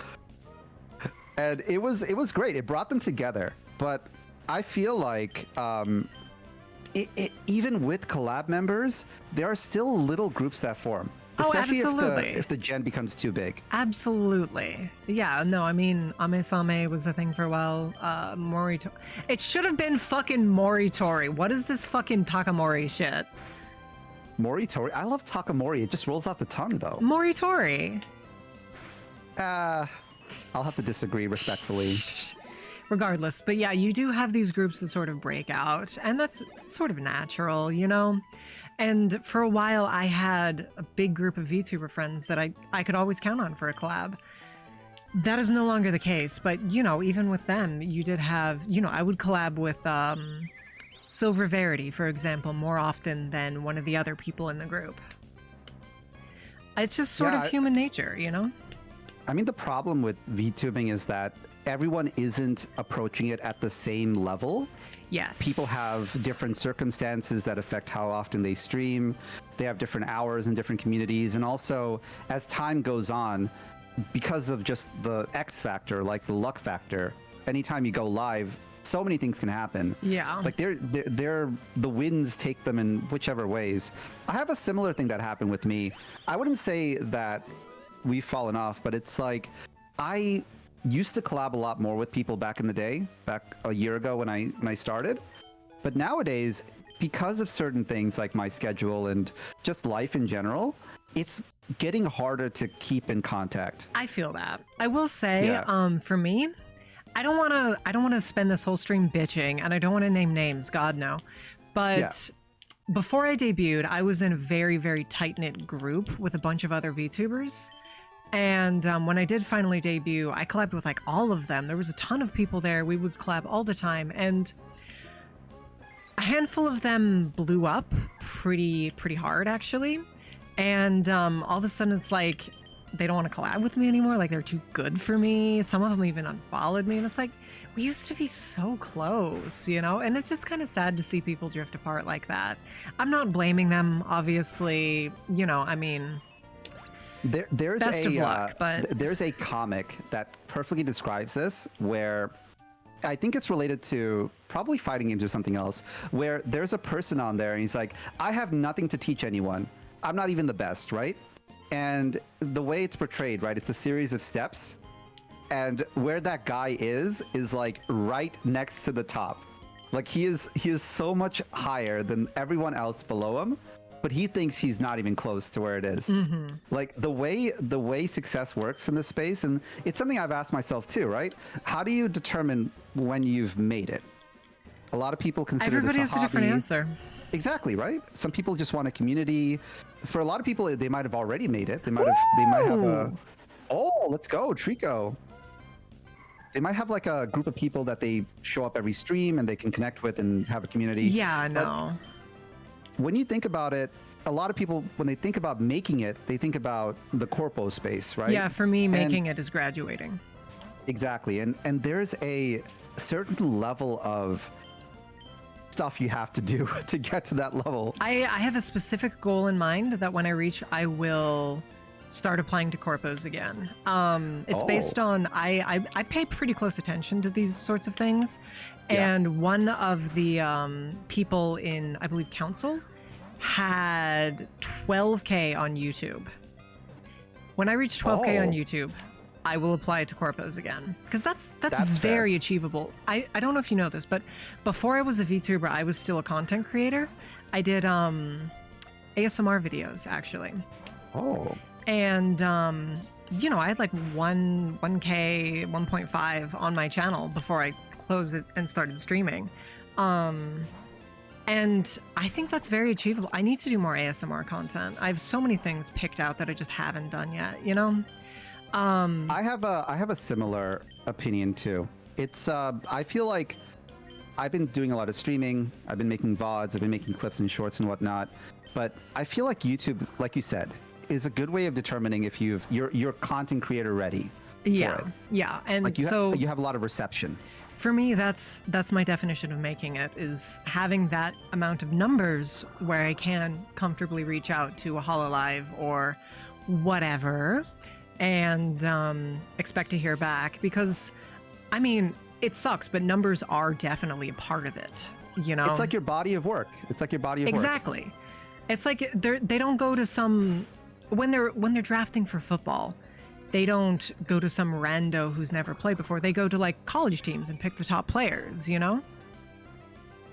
And it was great. It brought them together. But I feel like even with collab members, there are still little groups that form. Especially if the gen becomes too big. Absolutely. Yeah, no, I mean, Ame-same was a thing for a while. Moritori. It should have been fucking Moritori. What is this fucking Takamori shit? Moritori? I love Takamori. It just rolls off the tongue, though. Moritori. I'll have to disagree respectfully. Regardless, but yeah, you do have these groups that sort of break out, and that's sort of natural, you know? And for a while, I had a big group of VTuber friends that I could always count on for a collab. That is no longer the case, but, you know, even with them, you did have, you know, I would collab with Silver Verity, for example, more often than one of the other people in the group. It's just sort of human nature, you know? I mean, the problem with VTubing is that everyone isn't approaching it at the same level. Yes. People have different circumstances that affect how often they stream. They have different hours in different communities. And also, as time goes on, because of just the X factor, like the luck factor, anytime you go live, so many things can happen. Yeah. Like the winds take them in whichever ways. I have a similar thing that happened with me. I wouldn't say that we've fallen off, but it's like I used to collab a lot more with people back in the day, back a year ago when I started. But nowadays, because of certain things like my schedule and just life in general, it's getting harder to keep in contact. I feel that. I will say, for me, I don't want to spend this whole stream bitching, and I don't want to name names, God no. But before I debuted, I was in a very, very tight-knit group with a bunch of other VTubers. And when I did finally debut, I collabed with like all of them. There was a ton of people there. We would collab all the time. And a handful of them blew up pretty hard, actually. And all of a sudden it's like, they don't want to collab with me anymore. Like they're too good for me. Some of them even unfollowed me. And it's like, we used to be so close, you know? And it's just kind of sad to see people drift apart like that. I'm not blaming them, obviously. You know, I mean... There's Best of luck, but there's a comic that perfectly describes this, where I think it's related to probably fighting games or something else, where there's a person on there and he's like, I have nothing to teach anyone. I'm not even the best, right? And the way it's portrayed, right, it's a series of steps, and where that guy is like right next to the top. Like he is so much higher than everyone else below him, but he thinks he's not even close to where it is. Mm-hmm. Like the way success works in this space, and it's something I've asked myself too, right? How do you determine when you've made it? A lot of people consider everybody this a has a different answer. Exactly, right? Some people just want a community. For a lot of people, they might have already made it. They might have a... Oh, let's go, Trico. They might have like a group of people that they show up every stream and they can connect with and have a community. Yeah, no. When you think about it, a lot of people, when they think about making it, they think about the corpo space, right? Yeah, for me, making it is graduating. Exactly. And there's a certain level of stuff you have to do to get to that level. I have a specific goal in mind that when I reach, I will start applying to corpos again. It's based on, I pay pretty close attention to these sorts of things. And one of the people in, I believe, Council had 12K on YouTube. When I reach 12K on YouTube, I will apply to corpos again, because that's very achievable. I don't know if you know this, but before I was a VTuber, I was still a content creator. I did ASMR videos, actually. Oh. And you know, I had like 1K, 1.5 on my channel before I closed it and started streaming. And I think that's very achievable. I need to do more ASMR content. I have so many things picked out that I just haven't done yet, you know? I have a similar opinion too. It's I feel like I've been doing a lot of streaming. I've been making VODs. I've been making clips and shorts and whatnot. But I feel like YouTube, like you said, is a good way of determining if you're content creator ready. Yeah, yeah, and like you have a lot of reception. For me, that's my definition of making it, is having that amount of numbers where I can comfortably reach out to a HoloLive or whatever and expect to hear back. Because I mean, it sucks, but numbers are definitely a part of it. You know, It's like your body of work. It's like your body of work. exactly. It's like they don't go to some when they're drafting for football. They don't go to some rando who's never played before. They go to like college teams and pick the top players, you know?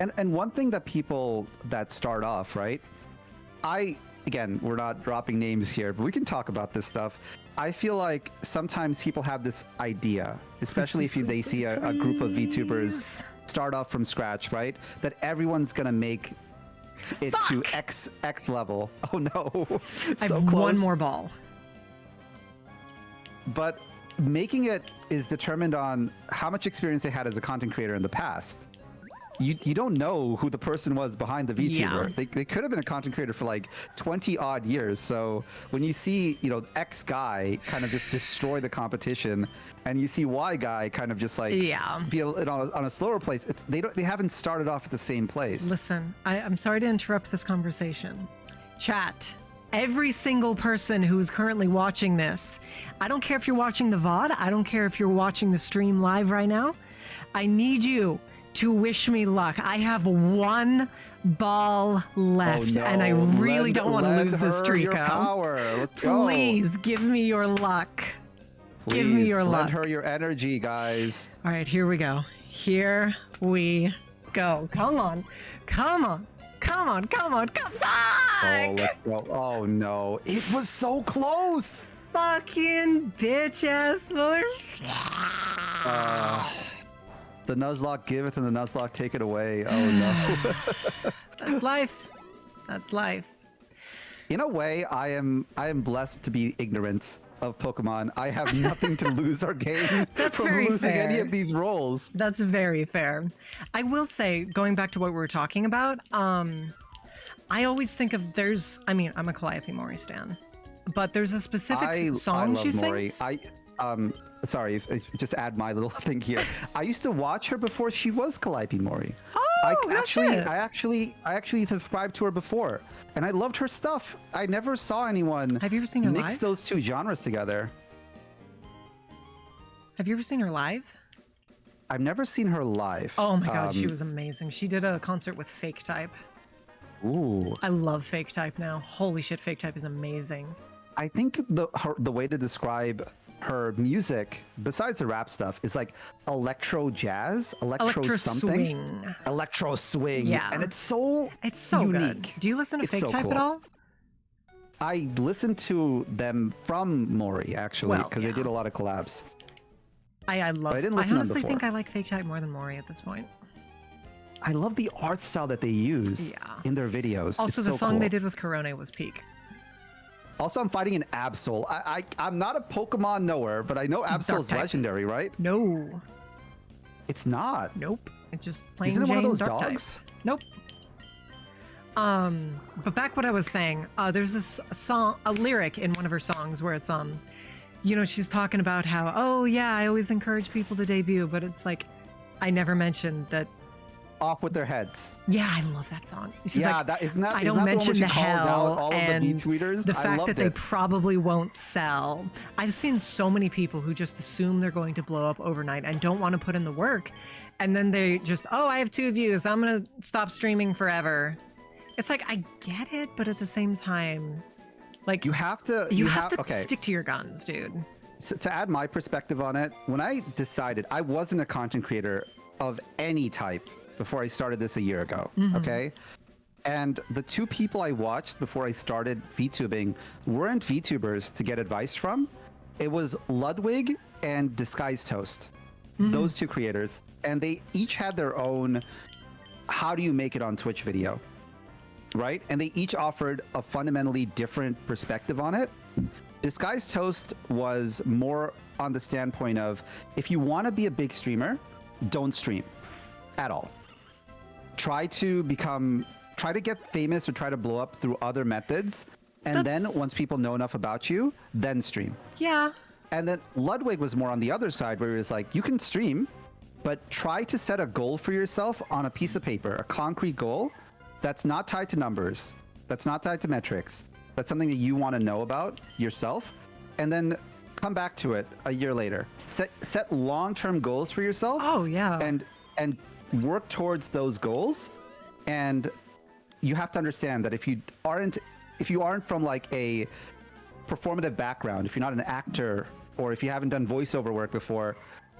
And one thing that people that start off, right? Again, we're not dropping names here, but we can talk about this stuff. I feel like sometimes people have this idea, especially if they see a group of VTubers start off from scratch, right? That everyone's gonna make it to X level. Oh no, I so have close. one more ball. But making it is determined on how much experience they had as a content creator in the past. You don't know who the person was behind the VTuber. Yeah. They could have been a content creator for like 20 odd years. So when you see, you know, X guy kind of just destroy the competition, and you see Y guy kind of just like be on a slower place, they haven't started off at the same place. Listen, I'm sorry to interrupt this conversation. Chat. Every single person who is currently watching this, I don't care if you're watching the VOD, I don't care if you're watching the stream live right now, I need you to wish me luck. I have one ball left, Oh, no. and I really don't want to Lend lose this her streak. your power. Let's go. Please give me your luck. Please, give me your luck. lend her your energy, guys. All right, here we go. Here we go. Come on. Come on. Come on. Come on. Come Oh, on. let's go. Oh no, it was so close. Fucking bitch ass mother. The Nuzlocke giveth and the Nuzlocke take it away. Oh no. That's life. That's life. In a way, I am blessed to be ignorant of Pokemon. I have nothing to lose or gain That's from very losing fair. any of these roles. That's very fair. I will say, going back to what we were talking about, I always think of I'm a Calliope Mori stan, but there's a specific song love she Mori. sings. Sorry, just add my little thing here. I used to watch her before she was Calliope Mori. Oh, no shit. I actually subscribed to her before, and I loved her stuff. I never saw anyone Have you ever seen her mix live? those two genres together. Have you ever seen her live? I've never seen her live. Oh my god, she was amazing. She did a concert with Fake Type. Ooh. I love Fake Type now. Holy shit, Fake Type is amazing. I think the way to describe her music, besides the rap stuff, is like electro jazz, electro something, swing. electro swing. Yeah. And it's so good. unique. Do you listen to It's Fake so Type cool. at all? I listened to them from Mori actually, Well, because yeah. they did a lot of collabs. I love. I didn't I listen to them honestly before. think I like Fake Type more than Mori at this point. I love the art style that they use Yeah. in their videos. Also, It's the so song cool. they did with Corona was peak. Also, I'm fighting an Absol. I'm not a Pokemon knower, but I know Absol's type. legendary, right? No. It's not. Nope. It's just plain Isn't it Jane one of those dark dogs? Type. Nope. But back what I was saying, there's this song, a lyric in one of her songs where it's you know, she's talking about how, oh yeah, I always encourage people to debut, but it's like, I never mentioned that. Off with their heads. Yeah, I love that song. She's Yeah, like, isn't that I isn't don't that mention the the one where she calls hell out all and of the tweeters? the I fact loved that they it. probably won't sell. I've seen so many people who just assume they're going to blow up overnight and don't want to put in the work, and then they just, oh, I have 2 views, I'm gonna stop streaming forever. It's like, I get it, but at the same time, like You have to. you have to okay. stick to your guns, dude. So to add my perspective on it, when I decided I wasn't a content creator of any type before I started this a year ago, okay? And the 2 people I watched before I started VTubing weren't VTubers to get advice from. It was Ludwig and Disguised Toast, those 2 creators. And they each had their own, how do you make it on Twitch video, right? And they each offered a fundamentally different perspective on it. Disguised Toast was more on the standpoint of, if you want to be a big streamer, don't stream at all. Try to get famous or try to blow up through other methods. And then once people know enough about you, then stream. Yeah. And then Ludwig was more on the other side, where he was like, you can stream, but try to set a goal for yourself on a piece of paper, a concrete goal that's not tied to numbers, that's not tied to metrics. That's something that you want to know about yourself. And then come back to it a year later. Set long-term goals for yourself. Oh yeah. And work towards those goals. And you have to understand that if you aren't from like a performative background, if you're not an actor, or if you haven't done voiceover work before,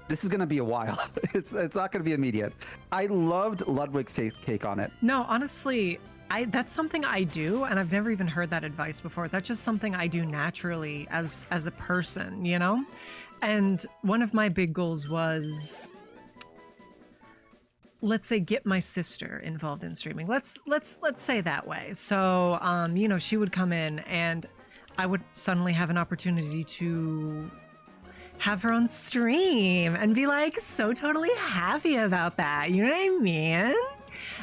this is going to be a while. It's not going to be immediate. I loved Ludwig's take on it. No, honestly, that's something I do, and I've never even heard that advice before. That's just something I do naturally as a person, you know? And one of my big goals was, let's say, get my sister involved in streaming. Let's say that way. So, you know, she would come in and I would suddenly have an opportunity to have her on stream and be like so totally happy about that. You know what I mean?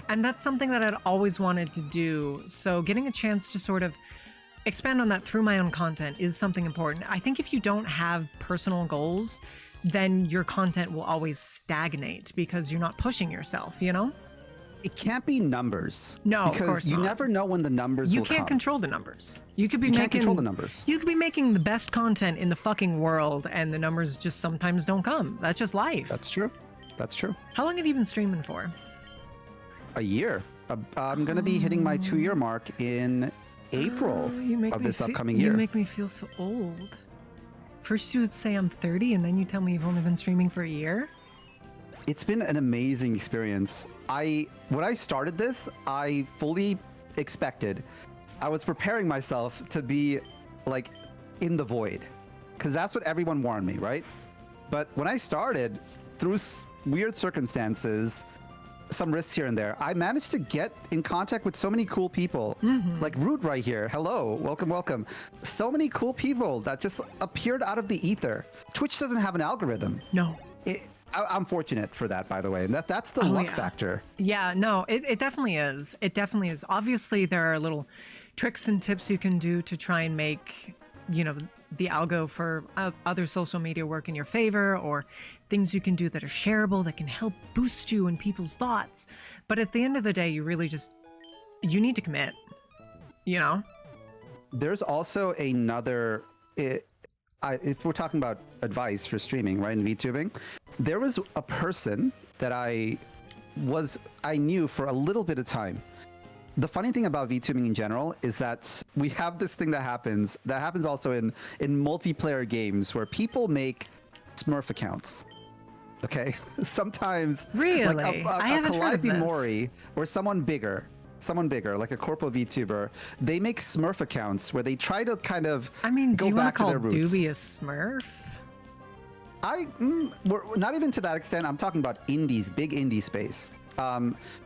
And that's something that I'd always wanted to do. So getting a chance to sort of expand on that through my own content is something important. I think if you don't have personal goals, then your content will always stagnate because you're not pushing yourself, you know? It can't be numbers. No, of because course you not. never know when the numbers will come. You can't control the numbers. You could be can't control the numbers. You could be making the best content in the fucking world and the numbers just sometimes don't come. That's just life. That's true. That's true. How long have you been streaming for? A year. I'm going to be hitting my 2-year mark in April of this upcoming year. You make me feel so old. First you would say I'm 30 and then you tell me you've only been streaming for a year? It's been an amazing experience. When I started this, I fully expected, I was preparing myself to be like in the void, because that's what everyone warned me, right? But when I started, through weird circumstances, some risks here and there, I managed to get in contact with so many cool people. Like Root right here. Hello, welcome, welcome. So many cool people that just appeared out of the ether. Twitch doesn't have an algorithm. No. I'm fortunate for that, by the way. And that's the luck factor. Yeah, no, it definitely is. It definitely is. Obviously, there are little tricks and tips you can do to try and make, you know, the algo for other social media work in your favor, or things you can do that are shareable that can help boost you in people's thoughts. But at the end of the day, you really you need to commit, you know? There's also another, if we're talking about advice for streaming, right, in VTubing, there was a person that I knew for a little bit of time. The funny thing about VTubing in general is that we have this thing that happens also in multiplayer games where people make Smurf accounts. Okay, sometimes really, like a Calliope Mori or someone bigger, like a Corpo VTuber, they make Smurf accounts where they try to kind of do you back to their roots. Dubious Smurf? We're not even to that extent. I'm talking about indies, big indie space.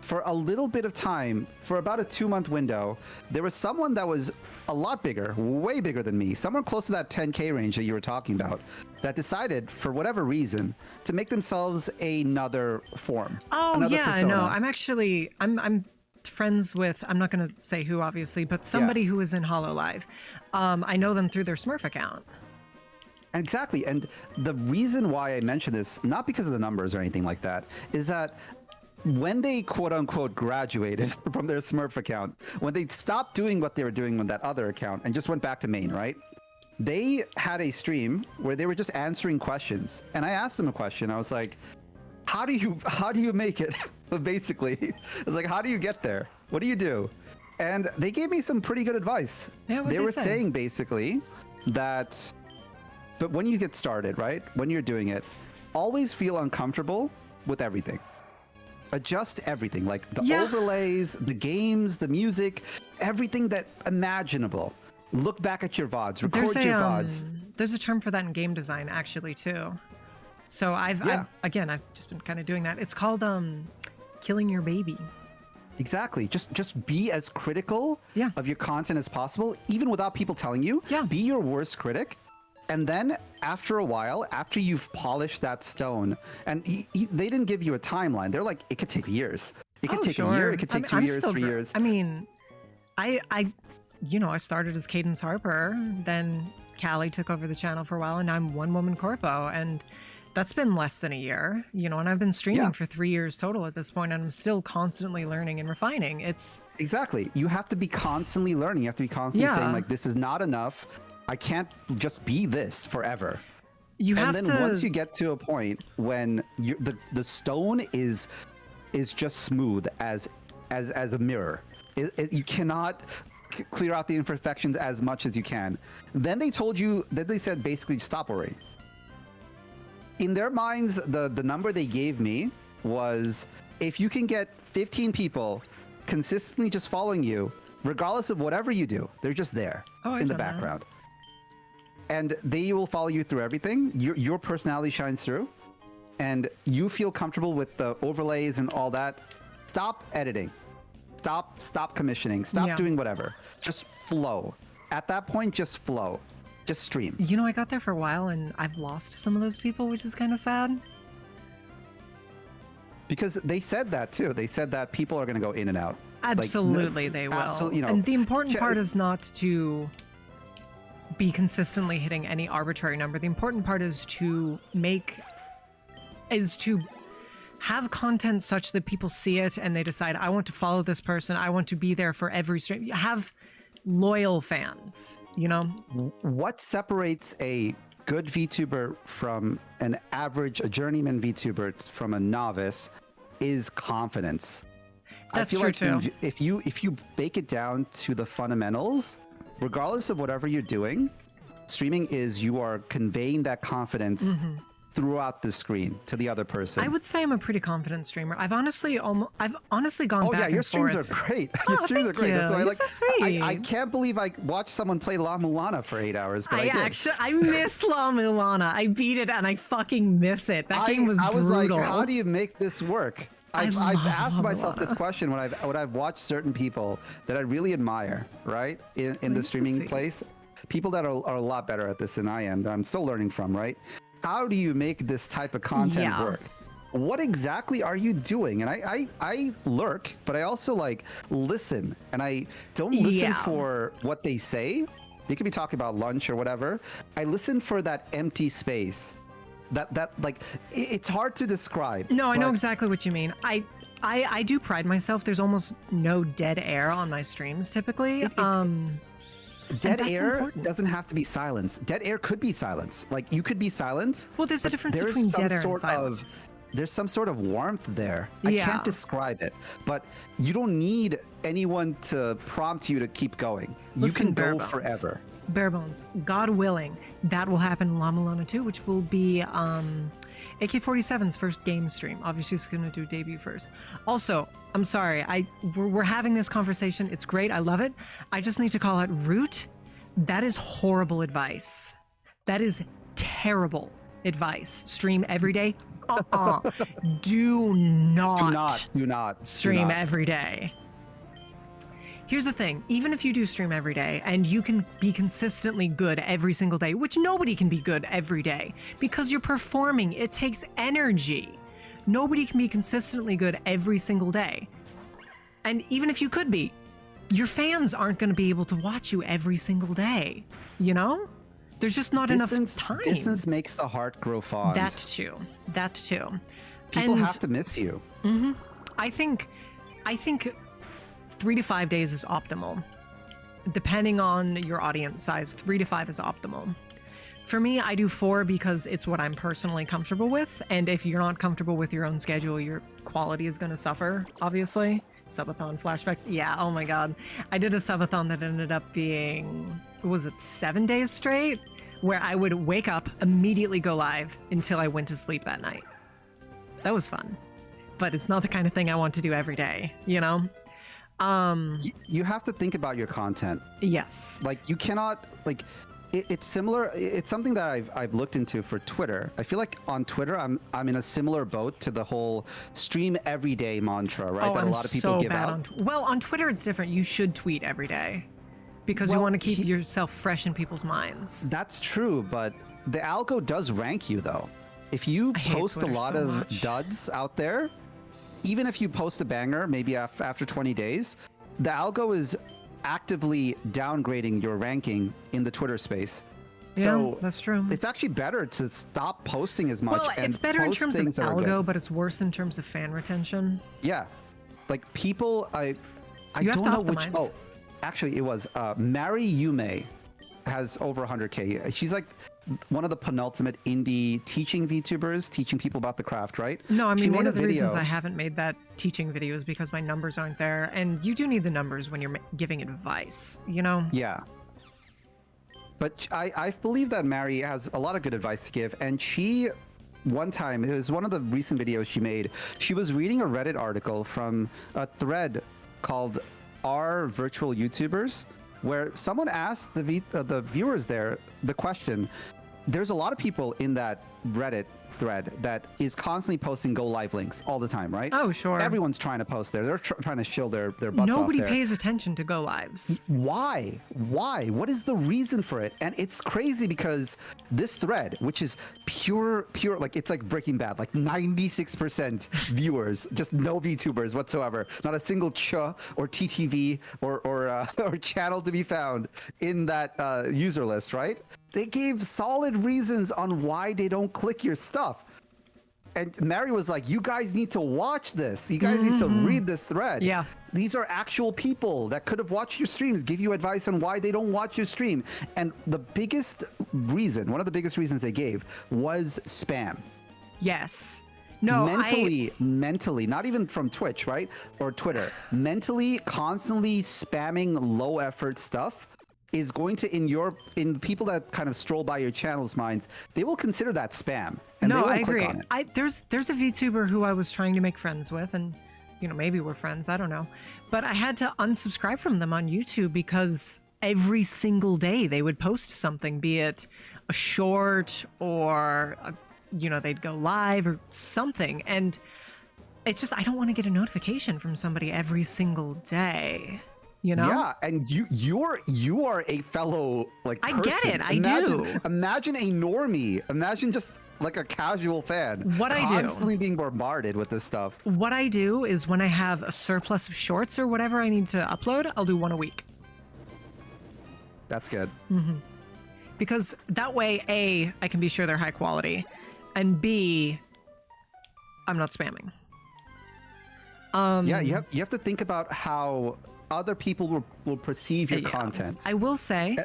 For a little bit of time, for about a 2-month window, there was someone that was a lot bigger, way bigger than me, somewhere close to that 10K range that you were talking about, that decided, for whatever reason, to make themselves another form. Oh yeah, no, I'm friends with, I'm not going to say who obviously, but somebody who is in HoloLive. I know them through their Smurf account. Exactly, and the reason why I mention this, not because of the numbers or anything like that, is that when they quote-unquote graduated from their Smurf account, when they stopped doing what they were doing with that other account and just went back to main, right? They had a stream where they were just answering questions, and I asked them a question. I was like, how do you make it? Basically, I was like, how do you get there? What do you do? And they gave me some pretty good advice. Yeah, they were saying basically that, but when you get started, right, when you're doing it, always feel uncomfortable with everything. Adjust everything, like the overlays, the games, the music, everything that imaginable. Look back at your VODs, record your VODs. There's a term for that in game design actually too. So I've just been kind of doing that. It's called killing your baby. Exactly. Just be as critical of your content as possible, even without people telling you. Yeah. Be your worst critic. And then after a while, after you've polished that stone, and they didn't give you a timeline. They're like, it could take years. It could take a year. It could take 2 years, 3 years. I mean, I started as Cadence Harper. Then Callie took over the channel for a while, and I'm OneWomanCorpo. And that's been less than a year, and I've been streaming for 3 years total at this point, and I'm still constantly learning and refining. It's exactly. You have to be constantly learning. You have to be constantly saying, like, this is not enough. I can't just be this forever. You And have then to. once you get to a point when the stone is just smooth as a mirror, you cannot clear out the imperfections as much as you can. Then they said basically stop worrying. In their minds, the number they gave me was, if you can get 15 people consistently just following you, regardless of whatever you do, they're just there I've in the done that. background. And they will follow you through everything. Your personality shines through, and you feel comfortable with the overlays and all that. Stop editing. Stop commissioning. Stop doing whatever. Just flow. At that point, just flow. Just stream. You know, I got there for a while and I've lost some of those people, which is kind of sad. Because they said that too. They said that people are going to go in and out. Absolutely, they will. Absolutely, and the important part is not to be consistently hitting any arbitrary number. The important part is to have content such that people see it and they decide, I want to follow this person. I want to be there for every stream. Have loyal fans, you know? What separates a good VTuber from a journeyman VTuber from a novice is confidence. That's I feel true like too. if you bake it down to the fundamentals, regardless of whatever you're doing, streaming is you are conveying that confidence throughout the screen to the other person. I would say I'm a pretty confident streamer. I've honestly gone Oh back yeah, your and streams forth. are great. Your streams are great. you. That's why You're so sweet. I can't believe I watched someone play La Mulana for 8 hours. But I did. I miss La Mulana. I beat it and I fucking miss it. That game was I was brutal. like, how do you make this work? I've love asked La myself this Mulana. question when I've watched certain people that I really admire, right, in the That's so streaming sweet. place, people that are a lot better at this than I am, that I'm still learning from, right? How do you make this type of content Yeah. work? What exactly are you doing? And I lurk, but I also like listen, and I don't listen Yeah. for what they say. They could be talking about lunch or whatever. I listen for that empty space. That like it's hard to describe. No, I know but exactly what you mean. I do pride myself. There's almost no dead air on my streams typically. Dead that's air important. doesn't have to be silence. Dead air could be silence. Like you could be silent. Well, there's a but difference there's between some dead air and sort silence. There's some sort of warmth there. I Yeah. can't describe it, but you don't need anyone to prompt you to keep going. Listen, you can bare go bones. forever. Bare bones. God willing, that will happen in La Mulana 2, which will be AK-47's first game stream. Obviously, it's going to do debut first. Also, I'm sorry, we're having this conversation. It's great. I love it. I just need to call out Root. That is horrible advice. That is terrible advice. Stream every day. Do not Do not stream every day. Here's the thing, even if you do stream every day and you can be consistently good every single day, which nobody can be good every day because you're performing, it takes energy. Nobody can be consistently good every single day. And even if you could be, your fans aren't going to be able to watch you every single day, you know? There's just not enough time. Distance makes the heart grow fond. That too. People And have to miss you. I think 3 to 5 days is optimal. Depending on your audience size, 3 to 5 is optimal. For me, I do 4 because it's what I'm personally comfortable with. And if you're not comfortable with your own schedule, your quality is going to suffer, obviously. Subathon flashbacks. Yeah, oh my God. I did a subathon that ended up being, was it 7 days straight? Where I would wake up, immediately go live until I went to sleep that night. That was fun. But it's not the kind of thing I want to do every day, you know? You have to think about your content. Yes. Like you cannot like it's similar. It's something that I've looked into for Twitter. I feel like on Twitter I'm in a similar boat to the whole stream every day mantra, right? That I'm a lot of people so give bad out. well, on Twitter it's different. You should tweet every day because you Well, want to keep yourself fresh in people's minds. That's true, but the algo does rank you though. If you I hate post a Twitter lot so of much. duds out there, even if you post a banger, maybe after 20 days, the algo is actively downgrading your ranking in the Twitter space. So yeah, that's true. it's actually better to stop posting as much. Well, and it's better in post terms of things that are good. algo, but it's worse in terms of fan retention. Yeah, like people, I You have don't to know which. optimize. Oh, actually, it was Mary Yume has over 100K. She's like one of the penultimate indie teaching VTubers, teaching people about the craft, right? No, I She mean, made one a of the reasons video- I haven't made that teaching video is because my numbers aren't there. And you do need the numbers when you're giving advice, you know? Yeah. But I believe that Mary has a lot of good advice to give. And she, one time, it was one of the recent videos she made, she was reading a Reddit article from a thread called Are Virtual YouTubers? Where someone asked the viewers there the question. There's a lot of people in that Reddit thread that is constantly posting go live links all the time, right? Oh, sure. Everyone's trying to post there. They're trying to shill their butts Nobody off there. pays attention to go lives. Why? What is the reason for it? And it's crazy because this thread, which is pure, like it's like Breaking Bad, like 96% viewers, just no VTubers whatsoever, not a single ch or TTV or channel to be found in that user list, right? They gave solid reasons on why they don't click your stuff. And Mary was like, you guys need to watch this. You guys need to read this thread. Yeah. These are actual people that could have watched your streams, give you advice on why they don't watch your stream. And the biggest reason, one of the biggest reasons they gave was spam. Yes. No, mentally, not even from Twitch, right? Or Twitter. Mentally, constantly spamming low effort stuff is going to, in people that kind of stroll by your channel's minds, they will consider that spam. And they no, won't I agree. click on it. There's a VTuber who I was trying to make friends with, and maybe we're friends, I don't know. But I had to unsubscribe from them on YouTube because every single day they would post something, be it a short or they'd go live or something. And it's just, I don't want to get a notification from somebody every single day. Yeah, and you are a fellow like person. I get it. I do. Imagine a normie. Imagine just like a casual fan. What I do. Constantly being bombarded with this stuff. What I do is when I have a surplus of shorts or whatever I need to upload, I'll do one a week. That's good. Because that way, A, I can be sure they're high quality, and B, I'm not spamming. Yeah, you have to think about how other people will perceive your content. I will say,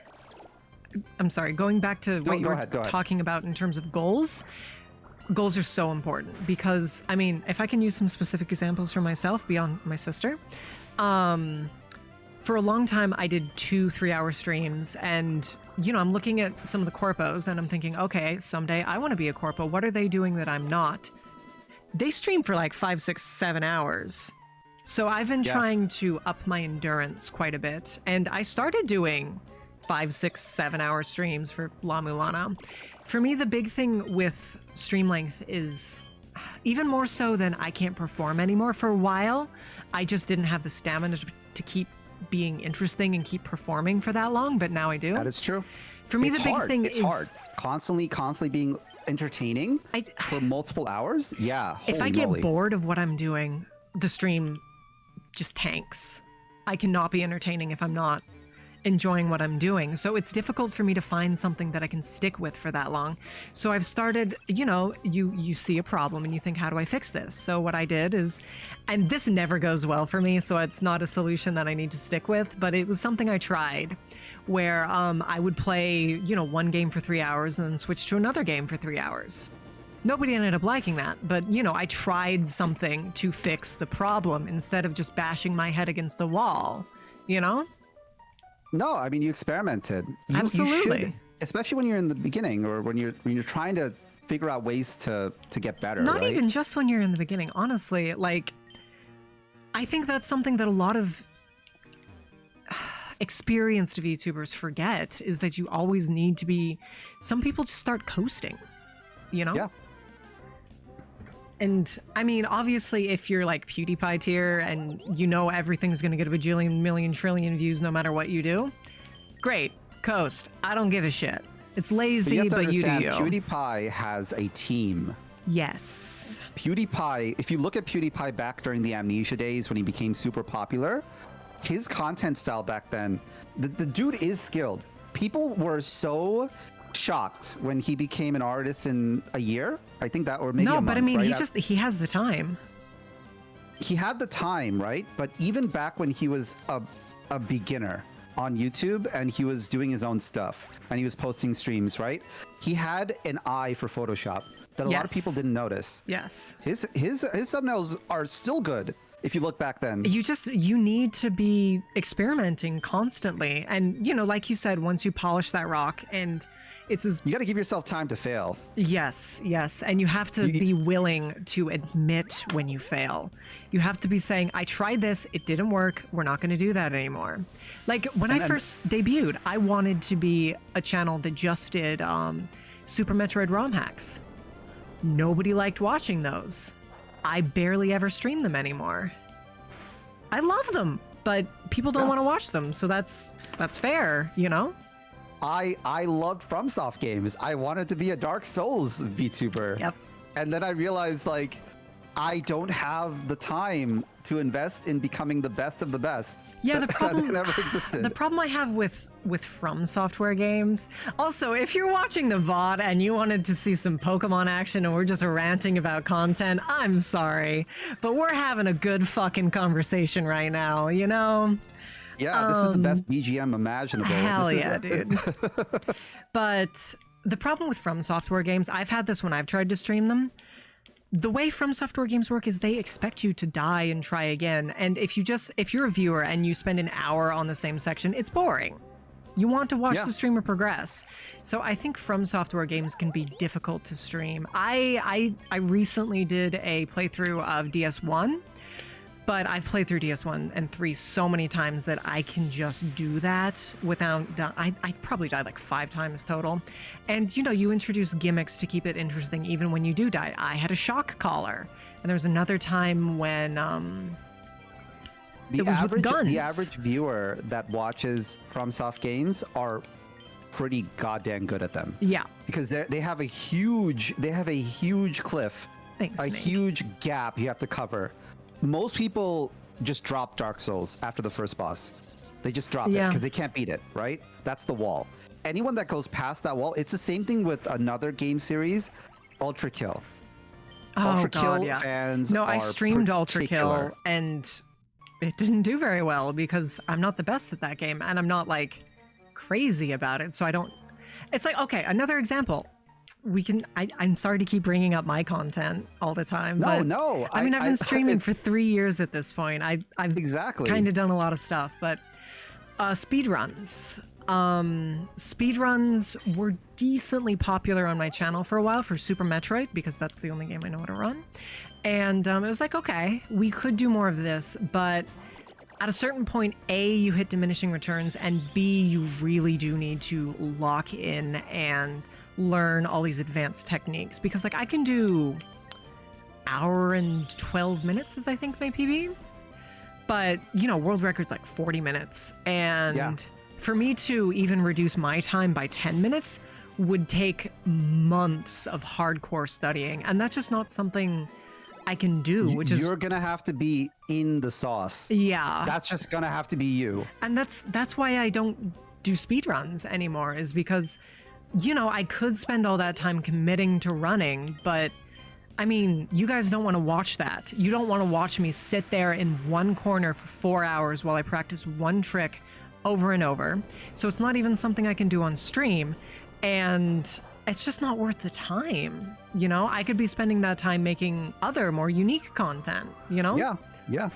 I'm sorry, going back to what you were go ahead. talking about in terms of goals, goals are so important because, I mean, if I can use some specific examples for myself beyond my sister, for a long time I did 2-3 hour streams and, I'm looking at some of the corpos and I'm thinking, okay, someday I want to be a corpo. What are they doing that I'm not? They stream for like 5, 6, 7 hours. So I've been trying to up my endurance quite a bit. And I started doing 5, 6, 7 hour streams for La Mulana. For me, the big thing with stream length is even more so than I can't perform anymore. For a while, I just didn't have the stamina to keep being interesting and keep performing for that long, but now I do. That is true. For me, the big thing is hard. Constantly being entertaining for multiple hours. Yeah. If I get bored of what I'm doing, the stream just tanks. I cannot be entertaining if I'm not enjoying what I'm doing. So it's difficult for me to find something that I can stick with for that long. So I've started, you see a problem and you think, how do I fix this? So what I did is, and this never goes well for me, so it's not a solution that I need to stick with, but it was something I tried where I would play, one game for 3 hours and then switch to another game for 3 hours. Nobody ended up liking that, but I tried something to fix the problem instead of just bashing my head against the wall, No, I mean, you experimented. Absolutely. You should, especially when you're in the beginning or when you're trying to figure out ways to get better. Not right? even just when you're in the beginning. Honestly, like, I think that's something that a lot of experienced VTubers forget is that you always need to be, some people just start coasting, Yeah. And I mean, obviously, if you're like PewDiePie tier and everything's going to get a bajillion, million, trillion views no matter what you do, great, coast. I don't give a shit. It's lazy, but you do you. PewDiePie has a team. Yes. PewDiePie, if you look at PewDiePie back during the Amnesia days when he became super popular, his content style back then, the dude is skilled. People were so shocked when he became an artist in a year. I think that, or maybe a month, but I mean, right? he has the time. He had the time, right? But even back when he was a beginner, on YouTube and he was doing his own stuff and he was posting streams, right? He had an eye for Photoshop that a lot of people didn't notice. Yes. His thumbnails are still good if you look back then. You need to be experimenting constantly. And, you know, like you said, once you polish that rock and it's as... You got to give yourself time to fail. Yes, yes. And you have to be willing to admit when you fail. You have to be saying, I tried this, it didn't work, we're not going to do that anymore. Like when I first debuted, I wanted to be a channel that just did Super Metroid ROM hacks. Nobody liked watching those. I barely ever stream them anymore. I love them, but people don't want to watch them, so that's fair, you know? I loved FromSoft games. I wanted to be a Dark Souls VTuber. Yep. And then I realized, like, I don't have the time to invest in becoming the best of the best. Yeah, the problem that never existed. The problem I have with From Software games. Also, if you're watching the VOD and you wanted to see some Pokemon action and we're just ranting about content, I'm sorry, but we're having a good fucking conversation right now, you know? Yeah, this is the best BGM imaginable. Hell yeah, dude. But the problem with From Software games, I've had this when I've tried to stream them. The way From Software games work is they expect you to die and try again. And if you're a viewer and you spend an hour on the same section, it's boring. You want to watch the streamer progress. So I think From Software games can be difficult to stream. I recently did a playthrough of DS1. But I've played through DS1 and 3 so many times that I can just do that without... I probably died like 5 times total. And, you know, you introduce gimmicks to keep it interesting even when you do die. I had a shock collar. And there was another time when it was with guns. The average viewer that watches FromSoft games are pretty goddamn good at them. Yeah. Because they have a huge cliff. Thanks, a Snake. huge gap you have to cover. Most people just drop Dark Souls after the first boss. They just drop it because they can't beat it, right? That's the wall. Anyone that goes past that wall, it's the same thing with another game series, Ultra Kill. Ultra Kill fans No, I streamed particular. Ultra Kill and it didn't do very well because I'm not the best at that game and I'm not like crazy about it. So I don't... It's like, okay, another example. I'm sorry to keep bringing up my content all the time. No. I mean, I've been streaming for 3 years at this point. I've kind of done a lot of stuff, but speedruns. Speedruns were decently popular on my channel for a while for Super Metroid because that's the only game I know how to run. And it was like, okay, we could do more of this, but at a certain point, A, you hit diminishing returns, and B, you really do need to lock in and learn all these advanced techniques because like I can do hour and 12 minutes is I think my PB, but you know, world record's like 40 minutes and for me to even reduce my time by 10 minutes would take months of hardcore studying, and that's just not something I can do. You're gonna have to be in the sauce. Yeah, that's just gonna have to be you. And that's why I don't do speedruns anymore, is because, you know, I could spend all that time committing to running, but I mean, you guys don't want to watch that. You don't want to watch me sit there in one corner for 4 hours while I practice one trick over and over. So it's not even something I can do on stream, and it's just not worth the time. You know, I could be spending that time making other more unique content, you know? Yeah.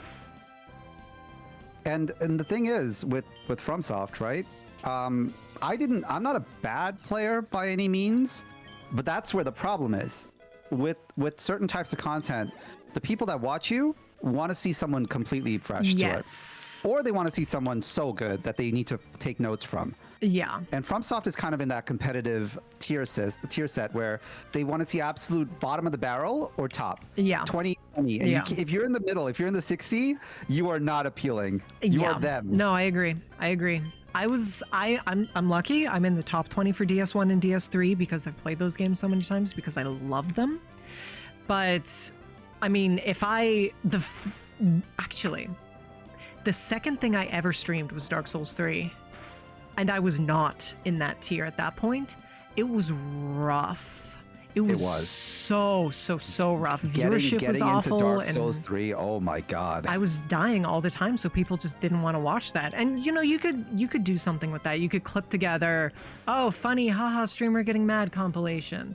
And the thing is with FromSoft, right? I'm not a bad player by any means, but that's where the problem is. With certain types of content, the people that watch you want to see someone completely fresh to it. Or they want to see someone so good that they need to take notes from. Yeah. And FromSoft is kind of in that competitive tier set where they want to see absolute bottom of the barrel or top. Yeah. 20. And if you're in the middle, if you're in the 60, you are not appealing. You are them. No, I agree. I'm lucky. I'm in the top 20 for DS1 and DS3 because I've played those games so many times because I love them. But I mean, actually, the second thing I ever streamed was Dark Souls 3. And I was not in that tier at that point. It was rough. It was, was. so rough. Getting Viewership was into awful, Dark and Souls 3, oh my god. I was dying all the time, so people just didn't want to watch that. And you know, you could do something with that. You could clip together, oh, funny, haha, streamer getting mad compilation.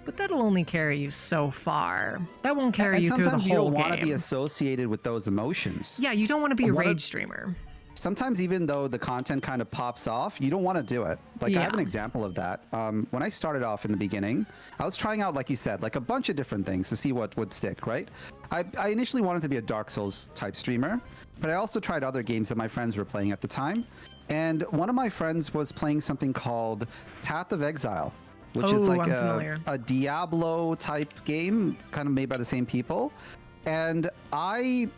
But that'll only carry you so far. That won't carry you through the whole game. Sometimes you don't want to be associated with those emotions. Yeah, you don't want to be a rage streamer. Sometimes even though the content kind of pops off, you don't want to do it. Like I have an example of that. When I started off in the beginning, I was trying out, like you said, like a bunch of different things to see what would stick, right? I initially wanted to be a Dark Souls type streamer, but I also tried other games that my friends were playing at the time. And one of my friends was playing something called Path of Exile, which is like a Diablo type game, kind of made by the same people. And I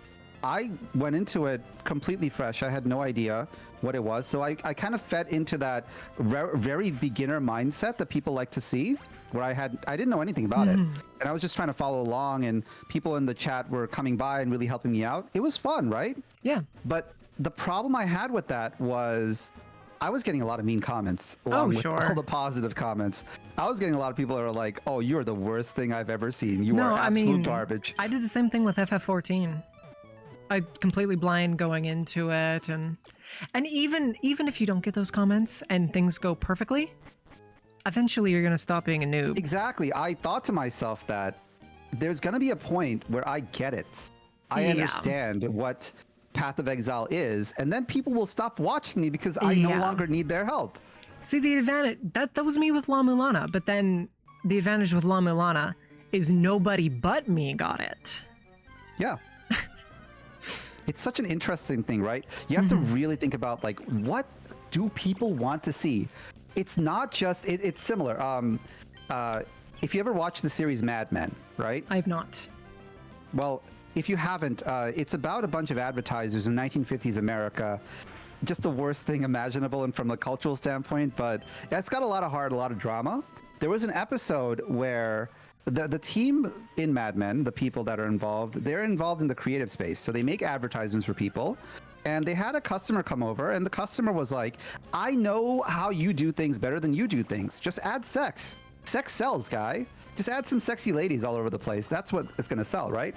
went into it completely fresh. I had no idea what it was. So I kind of fed into that very beginner mindset that people like to see, where I didn't know anything about it. And I was just trying to follow along, and people in the chat were coming by and really helping me out. It was fun, right? Yeah. But the problem I had with that was I was getting a lot of mean comments along with all the positive comments. I was getting a lot of people that are like, oh, you're the worst thing I've ever seen. You are absolute garbage. I did the same thing with FF14. I completely blind going into it, and even if you don't get those comments and things go perfectly, eventually you're gonna stop being a noob. Exactly. I thought to myself that there's gonna be a point where I get it. I understand what Path of Exile is, and then people will stop watching me because I no longer need their help. See, the advantage that was me with La Mulana, but then the advantage with La Mulana is nobody but me got it. Yeah. It's such an interesting thing, right? You have to really think about, like, what do people want to see? It's not just, it's similar. If you ever watch the series Mad Men, right? I have not. Well, if you haven't, it's about a bunch of advertisers in 1950s America. Just the worst thing imaginable, and from a cultural standpoint, but it's got a lot of heart, a lot of drama. There was an episode where the team in Mad Men, the people that are involved, they're involved in the creative space. So they make advertisements for people. And they had a customer come over, and the customer was like, I know how you do things better than you do things. Just add sex. Sex sells, guy. Just add some sexy ladies all over the place. That's what it's going to sell, right?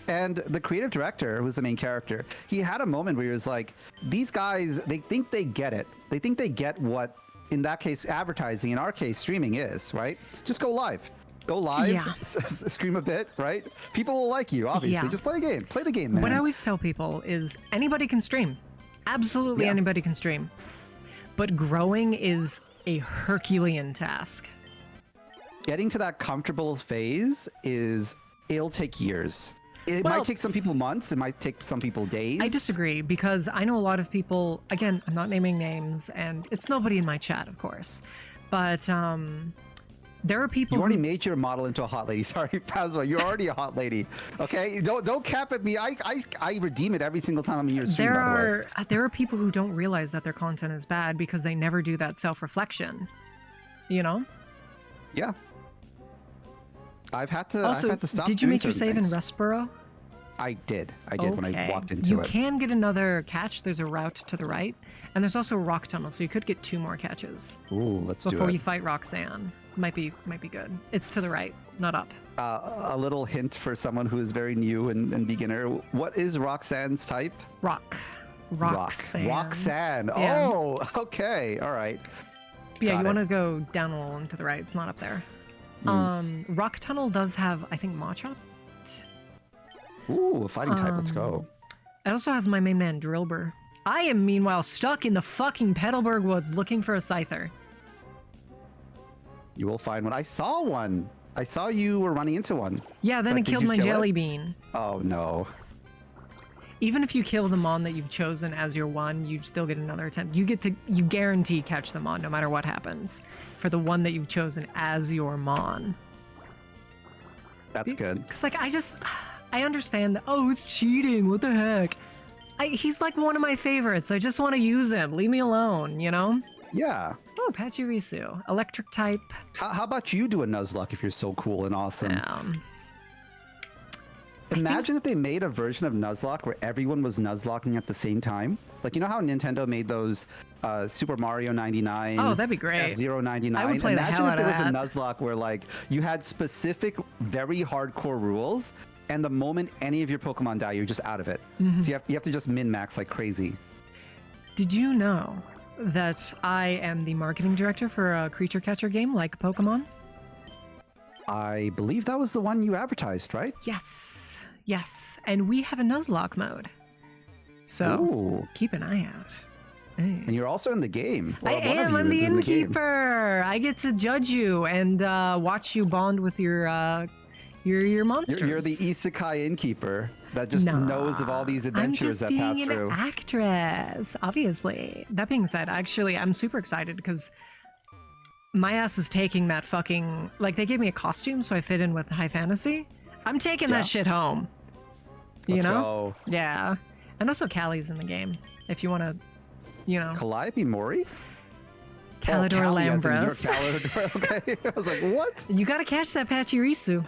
And the creative director, who's the main character, he had a moment where he was like, these guys, they think they get it. They think they get what, in that case, advertising, in our case, streaming is, right? Just go live. Go live, scream a bit, right? People will like you, obviously. Just play a game. Play the game, man. What I always tell people is anybody can stream. Absolutely anybody can stream. But growing is a Herculean task. Getting to that comfortable phase it'll take years. It might take some people months. It might take some people days. I disagree, because I know a lot of people, again, I'm not naming names, and it's nobody in my chat, of course. But there are people You already made your model into a hot lady. Sorry, Pazwa, you're already a hot lady. Okay? Don't cap at me. I redeem it every single time I'm in your stream, by the way. There are people who don't realize that their content is bad because they never do that self-reflection. You know? Yeah. I've had to stop. Did you make your save things. in Restboro? I did when I walked into it. You can get another catch. There's a route to the right, and there's also a rock tunnel, so you could get 2 more catches. Ooh, let's do it. Before you fight Roxanne. Might be good. It's to the right, not up. A little hint for someone who is very new and beginner. What is Roxanne's type? Roxanne. Roxanne. Yeah. Oh, okay. All right. Yeah, you want to go down a little and to the right. It's not up there. Rock Tunnel does have, I think, Machop. Ooh, a fighting type. Let's go. It also has my main man, Drillbur. I am, meanwhile, stuck in the fucking Petalburg Woods looking for a Scyther. You will find one. I saw one. I saw you were running into one. Yeah, then it killed my jelly bean. Oh, no. Even if you kill the mon that you've chosen as your one, you still get another attempt. You guarantee catch the mon no matter what happens for the one that you've chosen as your mon. That's good. Because, like, I understand that, oh, it's cheating. What the heck? He's like one of my favorites. I just want to use him. Leave me alone, you know? Yeah. Oh, Pachirisu. Electric type. How about you do a Nuzlocke if you're so cool and awesome? I Imagine if they made a version of Nuzlocke where everyone was Nuzlocking at the same time. Like, you know how Nintendo made those Super Mario 99? Oh, that'd be great. F-Zero 99? I would play the hell out of Imagine if there that. was a Nuzlocke where, like, you had specific, very hardcore rules, and the moment any of your Pokemon die, you're just out of it. So you have to just min-max like crazy. Did you know that I am the marketing director for a creature catcher game like Pokemon? I believe that was the one you advertised, right? Yes. Yes. And we have a Nuzlocke mode. So Ooh. keep an eye out. Hey. And you're also in the game. I Well, one of am. you I'm the is in game. innkeeper. I get to judge you and watch you bond with your monsters. You're the isekai innkeeper that just knows of all these adventures that pass I'm just being through. an actress, obviously. That being said, actually, I'm super excited because my ass is taking that fucking... Like, they gave me a costume, so I fit in with high fantasy. I'm taking that shit home. Let's you know? go. Yeah. And also Callie's in the game, if you want to, you know. Calliope Mori? Callidora Callie as in your Lambros. Callidora, okay. I was like, what? You gotta catch that Pachirisu.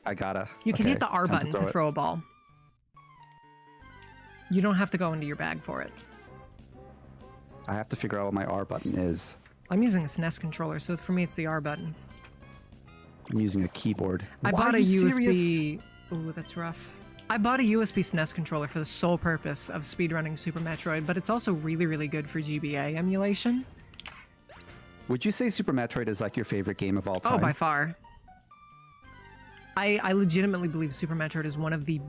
I gotta. You can okay, hit the R time button to it. throw a ball. You don't have to go into your bag for it. I have to figure out what my R button is. I'm using a SNES controller, so for me it's the R button. I'm using a keyboard. I Why bought are a you USB. serious? Ooh, that's rough. I bought a USB SNES controller for the sole purpose of speedrunning Super Metroid, but it's also really, really good for GBA emulation. Would you say Super Metroid is like your favorite game of all time? Oh, by far. I legitimately believe Super Metroid is one of the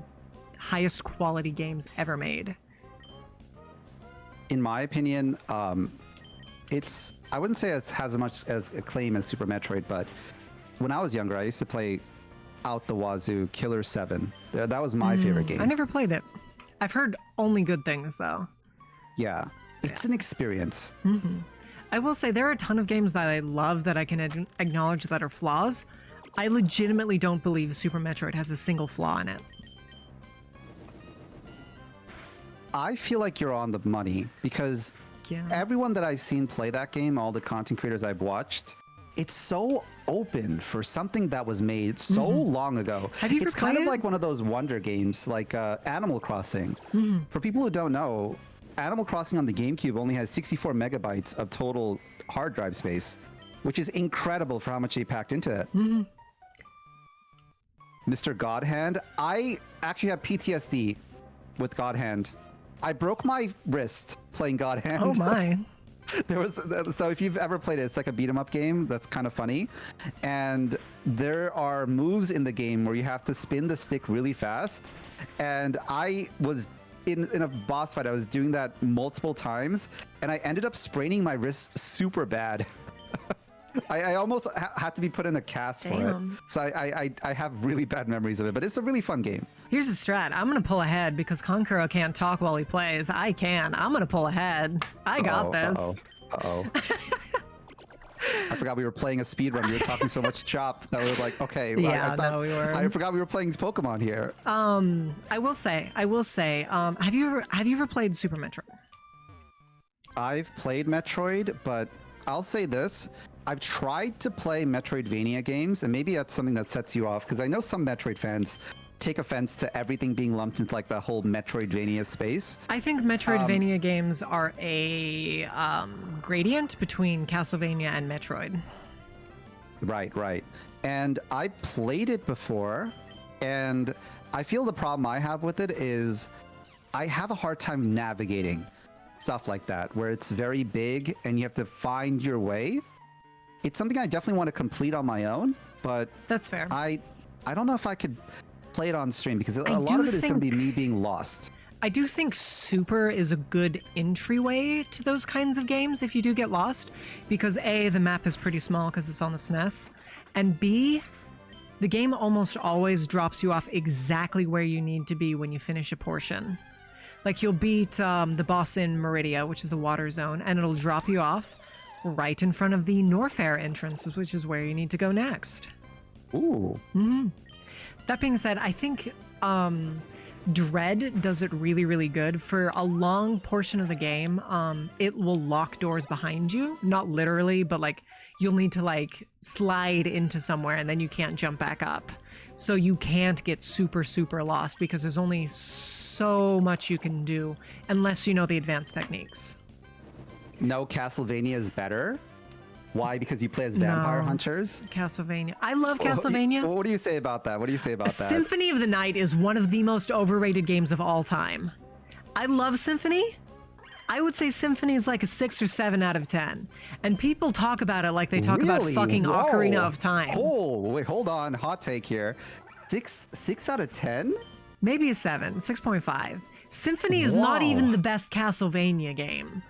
highest quality games ever made. In my opinion, it's, I wouldn't say it has as much as acclaim as Super Metroid, but when I was younger, I used to play out the wazoo Killer 7. That was my favorite game. I never played it. I've heard only good things, though. Yeah, it's an experience. I will say there are a ton of games that I love that I can acknowledge that are flaws. I legitimately don't believe Super Metroid has a single flaw in it. I feel like you're on the money because Yeah. everyone that I've seen play that game, all the content creators I've watched, it's so open for something that was made so long ago. Have you ever It's kind played of it? like one of those wonder games, like Animal Crossing. For people who don't know, Animal Crossing on the GameCube only has 64 megabytes of total hard drive space, which is incredible for how much they packed into it. Mr. Godhand, I actually have PTSD with Godhand. I broke my wrist playing Godhand. Oh my. There was, so if you've ever played it, it's like a beat 'em up game that's kind of funny, and there are moves in the game where you have to spin the stick really fast, and I was in a boss fight, I was doing that multiple times, and I ended up spraining my wrist super bad. I almost had to be put in a cast for it. Damn. So I have really bad memories of it, but it's a really fun game. Here's a strat. I'm gonna pull ahead because Konkuro can't talk while he plays. I can. I'm gonna pull ahead. I got this. Uh-oh. I forgot we were playing a speed run. We were talking so much chop that we were like, okay. Yeah, no, we were. I forgot we were playing Pokemon here. I will say. Have you ever played Super Metroid? I've played Metroid, but I'll say this. I've tried to play Metroidvania games, and maybe that's something that sets you off, because I know some Metroid fans take offense to everything being lumped into like the whole Metroidvania space. I think Metroidvania games are a gradient between Castlevania and Metroid. Right. And I played it before, and I feel the problem I have with it is I have a hard time navigating stuff like that, where it's very big and you have to find your way. It's something I definitely want to complete on my own, but That's fair. I don't know if I could play it on stream, because a I lot do of it is going to be think- me being lost. I do think Super is a good entryway to those kinds of games if you do get lost, because A, the map is pretty small because it's on the SNES, and B, the game almost always drops you off exactly where you need to be when you finish a portion. Like, you'll beat the boss in Meridia, which is the water zone, and it'll drop you off right in front of the Norfair entrance, which is where you need to go next. Ooh. That being said, I think Dread does it really, really good. For a long portion of the game, it will lock doors behind you. Not literally, but like you'll need to like slide into somewhere and then you can't jump back up. So you can't get super, super lost because there's only so much you can do unless you know the advanced techniques. No, Castlevania is better. Why? Because you play as vampire hunters? Castlevania. I love Castlevania. What do you say about that? What do you say about that? Symphony of the Night is one of the most overrated games of all time. I love Symphony. I would say Symphony is like a 6 or 7 out of 10. And people talk about it like they talk about fucking Ocarina of Time. Oh, wait, hold on. Hot take here. 6 out of 10? Maybe a 7, 6.5. Symphony is not even the best Castlevania game.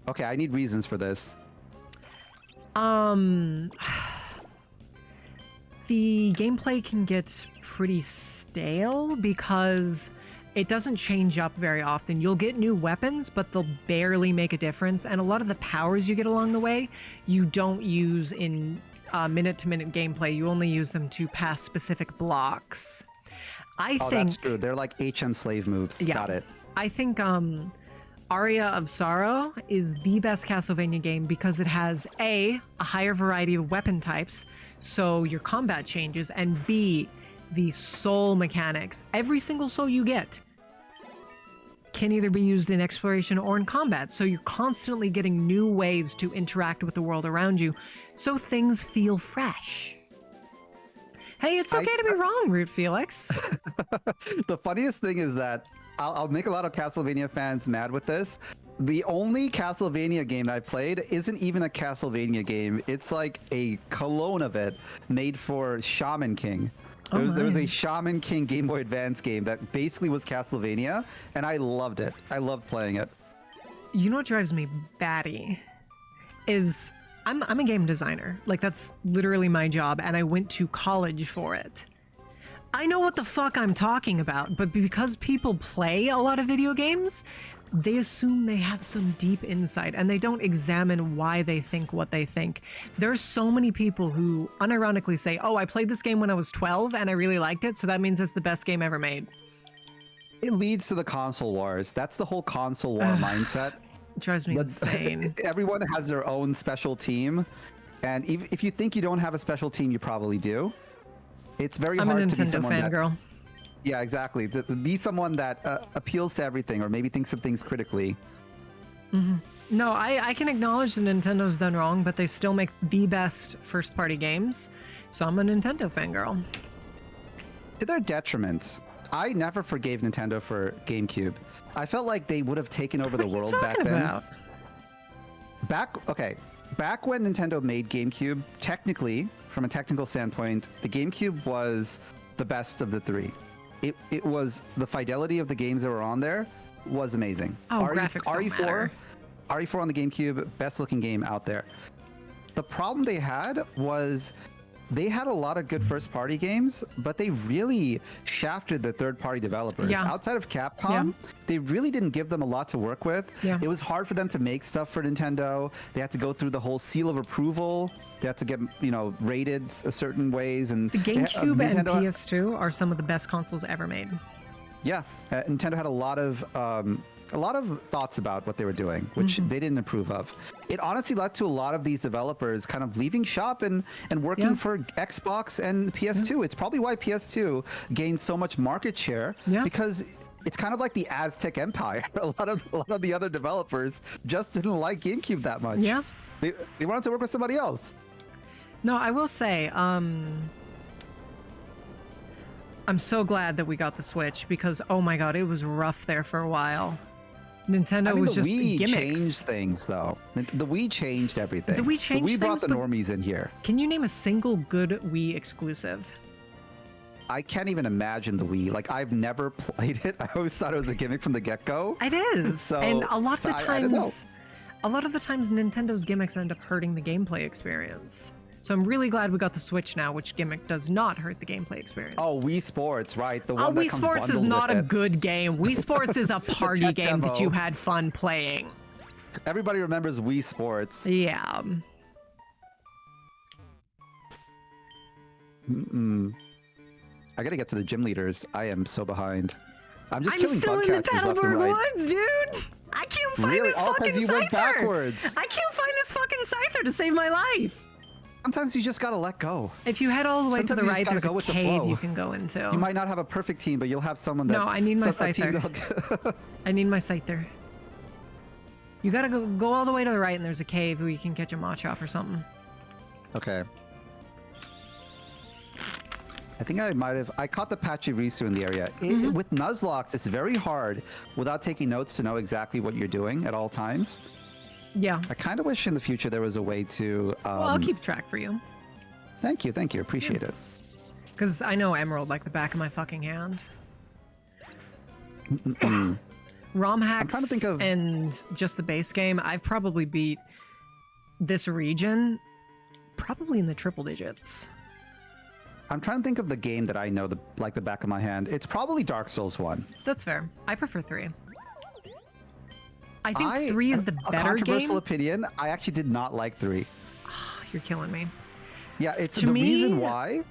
Okay, I need reasons for this. The gameplay can get pretty stale because it doesn't change up very often. You'll get new weapons, but they'll barely make a difference. And a lot of the powers you get along the way, you don't use in minute-to-minute gameplay. You only use them to pass specific blocks. I think that's true. They're like HM slave moves. Yeah, Got it. I think Aria of Sorrow is the best Castlevania game because it has A, a higher variety of weapon types, so your combat changes, and B, the soul mechanics. Every single soul you get can either be used in exploration or in combat, so you're constantly getting new ways to interact with the world around you, so things feel fresh. Hey, it's okay to be wrong, Root Felix. The funniest thing is that I'll make a lot of Castlevania fans mad with this. The only Castlevania game I played isn't even a Castlevania game. It's like a clone of it made for Shaman King. There was a Shaman King Game Boy Advance game that basically was Castlevania, and I loved it. I loved playing it. You know what drives me batty is I'm a game designer. Like, that's literally my job, and I went to college for it. I know what the fuck I'm talking about, but because people play a lot of video games, they assume they have some deep insight and they don't examine why they think what they think. There's so many people who unironically say, oh, I played this game when I was 12 and I really liked it, so that means it's the best game ever made. It leads to the console wars. That's the whole console war mindset. It drives me insane. Everyone has their own special team, and if you think you don't have a special team, you probably do. It's very hard to be someone that... I'm a Nintendo fangirl. Yeah, exactly. To be someone that appeals to everything, or maybe thinks of things critically. Mm-hmm. No, I can acknowledge that Nintendo's done wrong, but they still make the best first-party games, so I'm a Nintendo fangirl. To their detriment, I never forgave Nintendo for GameCube. I felt like they would have taken over the world back then. Back when Nintendo made GameCube, technically, from a technical standpoint, the GameCube was the best of the three. It was, the fidelity of the games that were on there was amazing. Oh, graphics don't matter. RE4 on the GameCube, best looking game out there. The problem they had was they had a lot of good first party games, but they really shafted the third party developers. Yeah. Outside of Capcom, they really didn't give them a lot to work with. Yeah. It was hard for them to make stuff for Nintendo. They had to go through the whole seal of approval. They had to get, rated a certain ways. And the GameCube and PS2 are some of the best consoles ever made. Yeah, Nintendo had a lot of thoughts about what they were doing, which they didn't approve of. It honestly led to a lot of these developers kind of leaving shop and working for Xbox and PS2. It's probably why PS2 gained so much market share, because it's kind of like the Aztec Empire. A lot of the other developers just didn't like GameCube that much. Yeah. They wanted to work with somebody else. No, I will say, I'm so glad that we got the Switch because, oh my god, it was rough there for a while. Nintendo was just Wii gimmicks. Changed things, though. The Wii changed everything. The Wii changed things. The Wii brought things, the normies in here. Can you name a single good Wii exclusive? I can't even imagine the Wii. Like, I've never played it. I always thought it was a gimmick from the get-go. It is. And a lot of the times, Nintendo's gimmicks end up hurting the gameplay experience. So I'm really glad we got the Switch now, which gimmick does not hurt the gameplay experience. Oh, Wii Sports, right? The one that Wii Sports is not a good game. Wii Sports is a party game that you had fun playing. Everybody remembers Wii Sports. Yeah. I gotta get to the gym leaders. I am so behind. I'm just I'm killing still bug in the catchers left and Paddleberg right. Woods, dude! I can't find Really? this Oh, fucking you scyther! went backwards. I can't find this fucking scyther to save my life! Sometimes you just gotta let go. If you head all the way to Sometimes the you just right, gotta there's go a with the cave flow. you can go into. You might not have a perfect team, but you'll have someone that. No, I need my a team scyther. that'll- I need my scyther. You gotta go all the way to the right, and there's a cave where you can catch a Machop or something. Okay. I think I might have. I caught the Pachirisu in the area. With Nuzlocke, it's very hard without taking notes to know exactly what you're doing at all times. Yeah. I kind of wish in the future there was a way to. Well, I'll keep track for you. Thank you, appreciate it. Because I know Emerald like the back of my fucking hand. Romhacks trying to think of- and just the base game, I've probably beat this region probably in the triple digits. I'm trying to think of the game that I know like the back of my hand. It's probably Dark Souls 1. That's fair. I prefer 3. I think 3 is the better A controversial game. opinion. I actually did not like 3. You're killing me. Yeah, it's To the me- reason why.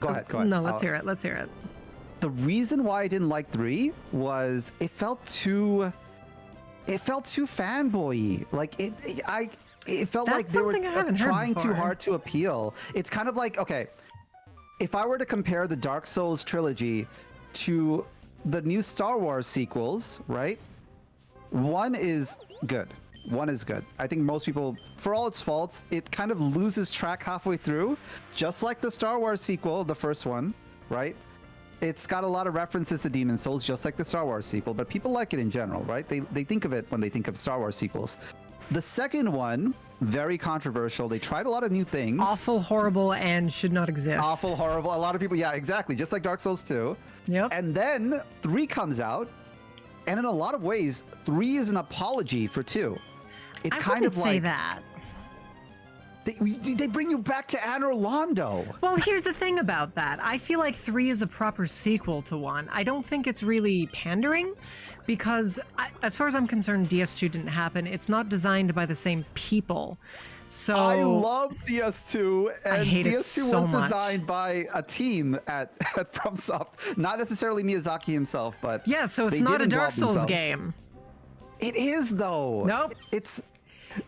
Go ahead. No, let's hear it. Let's hear it. The reason why I didn't like 3 was it felt too fanboy-y. Like it felt like That's they were something I haven't heard trying too before. hard to appeal. It's kind of like, okay, if I were to compare the Dark Souls trilogy to the new Star Wars sequels, right? One is good. I think most people, for all its faults, it kind of loses track halfway through, just like the Star Wars sequel, the first one, right? It's got a lot of references to Demon Souls, just like the Star Wars sequel, but people like it in general, right? They think of it when they think of Star Wars sequels. The second one, very controversial. They tried a lot of new things. Awful, horrible, and should not exist. Awful, horrible. A lot of people, yeah, exactly. Just like Dark Souls 2. Yep. And then 3 comes out, and in a lot of ways, 3 is an apology for 2. It's I kind wouldn't of say like that. they bring you back to Anor Londo. Well, here's the thing about that. I feel like 3 is a proper sequel to 1. I don't think it's really pandering because, as far as I'm concerned, DS2 didn't happen. It's not designed by the same people. So I love DS2, and I hate it DS2 so was much. designed by a team at FromSoft. Not necessarily Miyazaki himself, but yeah, so it's they not did a Dark involve Souls themselves. game. It is, though. Nope. It's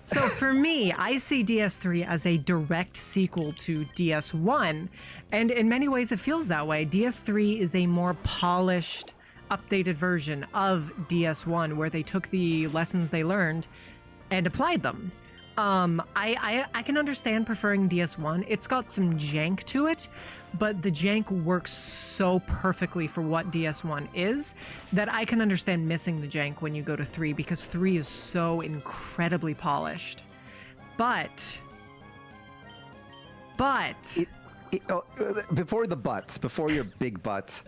So for me, I see DS3 as a direct sequel to DS1, and in many ways it feels that way. DS3 is a more polished, updated version of DS1, where they took the lessons they learned and applied them. I can understand preferring DS1. It's got some jank to it, but the jank works so perfectly for what DS1 is that I can understand missing the jank when you go to 3, because 3 is so incredibly polished. But before the butts, before your big butts.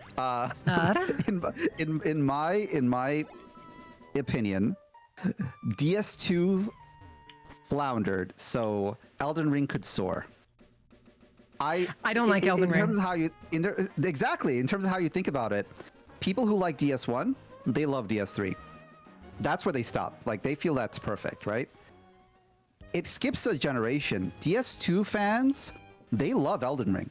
In my opinion, DS2 floundered, so Elden Ring could soar. I don't like Elden Ring. In terms of how you exactly in terms of how you think about it, people who like DS1, they love DS3. That's where they stop. Like, they feel that's perfect, right? It skips a generation. DS2 fans, they love Elden Ring.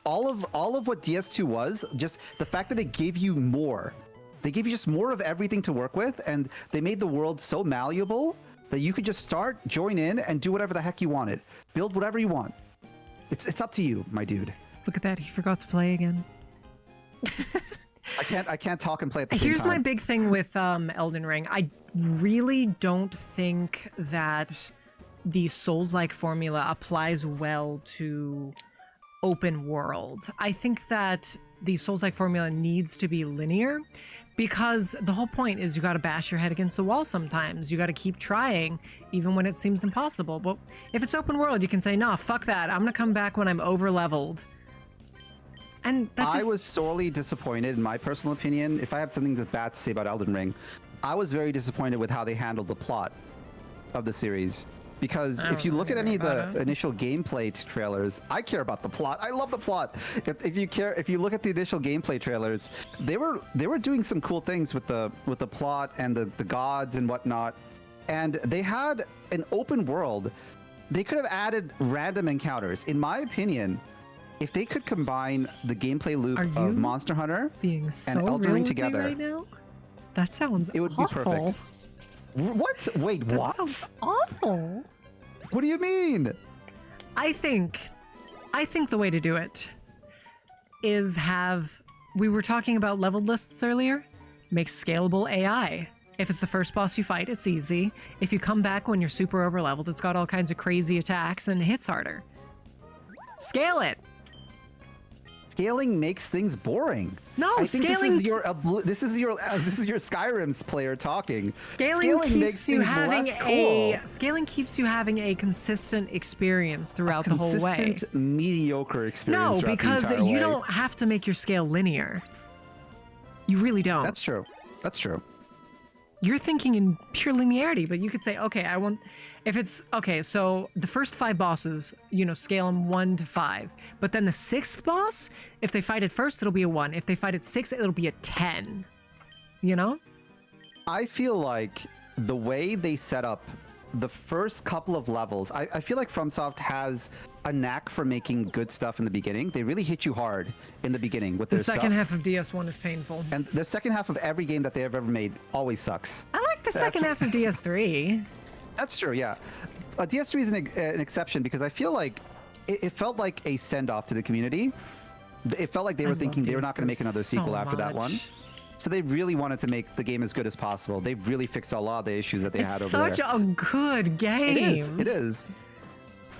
All of what DS2 was, just the fact that it gave you more. They gave you just more of everything to work with, and they made the world so malleable that you could just start, join in, and do whatever the heck you wanted. Build whatever you want. It's up to you, my dude. look at that, he forgot to play again. I can't talk and play at the same Here's time. my big thing with Elden Ring. I really don't think that the Souls-like formula applies well to open world. I think that the Souls-like formula needs to be linear, because the whole point is you got to bash your head against the wall sometimes. You got to keep trying, even when it seems impossible. But if it's open world, you can say, nah, fuck that. I'm going to come back when I'm over-leveled. And that just... I was sorely disappointed, in my personal opinion. If I have something bad to say about Elden Ring, I was very disappointed with how they handled the plot of the series. Because if you look at any of the initial gameplay trailers, I care about the plot. I love the plot. If you look at the initial gameplay trailers, they were doing some cool things with the plot and the gods and whatnot. And they had an open world. They could have added random encounters. In my opinion, if they could combine the gameplay loop Are you of Monster Hunter Being so and Elden real Ring with me together, right now? That sounds it would awful. be perfect. What? Wait, That what? sounds awful. What do you mean? I think the way to do it is we were talking about leveled lists earlier. Make scalable AI. If it's the first boss you fight, it's easy. If you come back when you're super overleveled, it's got all kinds of crazy attacks and it hits harder. Scale it. Scaling makes things boring. No, I think scaling. this is your Skyrim's player talking. Scaling keeps you having less cool. Scaling keeps you having a consistent experience throughout the whole way. Consistent mediocre experience. No, throughout the because entire you way. don't have to make your scale linear. You really don't. That's true. That's true. You're thinking in pure linearity, but you could say, okay, so the first 5 bosses, scale them 1 to 5. But then the 6th boss, if they fight it first, it'll be a 1. If they fight it 6, it'll be a 10. You know? I feel like the way they set up the first couple of levels, I feel like FromSoft has a knack for making good stuff in the beginning. They really hit you hard in the beginning with The their second stuff. half of DS1 is painful. And the second half of every game that they have ever made always sucks. I like the second half of DS3. That's true, yeah. DS3 is an exception because I feel like it felt like a send-off to the community. It felt like they were thinking they were not going to make another sequel after that one. So they really wanted to make the game as good as possible. They really fixed a lot of the issues that they had over there. It's such a good game. It is. It is.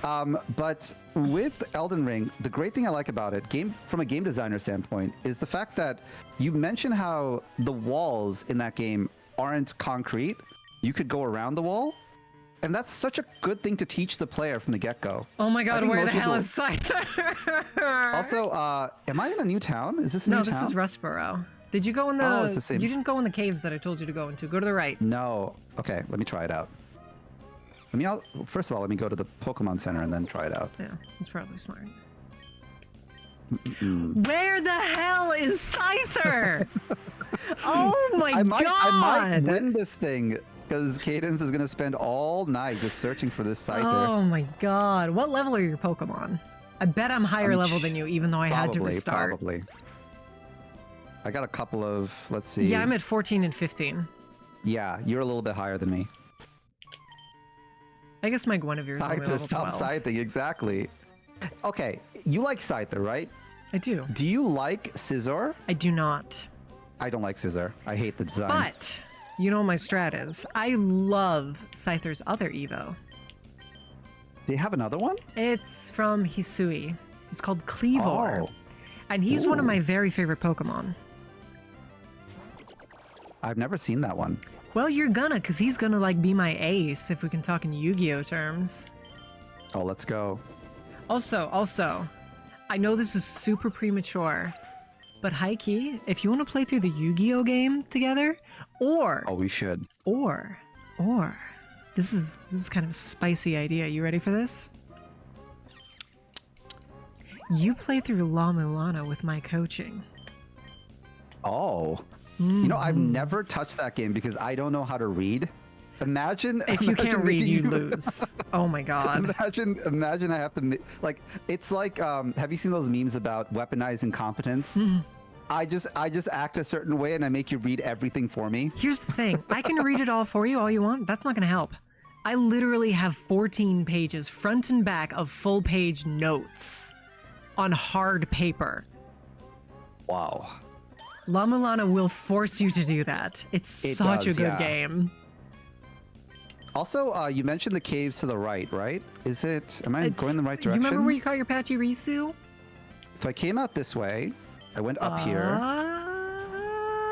But with Elden Ring, the great thing I like about it, from a game designer standpoint, is the fact that you mentioned how the walls in that game aren't concrete. You could go around the wall. And that's such a good thing to teach the player from the get-go. Oh my god, where the hell people... is Scyther? Also, am I in a new town? Is this a new town? No, this is Rustboro. Did you go in the... Oh, it's the same. You didn't go in the caves that I told you to go into. Go to the right. No. Okay, let me try it out. First of all, let me go to the Pokemon Center and then try it out. Yeah, that's probably smart. Where the hell is Scyther? Oh my god! I might win this thing because Cadence is going to spend all night just searching for this Scyther. Oh my god. What level are your Pokemon? I bet I'm higher level than you, even though I had to restart. Probably. I got a couple of, let's see. Yeah, I'm at 14 and 15. Yeah, you're a little bit higher than me. I guess my Guinevere is only level 12. Stop scything, exactly. Okay, you like Scyther, right? I do. Do you like Scizor? I do not. I don't like Scizor. I hate the design. But, you know what my strat is. I love Scyther's other Evo. Do you have another one? It's from Hisui. It's called Cleavor. Oh. And he's one of my very favorite Pokemon. I've never seen that one. Well, you're gonna, because he's gonna like be my ace if we can talk in Yu-Gi-Oh terms. Oh, let's go. Also, I know this is super premature, but high-key, if you want to play through the Yu-Gi-Oh game together, or... Oh, we should. Or, this is kind of a spicy idea. You ready for this? You play through La Mulana with my coaching. Oh. You know, I've never touched that game because I don't know how to read. Imagine if you can't read, you lose. Oh my god. Imagine I have to, like, it's like, have you seen those memes about weaponized incompetence? I just act a certain way and I make you read everything for me. Here's the thing. I can read it all for you all you want. That's not going to help. I literally have 14 pages front and back of full page notes on hard paper. Wow. La Mulana will force you to do that. It's such a good game. Also, you mentioned the caves to the right? Is it, am I going in the right direction? You remember where you caught your Pachirisu? If I came out this way, I went up here,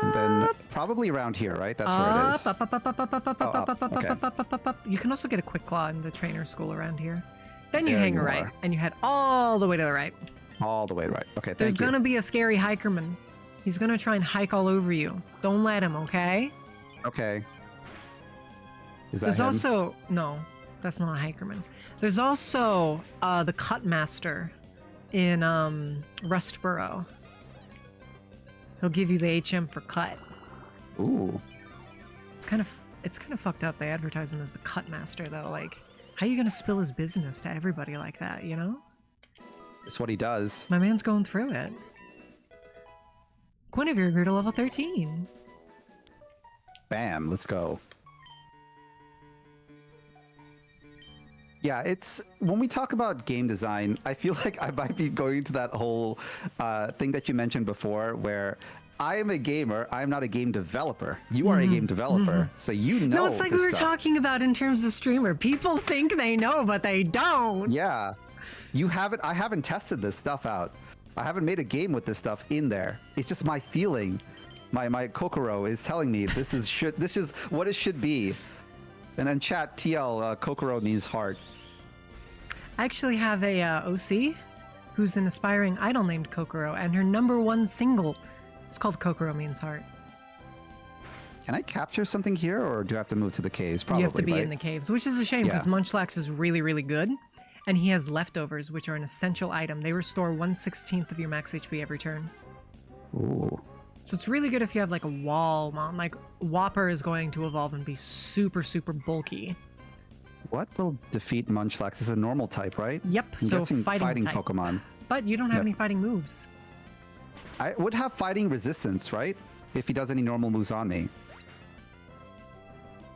and then probably around here, right? That's where it is. Up. You can also get a quick claw in the trainer school around here. Then you There hang a you right, are. and you head all the way to the right. All the way right. Okay, There's thank you. gonna be a scary hikerman. He's gonna try and hike all over you. Don't let him, okay? Okay. Is that There's him? also... No, that's not a hikerman. There's also the cut master in Rustboro. He'll give you the HM for cut. Ooh. It's kind of fucked up. They advertise him as the cut master though. Like, how are you gonna spill his business to everybody like that, you know? It's what he does. My man's going through it. Guinevere grew to level 13. Bam, let's go. Yeah, it's when we talk about game design, I feel like I might be going to that whole thing that you mentioned before where I am a gamer, I am not a game developer. You are a game developer, so you know. No, it's like we were talking about in terms of streamer. People think they know, but they don't. Yeah. You haven't, I haven't tested this stuff out. I haven't made a game with this stuff in there. It's just my feeling. My Kokoro is telling me this is what it should be. And then chat TL, Kokoro means heart. I actually have a OC who's an aspiring idol named Kokoro, and her #1 single is called Kokoro Means Heart. Can I capture something here, or do I have to move to the caves? Probably, you have to be right? in the caves, which is a shame because Munchlax is really, really good. And he has leftovers, which are an essential item. They restore 1/16 of your max HP every turn. Ooh. So it's really good if you have like a wall mom. Like Whopper is going to evolve and be super, super bulky. What will defeat Munchlax? It's a normal type, right? Yep, I'm so guessing fighting type. Pokemon. But you don't have any fighting moves. I would have fighting resistance, right? If he does any normal moves on me.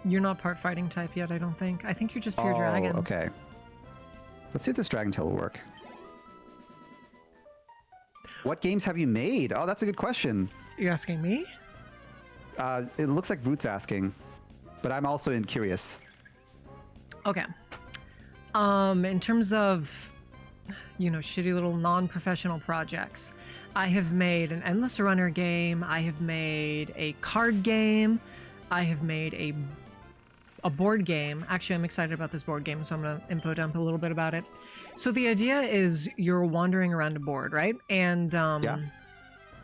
You're not part fighting type yet, I don't think. I think you're just pure dragon. Okay. Let's see if this Dragon Tail will work. What games have you made? Oh, that's a good question. You're asking me? It looks like Root's asking, but I'm also curious. Okay. In terms of, you know, shitty little non-professional projects, I have made an Endless Runner game. I have made a card game. I have made a board game. Actually, I'm excited about this board game, so I'm going to info dump a little bit about it. So the idea is you're wandering around a board, right? And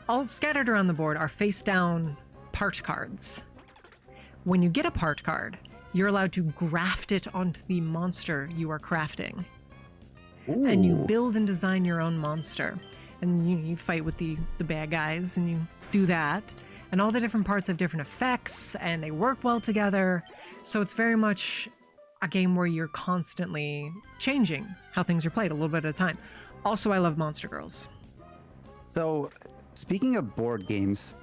all scattered around the board are face-down part cards. When you get a part card, you're allowed to graft it onto the monster you are crafting. Ooh. And you build and design your own monster. And you fight with the bad guys, and you do that. And all the different parts have different effects, and they work well together. So it's very much a game where you're constantly changing how things are played a little bit at a time. Also, I love Monster Girls. So, speaking of board games,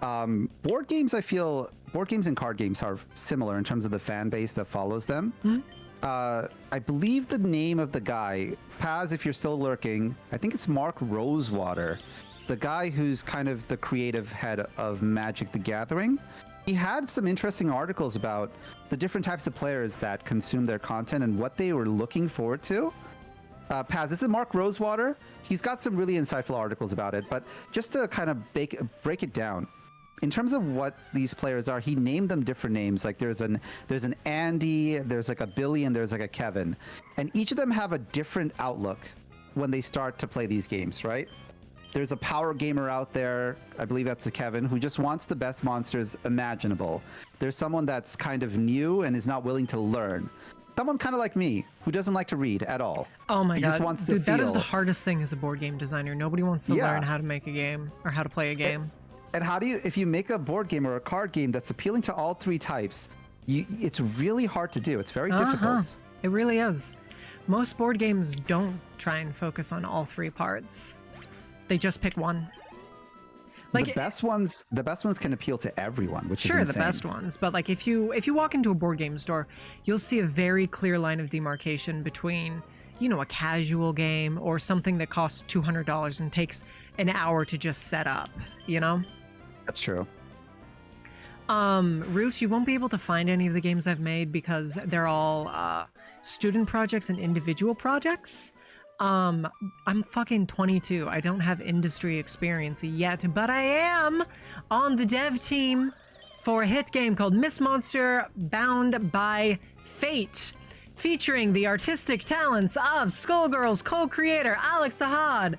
board games and card games are similar in terms of the fan base that follows them. I believe the name of the guy, Paz, if you're still lurking, I think it's Mark Rosewater, the guy who's kind of the creative head of Magic the Gathering. He had some interesting articles about the different types of players that consume their content and what they were looking forward to. Paz, this is Mark Rosewater. He's got some really insightful articles about it, but just to kind of break it down, in terms of what these players are, he named them different names. Like there's an Andy, there's like a Billy, and there's like a Kevin. And each of them have a different outlook when they start to play these games, right? There's a power gamer out there, I believe that's a Kevin, who just wants the best monsters imaginable. There's someone that's kind of new and is not willing to learn. Someone kind of like me, who doesn't like to read at all. Oh my he god, just wants to dude, that is the feel. hardest thing as a board game designer. Nobody wants to Yeah. learn how to make a game or how to play a game. And how do you, if you make a board game or a card game that's appealing to all three types, it's really hard to do. It's very difficult. It really is. Most board games don't try and focus on all three parts. They just pick one. Like the best ones can appeal to everyone, which is sure, insane. the best ones. But like if you walk into a board game store, you'll see a very clear line of demarcation between, you know, a casual game or something that costs $200 and takes an hour to just set up, you know? That's true. Root, you won't be able to find any of the games I've made because they're all student projects and individual projects. I'm fucking 22. I don't have industry experience yet, but I am on the dev team for a hit game called Miss Monster Bound by Fate, featuring the artistic talents of Skullgirls co-creator Alex Ahad.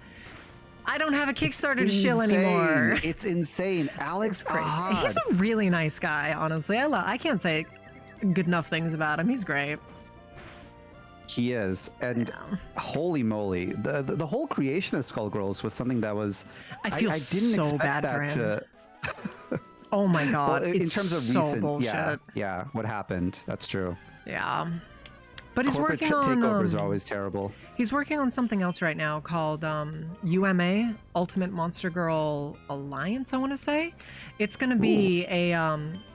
I don't have a Kickstarter to shill anymore. It's insane. Alex Ahad. He's a really nice guy, honestly. I can't say good enough things about him. He's great. He is, and holy moly, the whole creation of Skullgirls was something that was. I feel didn't so expect bad that for him. to. Oh my god! Well, in it's terms of so recent, bullshit. yeah, what happened? That's true. Yeah, But he's Corporate working on takeovers are always terrible. He's working on something else right now called UMA, Ultimate Monster Girl Alliance, I want to say. It's going to be a,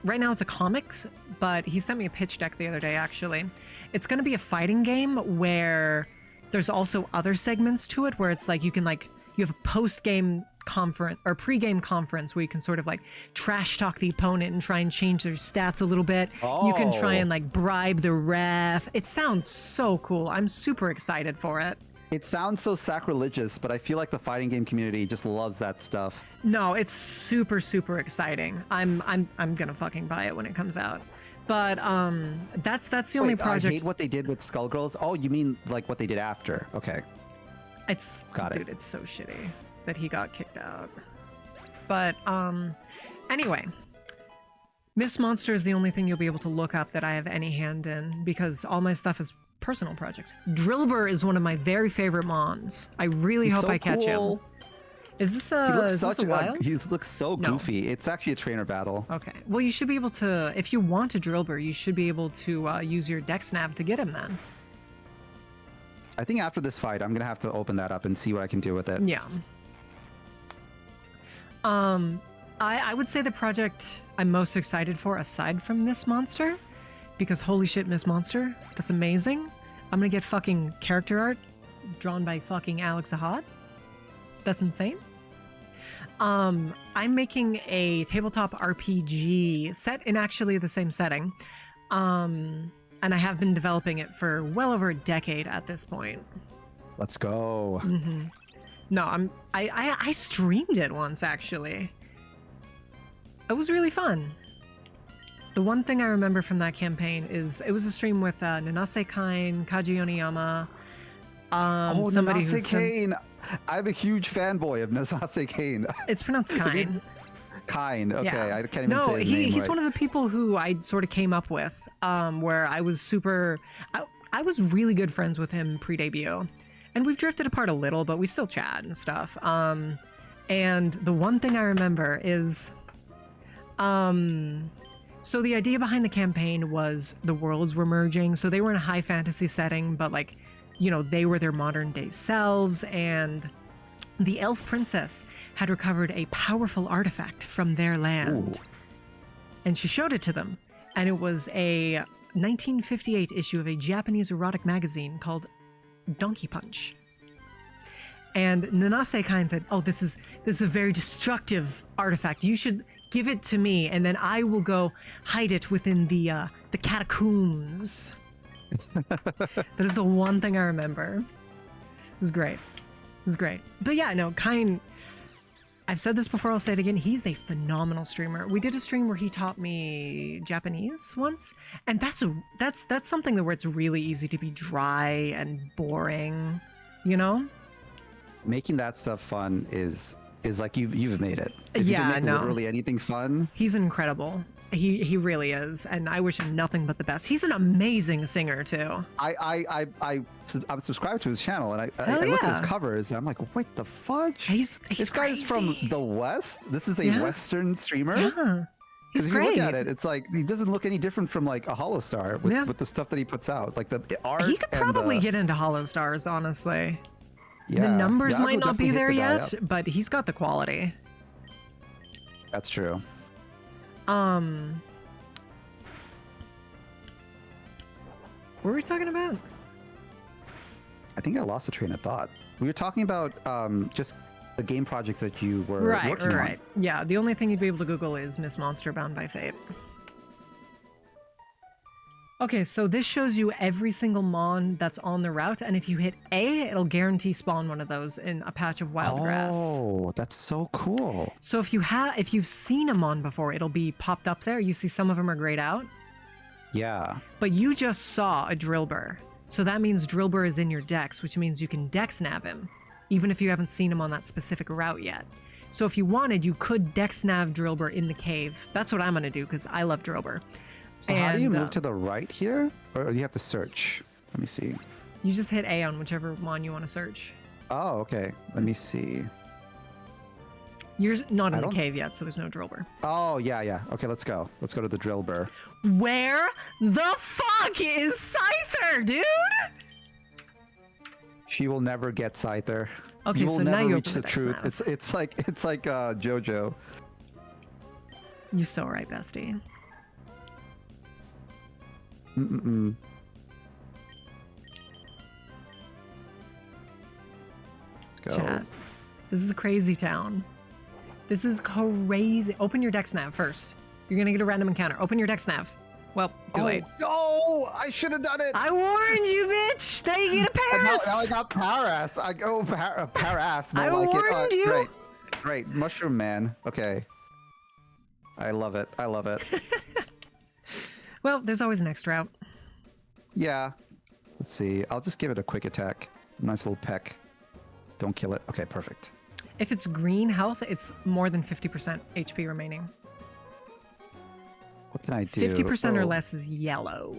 right now it's a comics, but he sent me a pitch deck the other day, actually. It's going to be a fighting game where there's also other segments to it where it's like you can like, you have a post-game conference or pre-game conference where you can sort of like trash talk the opponent and try and change their stats a little bit. You can try and like bribe the ref. It sounds so cool. I'm super excited for it. It sounds so sacrilegious, but I feel like the fighting game community just loves that stuff. No, it's super, super exciting. I'm gonna fucking buy it when it comes out. But that's the only project. I hate what they did with Skullgirls. Oh, you mean like what they did after? Okay. Dude, it's so shitty that he got kicked out. But anyway, Miss Monster is the only thing you'll be able to look up that I have any hand in because all my stuff is personal projects. Drillbur is one of my very favorite mons. I really hope I catch him. Is this a, he looks so goofy. It's actually a trainer battle. Okay. Well, you should be able to, if you want a Drillbur, you should be able to use your dex nav to get him then. I think after this fight, I'm going to have to open that up and see what I can do with it. Yeah. I would say the project I'm most excited for, aside from Miss Monster, because holy shit, Miss Monster, that's amazing. I'm gonna get fucking character art drawn by fucking Alex Ahad. That's insane. I'm making a tabletop RPG set in actually the same setting. And I have been developing it for well over a decade at this point. Let's go. Mm-hmm. No, I streamed it once, actually. It was really fun. The one thing I remember from that campaign is it was a stream with Nanase Kain, Kaji Oniyama, somebody Nanase Kain! I'm a huge fanboy of Nanase Kain. It's pronounced Kain. Kain, okay. Yeah. I can't even say his name he's right. one of the people who I sort of came up with, where I was I was really good friends with him pre-debut. And we've drifted apart a little, but we still chat and stuff. And the one thing I remember is, so the idea behind the campaign was the worlds were merging. So they were in a high fantasy setting, but like, you know, they were their modern day selves. And the elf princess had recovered a powerful artifact from their land. Ooh. And she showed it to them. And it was a 1958 issue of a Japanese erotic magazine called Donkey Punch. And Nanase Kain said, "Oh, this is a very destructive artifact. You should give it to me, and then I will go hide it within the catacombs." That is the one thing I remember. It was great. It was great. But yeah, no, Kain, I've said this before, I'll say it again. He's a phenomenal streamer. We did a stream where he taught me Japanese once, and that's something where it's really easy to be dry and boring, you know? Making that stuff fun is like you've made it. If you can make literally anything fun. He's incredible. He really is, and I wish him nothing but the best. He's an amazing singer too. I'm subscribed to his channel, and I look at his covers, and I'm like, what the fudge? He's this guy's from the West. This is a Western streamer. Yeah, he's great. If you look at it, it's like he doesn't look any different from like a Holostar with the stuff that he puts out, like the art. He could probably get into Holostars, honestly. Yeah, the numbers might not be there yet, but he's got the quality. That's true. What were we talking about? I think I lost the train of thought. We were talking about just the game projects that you were working on. Right. Yeah, the only thing you'd be able to Google is Miss Monster Bound by Fate. Okay, so this shows you every single mon that's on the route, and if you hit A, it'll guarantee spawn one of those in a patch of wild grass. Oh, that's so cool. So if you've seen a mon before, it'll be popped up there. You see some of them are grayed out. Yeah. But you just saw a Drillbur. So that means Drillbur is in your dex, which means you can dex nav him, even if you haven't seen him on that specific route yet. So if you wanted, you could dex nav Drillbur in the cave. That's what I'm going to do, because I love Drillbur. So how do you move to the right here? Or do you have to search? Let me see. You just hit A on whichever mon you want to search. Oh, okay. Let me see. You're not I in the don't- cave yet, so there's no drillbur. Oh, yeah. Okay, let's go. Let's go to the drill burr. Where the fuck is Scyther, dude? She will never get Scyther. Okay, you will so now never you reach open the the truth. next It's like JoJo. You're so right, bestie. Mm-mm-mm. Let's go. Chat. This is a crazy town. This is crazy. Open your dex nav first. You're gonna get a random encounter. Open your dex nav. Well, too late. Oh, I should have done it. I warned you, bitch! Now you get a And Paris! now I got Paras. I go Paras. More I like warned it. you. Great. Mushroom Man. Okay. I love it. Well, there's always an extra route. Yeah. Let's see. I'll just give it a quick attack. Nice little peck. Don't kill it. Okay, perfect. If it's green health, it's more than 50% HP remaining. What can I do? 50% or Oh, less is yellow.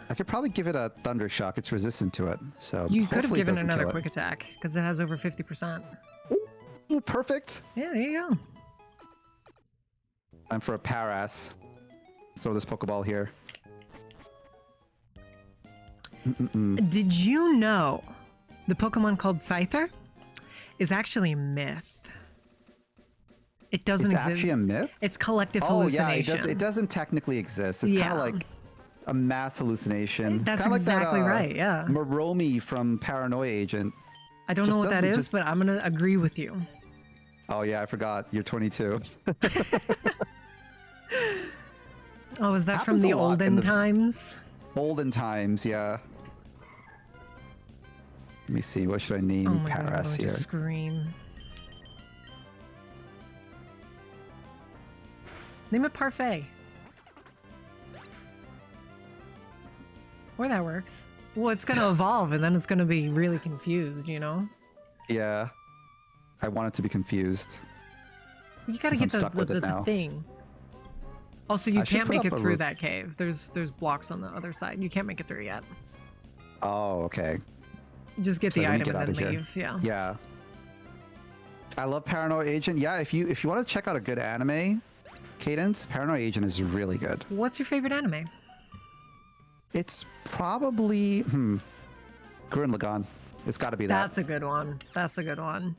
I could probably give it a thunder shock. It's resistant to it. So You could have hopefully it given doesn't another kill it. quick attack because it has over 50%. Ooh, perfect. Yeah, there you go. Time for a Paras. Throw this Pokeball here. Did you know the Pokemon called Scyther is actually a myth? It doesn't It's exist. actually a myth? It's collective Oh, yeah, hallucination. it doesn't technically exist. It's kind Yeah. of like a mass hallucination. That's it's kind of exactly like that, right, yeah. Moromi from Paranoia Agent. I don't know just what that doesn't is, just- but I'm going to agree with you. Oh, yeah, I forgot. You're 22. Oh, is that from Happens the a lot in olden the- times? Olden times, yeah. Let me see. What should I name Oh my god, I'm Paras going to here? scream. Name it Parfait. Or that works. Well, it's going to evolve and then it's going to be really confused, you know? Yeah. I want it to be confused. You got to 'Cause I'm get stuck with it the now. thing. Also, you I should can't put make up it a through roof. that cave. There's blocks on the other side. You can't make it through yet. Oh, okay. Just get So the let me item get and out then of here. leave. Yeah. Yeah. I love Paranoia Agent. Yeah, if you want to check out a good anime, Cadence, Paranoia Agent is really good. What's your favorite anime? It's probably Gurren Lagann. It's got to be that. That's a good one. That's a good one.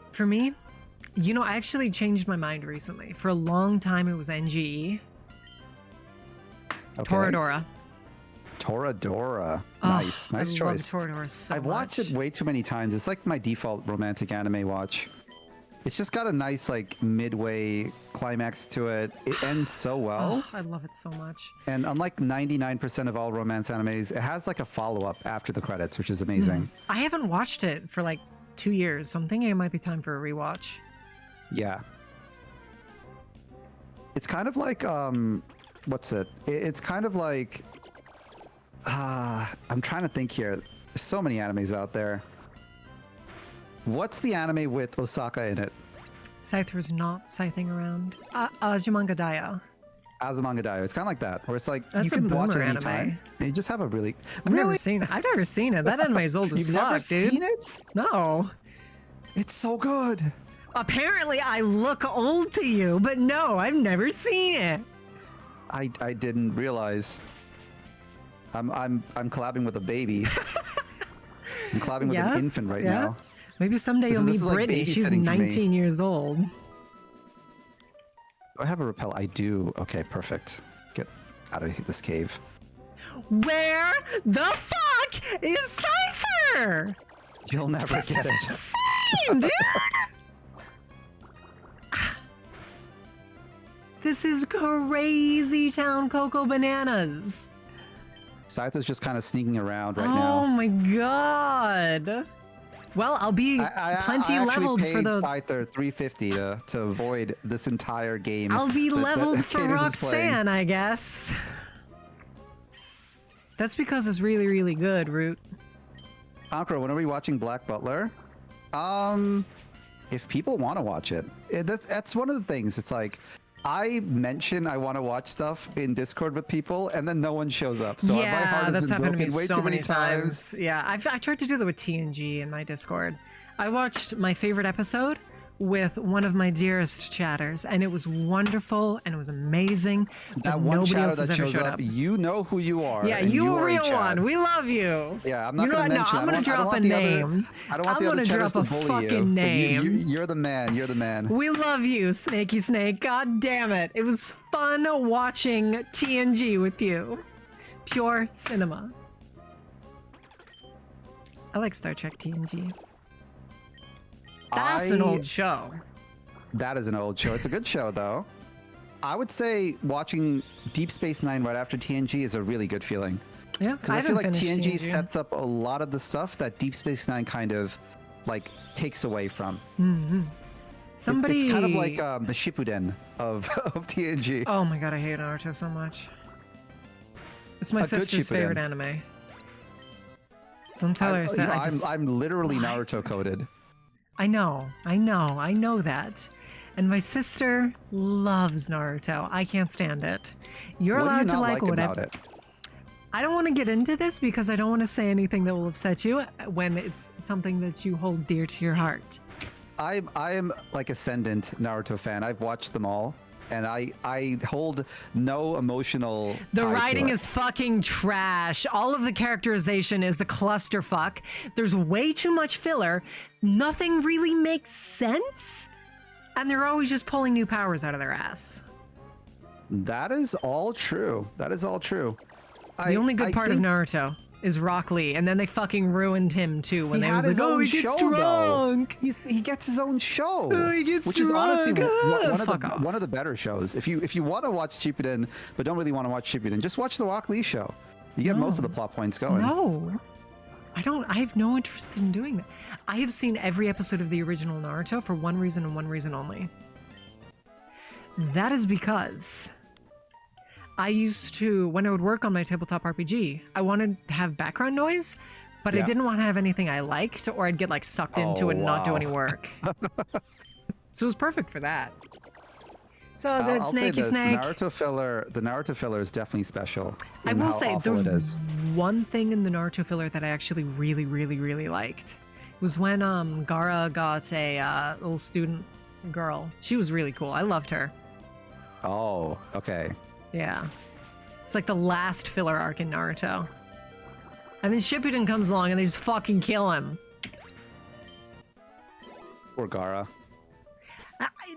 For me, you know, I actually changed my mind recently. For a long time, it was NGE. Okay. Toradora. Toradora. Oh, Nice I choice. love Toradora so I've watched much. it way too many times. It's like my default romantic anime watch. It's just got a nice like midway climax to it. It ends so well. Oh, I love it so much. And unlike 99% of all romance animes, it has like a follow-up after the credits, which is amazing. I haven't watched it for like 2 years, so I'm thinking it might be time for a rewatch. Yeah. It's kind of like what's it? It's kind of like I'm trying to think here. There's so many animes out there. What's the anime with Osaka in it? Scyther's not scything around. Azumanga Azumanga It's kind of like that, where it's like That's you a can watch it boomer anytime. anime. And you just have a really. I've never seen it. I've never seen it. That anime is old as You've fuck, never dude. seen it? No. It's so good. Apparently, I look old to you, but no, I've never seen it. I didn't realize. I'm collabing with a baby. I'm collabing with Yeah? an infant right Yeah? now. Maybe someday you'll This meet is like Brytknee. She's babysitting for me. 19 years old. Do I have a repel? I do. Okay, perfect. Get out of this cave. Where the fuck is Scyther? You'll never This get is it. insane, dude! This is crazy town Cocoa Bananas. Scyther's just kind of sneaking around right Oh now. my god. Well, I'll be plenty I leveled actually for paid the. Scyther $350 to avoid this entire game. I'll be that leveled for Cadence is playing. Roxanne, I guess. That's because it's really, really good, Root. Conqueror, when are we watching Black Butler? If people want to watch it, that's one of the things. It's like I mention I want to watch stuff in Discord with people, and then no one shows up. So my Yeah, heart has that's been happened to me broken way so too many many times. Yeah, I tried to do that with TNG in my Discord. I watched my favorite episode with one of my dearest chatters, and it was wonderful and it was amazing. That but one nobody chatter else has that ever shows showed up, up. you know who you are. Yeah, and you a are real Chad. one. We love you. Yeah, I'm not You going know to what? mention. No, I'm gonna drop a name. I don't want I'm the other gonna chatters drop to a bully fucking you. But name. You're the man. You're the man. We love you, Snakey Snake. God damn it. It was fun watching TNG with you. Pure cinema. I like Star Trek TNG. That's an old show. That is an old show. It's a good show, though. I would say watching Deep Space Nine right after TNG is a really good feeling. Yeah, Because I feel like haven't finished TNG sets up a lot of the stuff that Deep Space Nine kind of like takes away from. Somebody. It's kind of like the Shippuden of TNG. Oh my god, I hate Naruto so much. It's my A good sister's Shippuden. favorite anime. Don't tell her I said I'm literally despise Naruto it. coded. I know that. And my sister loves Naruto. I can't stand it. You're What do you allowed to not like like whatever. about it? I don't want to get into this because I don't want to say anything that will upset you when it's something that you hold dear to your heart. I am like ascendant Naruto fan. I've watched them all, and I hold no emotional. The tie to writing it. is fucking trash. All of the characterization is a clusterfuck. There's way too much filler. Nothing really makes sense. And they're always just pulling new powers out of their ass. That is all true. That is all true. The only good part of Naruto is Rock Lee, and then they fucking ruined him too when He they had was his like, "Oh, own he gets show, though. drunk." He gets his own show, Oh, he gets which is honestly drunk. Fuck off. one of the better shows. If you want to watch Shippuden but don't really want to watch Shippuden, just watch the Rock Lee show. You get most of the plot points going. No, I don't. I have no interest in doing that. I have seen every episode of the original Naruto for one reason and one reason only. That is because I used to, when I would work on my tabletop RPG, I wanted to have background noise, but I Yeah. didn't want to have anything I liked, or I'd get like sucked into it and not do wow. any work. So it was perfect for that. So I'll the say Snakey this, Snake. The Naruto filler is definitely special. I in will how say awful it there's is. one thing in the Naruto filler that I actually really, really, really liked. It was when Gaara got a little student girl. She was really cool. I loved her. Oh, okay. Yeah. It's like the last filler arc in Naruto. And then Shippuden comes along and they just fucking kill him. Poor Gaara.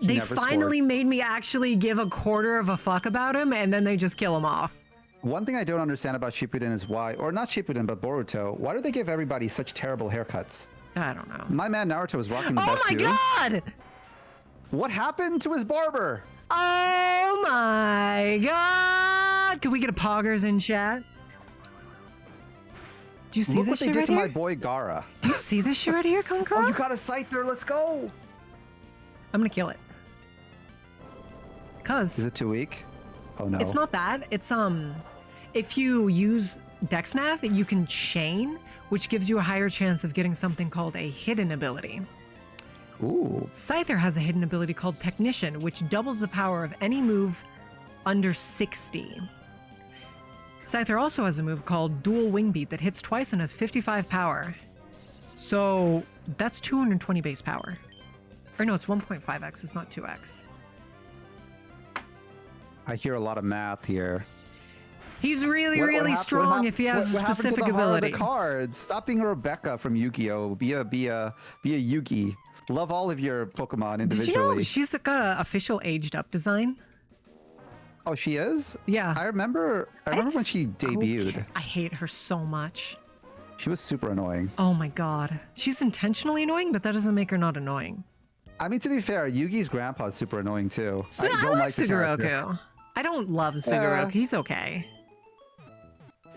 They never finally made me actually give a quarter of a fuck about him, and then they just kill him off. One thing I don't understand about Shippuden is why, or not Shippuden, but Boruto, why do they give everybody such terrible haircuts? I don't know. My man Naruto was rocking the Oh best my too. god! What happened to his barber? Oh my god! Can we get a poggers in chat? Do you see Look this what they shit did right to here? my boy Gaara. Do you see this shit right here, Concro? Oh, you got a Scyther, let's go! I'm gonna kill it. Is Cause it too weak? Oh no. it's not that. It's if you use Dexnav, you can chain, which gives you a higher chance of getting something called a hidden ability. Ooh. Scyther has a hidden ability called Technician, which doubles the power of any move under 60. Scyther also has a move called Dual Wing Beat that hits twice and has 55 power. So that's 220 base power. Or no, it's 1.5x, it's not 2x. I hear a lot of math here. He's really, What really hap- strong what if he has a what happened to specific the heart of ability. the cards. Stop being a Rebecca from Yu-Gi-Oh! Be a Yugi. Love all of your Pokemon Did you individually. know she's got an official aged up design? Oh, she is? Yeah. I remember when It's she debuted. okay. I hate her so much. She was super annoying. Oh my god. She's intentionally annoying, but that doesn't make her not annoying. I mean, to be fair, Yugi's grandpa is super annoying too. So I don't like the character. Sugoroku. I don't love Sugoroku. He's okay.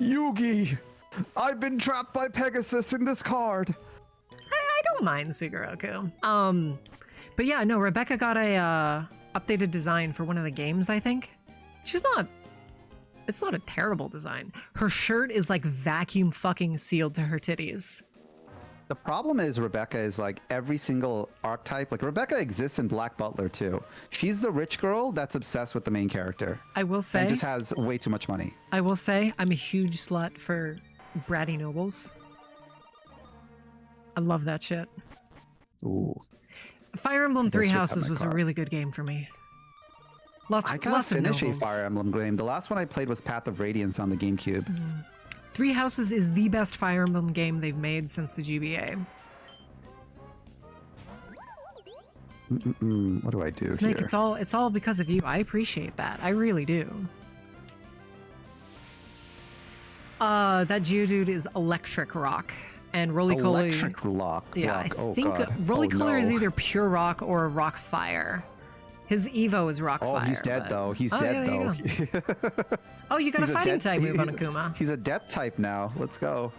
Yugi, I've been trapped by Pegasus in this card. I don't mind Sugoroku. But yeah, no, Rebecca got a updated design for one of the games, I think. It's not a terrible design. Her shirt is like vacuum fucking sealed to her titties. The problem is Rebecca is like every single archetype. Like Rebecca exists in Black Butler too. She's the rich girl that's obsessed with the main character I will say, and just has way too much money. I'm a huge slut for bratty nobles. I love that shit. Ooh. Fire Emblem Three This would cut Houses my was a car. really good game for me. Lots I gotta of finish a nobles. Fire Emblem game. The last one I played was Path of Radiance on the GameCube. Three Houses is the best Fire Emblem game they've made since the GBA. What do I do Snake, here? it's all because of you. I appreciate that. I really do. That Geodude is Electric Rock, and Roly-Poly. Electric Rock. Yeah, rock. I Oh, think God. Roly-Poly is no. either Pure Rock or Rock Fire. His Evo is Rock Oh, Fire. he's dead but- though. He's Oh, dead yeah, there you though. Oh, you got He's a a fighting dead- type move on Akuma. He's a death type now. Let's go.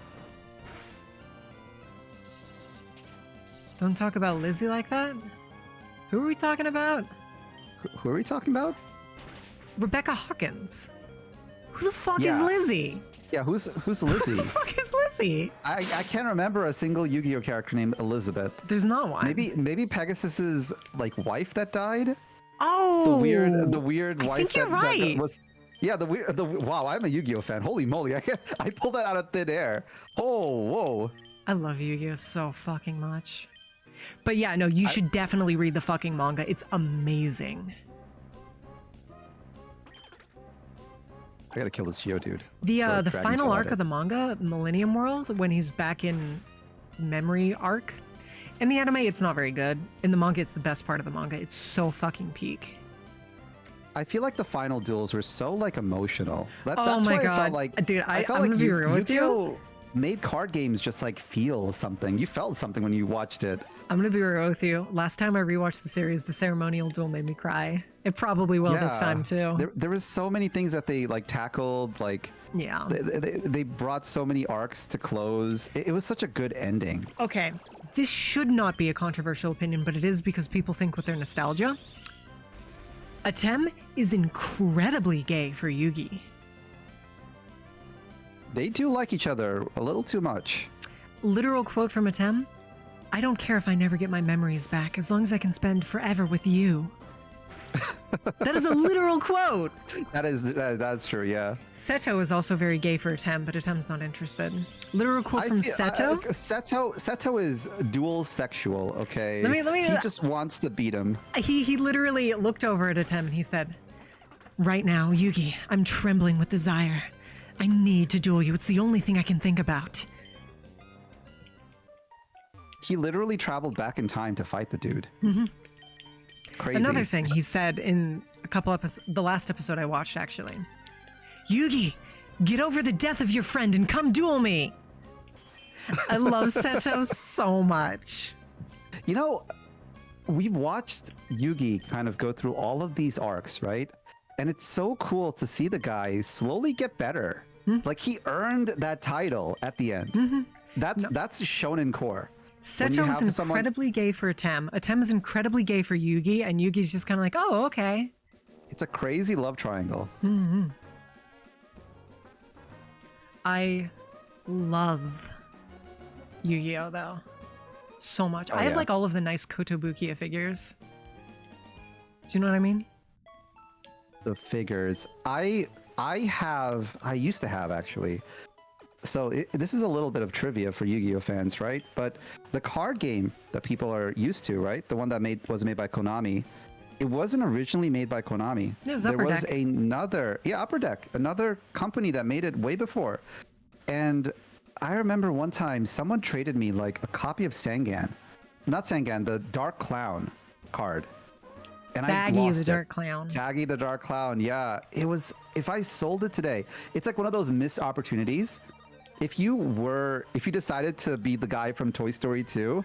Don't talk about Lizzie like that. Who are we talking about? Who are we talking about? Rebecca Hawkins. Who the fuck is Yeah. Lizzie? Yeah, who's Who the Lizzie? fuck is Lizzie? I can't remember a single Yu-Gi-Oh character named Elizabeth. There's not one. Maybe Pegasus's like wife that died. Oh, The weird I wife think you're that right. was. Yeah, wow, I'm a Yu-Gi-Oh fan. Holy moly, I pulled that out of thin air. Oh, whoa. I love Yu-Gi-Oh so fucking much. But yeah, no, you should definitely read the fucking manga. It's amazing. I gotta kill this Geodude. The Dragon final Tail arc at of the manga, Millennium World, when he's back in Memory Arc. In the anime, it's not very good. In the manga, it's the best part of the manga. It's so fucking peak. I feel like the final duels were so like emotional. Oh That's my why I God. felt like Dude, I felt I'm like gonna be real with you. Yu-Gi-Oh made card games just like feel something. You felt something when you watched it. I'm gonna be real with you. Last time I rewatched the series, the ceremonial duel made me cry. It probably will this time too. There was so many things that they like tackled. Like Yeah. they brought so many arcs to close. It was such a good ending. Okay, this should not be a controversial opinion, but it is because people think with their nostalgia. Atem is incredibly gay for Yugi. They do like each other a little too much. Literal quote from Atem: "I don't care if I never get my memories back, as long as I can spend forever with you." That is a literal quote. That's true. Yeah. Seto is also very gay for Atem, but Atem's not interested. Literal quote from Seto. Seto is dual sexual. Okay. Let me- He just wants to beat him. He literally looked over at Atem and he said, "Right now, Yugi, I'm trembling with desire. I need to duel you. It's the only thing I can think about." He literally traveled back in time to fight the dude. Crazy. Another thing he said in a couple episodes, the last episode I watched actually, "Yugi, get over the death of your friend and come duel me." I love Seto so much. You know, we've watched Yugi kind of go through all of these arcs, right? And it's so cool to see the guy slowly get better. Like he earned that title at the end. That's shonen core. When you Seto is have someone- incredibly gay for Atem. Atem is incredibly gay for Yugi, and Yugi's just kind of like, "Oh, okay." It's a crazy love triangle. I love Yu-Gi-Oh though, so much. I have yeah. like all of the nice Kotobukiya figures. Do you know what I mean? The figures. I used to have actually. So this is a little bit of trivia for Yu-Gi-Oh fans, right? But the card game that people are used to, right? The one that was made by Konami, it wasn't originally made by Konami. It was there Upper was Deck. Upper Deck, another company that made it way before. And I remember one time someone traded me like a copy of Sangan, not Sangan, the Dark Clown card. And I Saggy lost the it. Dark Clown. Saggy the Dark Clown, yeah. It was, if I sold it today, it's like one of those missed opportunities. If you decided to be the guy from Toy Story 2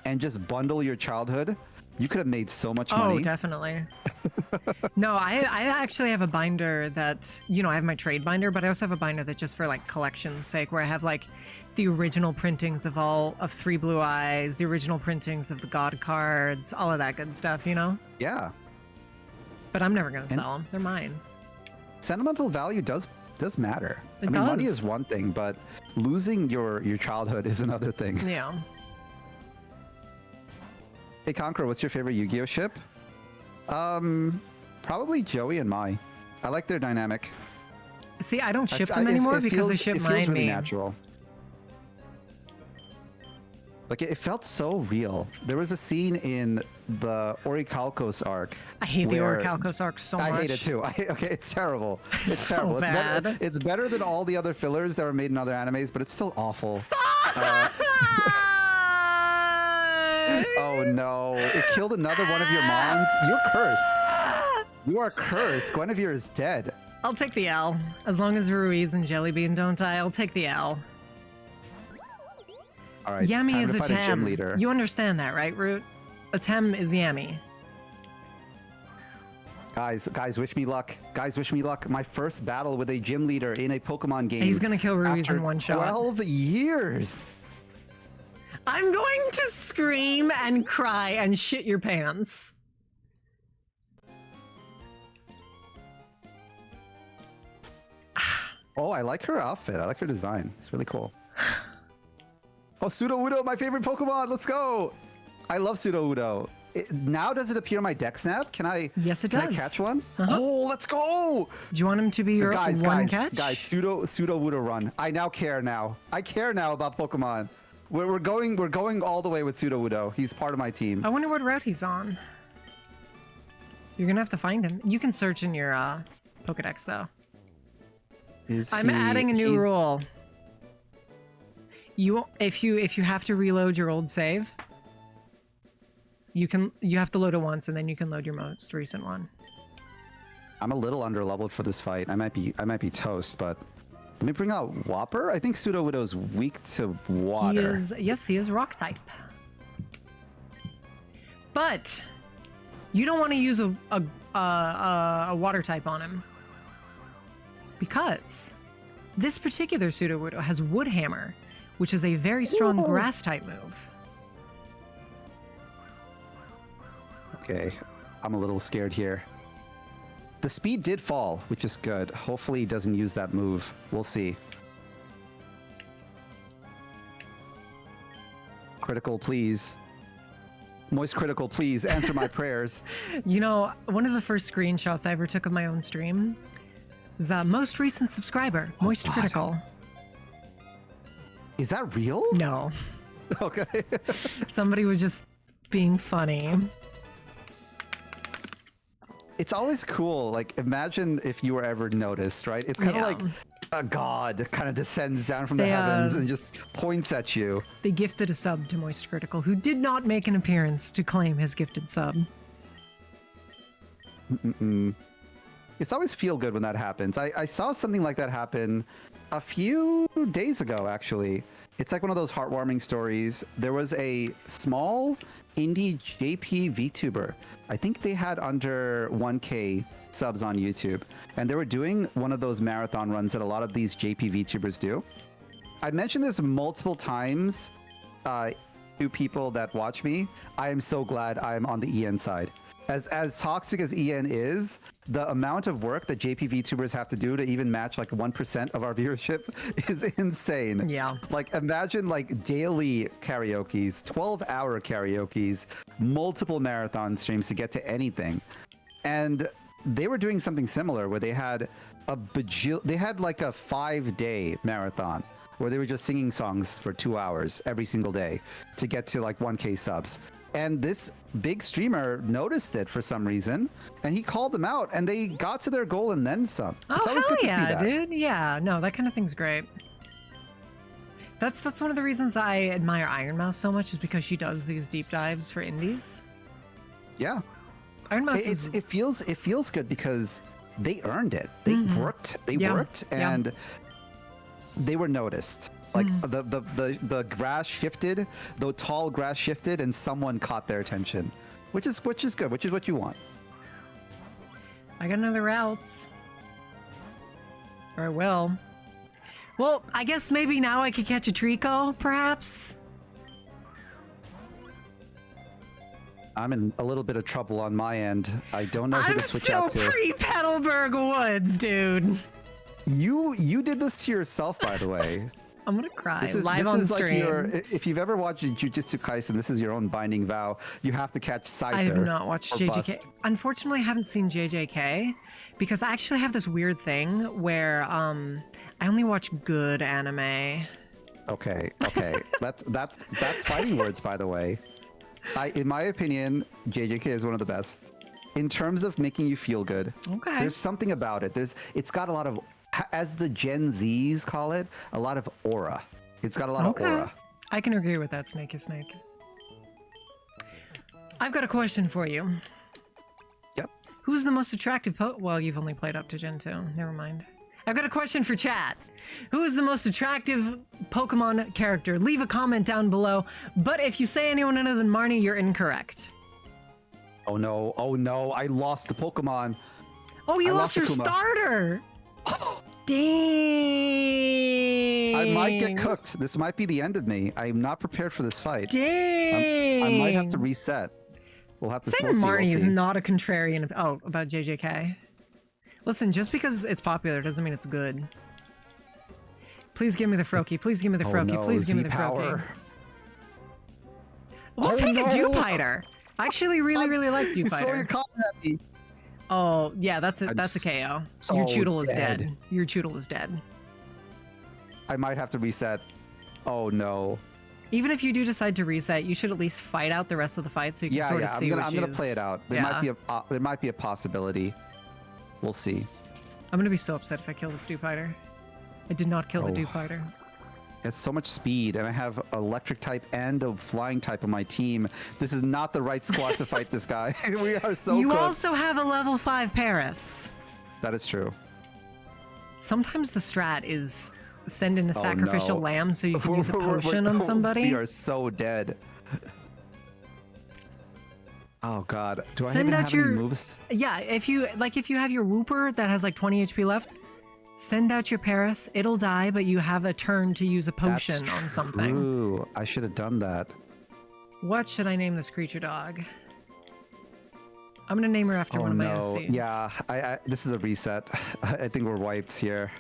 and just bundle your childhood, you could have made so much money. Oh, definitely. No, I actually have a binder that, you know, I have my trade binder, but I also have a binder that just for like collection's sake, where I have like the original printings of Three Blue Eyes, the original printings of the God cards, all of that good stuff, you know? Yeah. But I'm never going to sell them. They're mine. Sentimental value does matter. It I mean, money does. is one thing, but losing your childhood is another thing. Yeah. Hey, Conqueror, what's your favorite Yu-Gi-Oh ship? Probably Joey and Mai. I like their dynamic. See, I don't ship I- them it anymore because feels- they ship it feels mine really me. natural. Like it felt so real. There was a scene in the Orichalcos arc. I hate the where- Orichalcos arc so much. I hate it too. Okay, it's terrible. It's so terrible. bad. It's better than all the other fillers that were made in other animes, but it's still awful. Oh no! It killed another one of your mons. You're cursed. You are cursed. Guinevere is dead. I'll take the L. As long as Ruiz and Jellybean don't die, I'll take the L. All right. Yami time is to a fight gym Tem. leader. You understand that, right, Root? A Tem is Yami. Guys, wish me luck. Guys, wish me luck. My first battle with a gym leader in a Pokemon game. He's gonna kill Ruiz after in one shot. 12 years. I'm going to scream and cry and shit your pants. Oh, I like her outfit. I like her design. It's really cool. Oh, Sudowoodo, my favorite Pokemon. Let's go. I love Sudowoodo. Now does it appear on my deck snap? Can Yes, it I does. catch one? Uh-huh. Oh, let's go. Do you want him to be your Guys, catch? Sudowoodo run. I now care now. I care now about Pokemon. We're going all the way with Sudowoodo. He's part of my team. I wonder what route he's on. You're gonna have to find him. You can search in your Pokedex though. I'm adding a new rule. If you have to reload your old save, you have to load it once and then you can load your most recent one. I'm a little underleveled for this fight. I might be toast, but let me bring out Whopper. I think Sudowoodo's weak to water. He is rock type. But you don't want to use a water type on him because this particular Sudowoodo has Wood Hammer, which is a very strong grass type move. Okay, I'm a little scared here. The speed did fall, which is good. Hopefully he doesn't use that move. We'll see. Critical, please. Moist critical, please. Answer my prayers. You know, one of the first screenshots I ever took of my own stream is most recent subscriber, Moist God. Critical. Is that real? No. Okay. Somebody was just being funny. It's always cool. Like, imagine if you were ever noticed, right? It's kind of Yeah. like a god kind of descends down from the They, heavens and just points at you. They gifted a sub to Moist Critical, who did not make an appearance to claim his gifted sub. It's always feel good when that happens. I saw something like that happen a few days ago, actually. It's like one of those heartwarming stories. There was a small indie JP VTuber. I think they had under 1K subs on YouTube, and they were doing one of those marathon runs that a lot of these JP VTubers do. I mentioned this multiple times to people that watch me. I am so glad I'm on the EN side. As toxic as EN is, the amount of work that JP VTubers have to do to even match like 1% of our viewership is insane. Yeah. Like imagine like daily karaokes, 12-hour karaokes, multiple marathon streams to get to anything. And they were doing something similar where they had they had like a 5-day marathon where they were just singing songs for 2 hours every single day to get to like 1K subs. And this big streamer noticed it for some reason, and he called them out, and they got to their goal and then some. It's always good to see that. Dude. Yeah, no, that kind of thing's great. That's one of the reasons I admire Iron Mouse so much, is because she does these deep dives for indies. Yeah, Iron Mouse it feels good because they earned it. They worked. They worked, and they were noticed. Like the grass shifted, the tall grass shifted, and someone caught their attention, which is good, which is what you want. I got another routes. Or I will. Well, I guess maybe now I could catch a Trico, perhaps? I'm in a little bit of trouble on my end. I don't know who I'm to switch still out to. pre-Petalburg Woods, dude. You did this to yourself, by the way. I'm gonna cry This is on like stream. if you've ever watched Jujutsu Kaisen, this is your own binding vow. You have to catch Scyther. I have not watched or JJK. bust. Unfortunately, I haven't seen JJK because I actually have this weird thing where I only watch good anime. Okay. That's fighting words, by the way. In my opinion, JJK is one of the best. In terms of making you feel good, Okay. there's something about it. It's got a lot of, as the Gen Zs call it, a lot of aura. It's got a lot of aura. I can agree with that, Snakey Snake. I've got a question for you. Yep. Who's the most attractive well, you've only played up to Gen 2. Never mind. I've got a question for chat. Who is the most attractive Pokemon character? Leave a comment down below. But if you say anyone other than Marnie, you're incorrect. Oh no, I lost the Pokemon. Oh, you lost your Kuma. starter. Dang. I might get cooked. This might be the end of me. I'm not prepared for this fight. Dang. I might have to reset. We'll have to see. Saying Marnie is not a contrarian. Oh, about JJK. Listen, just because it's popular doesn't mean it's good. Please give me the Froakie. Please give me the Froakie. No, Please give me the Z-Power. Froakie. We'll take no. a Dewpider. I actually really like You saw your Dewpider. comment at me. Oh, yeah, that's a just KO. so Your Choodle is dead. dead. Your Choodle is dead. I might have to reset. Oh no. Even if you do decide to reset, you should at least fight out the rest of the fight so you can sort of see I'm gonna play it out. There might be a possibility. We'll see. I'm gonna be so upset if I kill this Dewpider. I did not kill the Oh. Dewpider. It's so much speed, and I have electric type and a flying type on my team. This is not the right squad to fight this guy. We are so You cooked. also have a level 5 Paris. That is true. Sometimes the strat is send in a Oh, sacrificial no. lamb so you can use a potion on somebody. We are so dead. Oh god. Do I Send even out have your- any moves? Yeah, if you have your Wooper that has like 20 HP left, send out your Paris. It'll die, but you have a turn to use a potion That's on something. True. I should have done that. What should I name this creature dog? I'm gonna name her after Oh one of my no. OCs. Yeah, this is a reset. I think we're wiped here.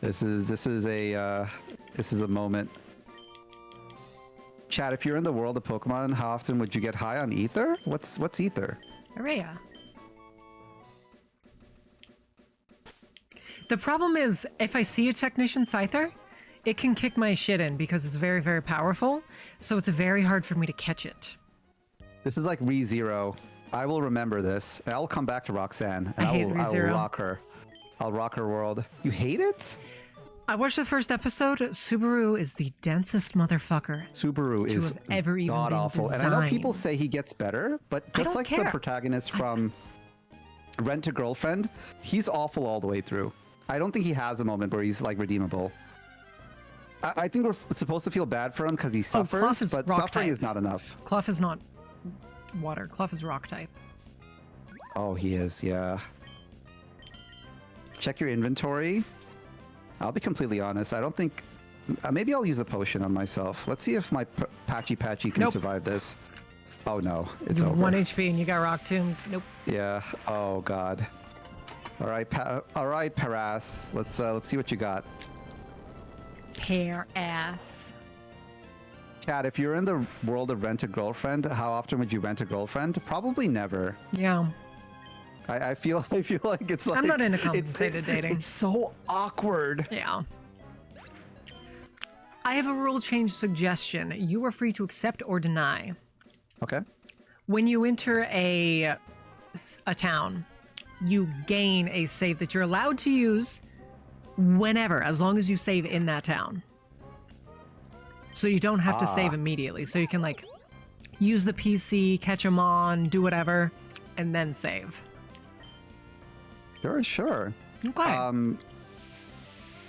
This is a moment. Chat, if you're in the world of Pokemon, how often would you get high on ether? What's ether? Araya. The problem is, if I see a Technician Scyther, it can kick my shit in because it's very powerful, so it's very hard for me to catch it. This is like ReZero. I will remember this. And I'll come back to Roxanne. And I hate I will ReZero. rock her. I'll rock her world. You hate it? I watched the first episode. Subaru is the densest motherfucker. Subaru To is have ever even god been awful. And I know people designed. say he gets better, but just don't like care. the protagonist from Rent a Girlfriend, he's awful all the way through. I don't think he has a moment where he's like redeemable. I think we're supposed to feel bad for him because he Cloth suffers, is but rock suffering type. is not enough. Clough is not water. Clough is rock type. Oh, he is, yeah. Check your inventory. I'll be completely honest. I don't think... maybe I'll use a potion on myself. Let's see if my Patchy can Nope. survive this. Oh no, it's You have over. 1 HP and you got rock tombed. Nope. Yeah. Oh god. All right, all right, Paras. Let's see what you got. Hair ass. Chad, if you're in the world of Rent a Girlfriend, how often would you rent a girlfriend? Probably never. Yeah. I feel like it's like I'm not into it's- compensated dating. It's so awkward. Yeah. I have a rule change suggestion. You are free to accept or deny. Okay. When you enter a town, you gain a save that you're allowed to use whenever, as long as you save in that town. So you don't have to save immediately. So you can like use the PC, catch them on, do whatever, and then save. Sure. Okay.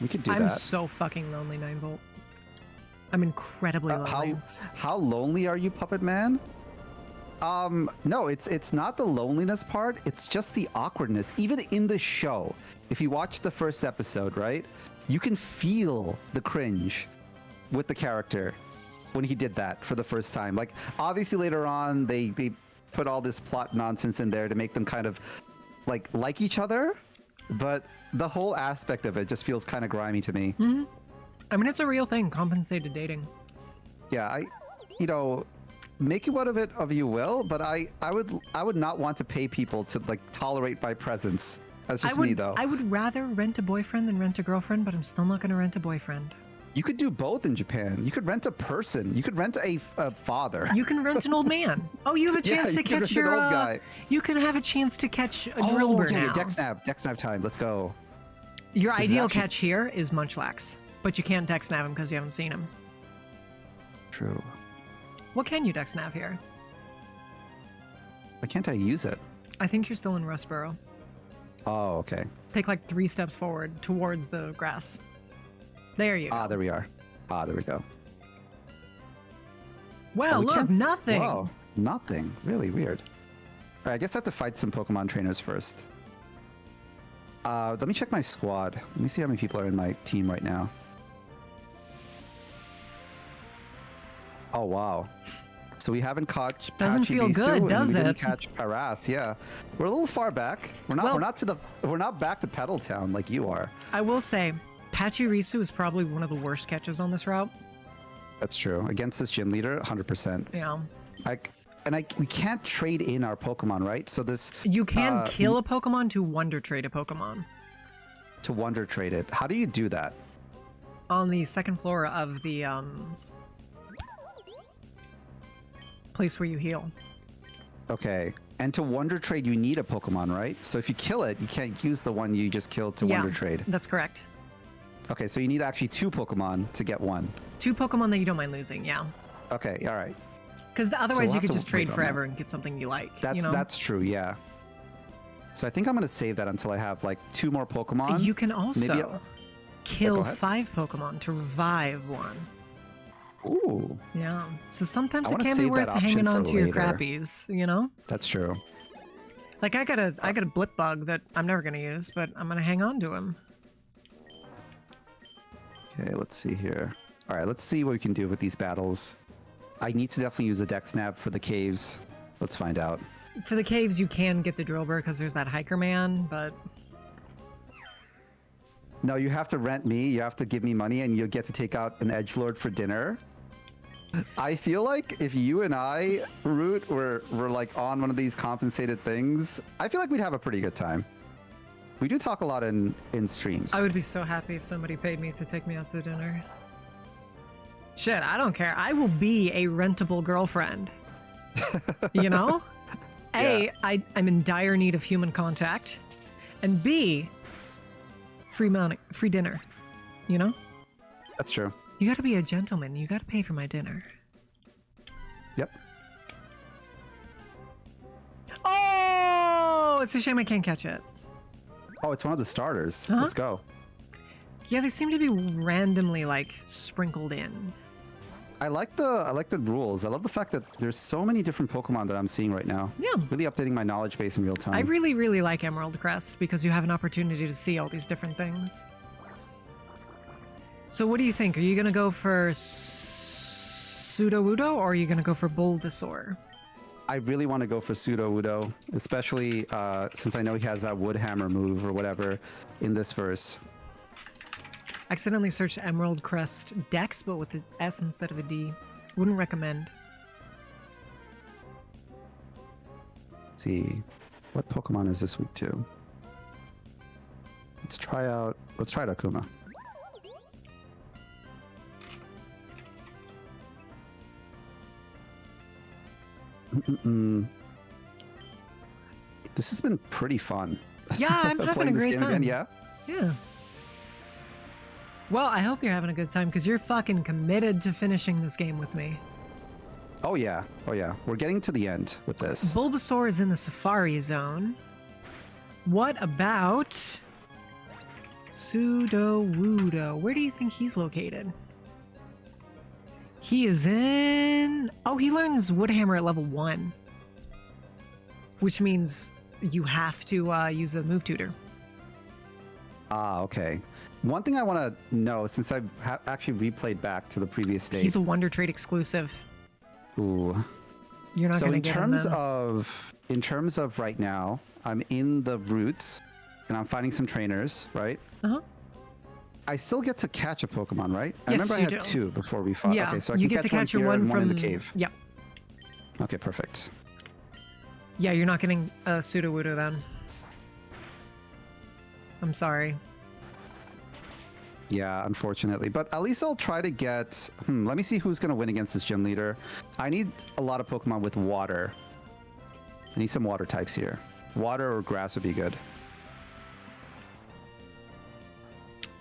We could do I'm that. so fucking lonely, 9-Volt. I'm incredibly lonely. How lonely are you, Puppet Man? No, it's not the loneliness part. It's just the awkwardness. Even in the show, if you watch the first episode, right, you can feel the cringe with the character when he did that for the first time. Like, obviously later on, they put all this plot nonsense in there to make them kind of like each other, but the whole aspect of it just feels kind of grimy to me. Mm-hmm. I mean, it's a real thing, compensated dating. Yeah, make what of it of you will, but I would not want to pay people to like tolerate my presence. That's just me though. I would rather rent a boyfriend than rent a girlfriend, but I'm still not going to rent a boyfriend. You could do both in Japan. You could rent a person. You could rent a father. You can rent an old man. Oh, you have a Yeah, chance you to can catch rent an your old guy. You can have a chance to catch a drillbur okay, now. Dex nav time. Let's go. Your This is ideal actually- catch here is Munchlax, but you can't Dex nav him because you haven't seen him. True. What can you Dex nav here? Why can't I use it? I think you're still in Rustboro. Oh, okay. Take like 3 steps forward towards the grass. There you go. Ah, there we are. Ah, there we go. Well, we look, can't- nothing. Whoa, nothing. Really weird. All right, I guess I have to fight some Pokemon trainers first. Let me check my squad. Let me see how many people are in my team right now. Oh, wow. So we haven't caught Doesn't feel Pachirisu, good, and does we it? didn't catch Paras, yeah. We're a little far back. Well- We're not back to Petal Town like you are. I will say, Pachirisu is probably one of the worst catches on this route. That's true. Against this gym leader, 100%. Yeah. We can't trade in our Pokemon, right? So this You can kill a Pokemon to Wonder Trade a Pokemon. to Wonder Trade it. How do you do that? On the second floor of the place where you heal. Okay. And to Wonder Trade, you need a Pokemon, right? So if you kill it, you can't use the one you just killed to Wonder Trade. That's correct. Okay, so you need actually 2 Pokemon to get 1. 2 Pokemon that you don't mind losing, yeah. Okay, all right. Because otherwise we'll you have could to just trade wait on forever and get something you like. That's you know? that's true, yeah. So I think I'm gonna save that until I have like 2 more Pokemon. You can also Go kill ahead. 5 Pokemon to revive 1. Ooh, Yeah. So sometimes I it wanna can be save worth that option hanging for on to your later. crappies, you know? that's true. Like I got a blip bug that I'm never gonna use, but I'm gonna hang on to him. Okay, let's see here. All right, let's see what we can do with these battles. I need to definitely use a Dex Nav for the caves. Let's find out. For the caves, you can get the drillbur because there's that hiker man, but No, you have to rent me. You have to give me money, and you'll get to take out an edgelord for dinner. I feel like if you and I, Root, were like on one of these compensated things, I feel like we'd have a pretty good time. We do talk a lot in streams. I would be so happy if somebody paid me to take me out to dinner. Shit, I don't care. I will be a rentable girlfriend. You know? A, I'm in dire need of human contact. And B, free money, free dinner. You know? That's true. You gotta be a gentleman. You gotta pay for my dinner. Yep. Oh! It's a shame I can't catch it. Oh, it's one of the starters. Uh-huh. Let's go. Yeah, they seem to be randomly, like, sprinkled in. I like the rules. I love the fact that there's so many different Pokemon that I'm seeing right now. Yeah. Really updating my knowledge base in real time. I really, really like Emerald Crest because you have an opportunity to see all these different things. So what do you think? Are you going to go for Sudowoodo or are you going to go for Bulbasaur? I really want to go for Sudowoodo, especially since I know he has that Woodhammer move or whatever in this verse. Accidentally searched Emerald Crest Dex, but with an S instead of a D. Wouldn't recommend. Let's see, what Pokemon is this week to? Let's try out Akuma. This has been pretty fun. Yeah, I'm having a Playing this great game time. again, yeah. Yeah. Well, I hope you're having a good time because you're fucking committed to finishing this game with me. Oh yeah. We're getting to the end with this. Bulbasaur is in the Safari Zone. What about Sudowoodo? Where do you think he's located? He is in... Oh, he learns Woodhammer at level 1. Which means you have to use the move tutor. Ah, okay. One thing I want to know, since I've actually replayed back to the previous state. He's a Wonder Trade exclusive. Ooh. You're not So going in to get him terms then. in terms of right now, I'm in the routes, and I'm fighting some trainers, right? Uh-huh. I still get to catch a Pokemon, right? I Yes, remember I you had do. 2 before we fought. Yeah, Okay, so I you can get to catch catch your here one and from one in the cave. Yep. Okay, perfect. Yeah, you're not getting a Sudowoodo then. I'm sorry. Yeah, unfortunately. But at least I'll try to get... let me see who's going to win against this gym leader. I need a lot of Pokemon with water. I need some water types here. Water or grass would be good.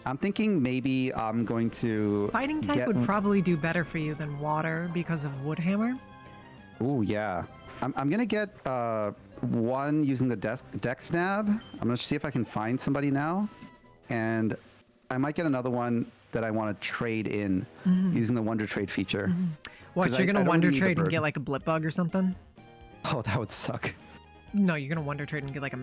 I'm thinking maybe I'm going to... Fighting type would probably do better for you than water because of Woodhammer. Ooh, yeah. I'm going to get one using the Dex Nab. I'm going to see if I can find somebody now. And I might get another one that I want to trade in using the Wonder Trade feature. What, you're going to Wonder Trade and get like a Blip Bug or something? Oh, that would suck. No, you're going to Wonder Trade and get like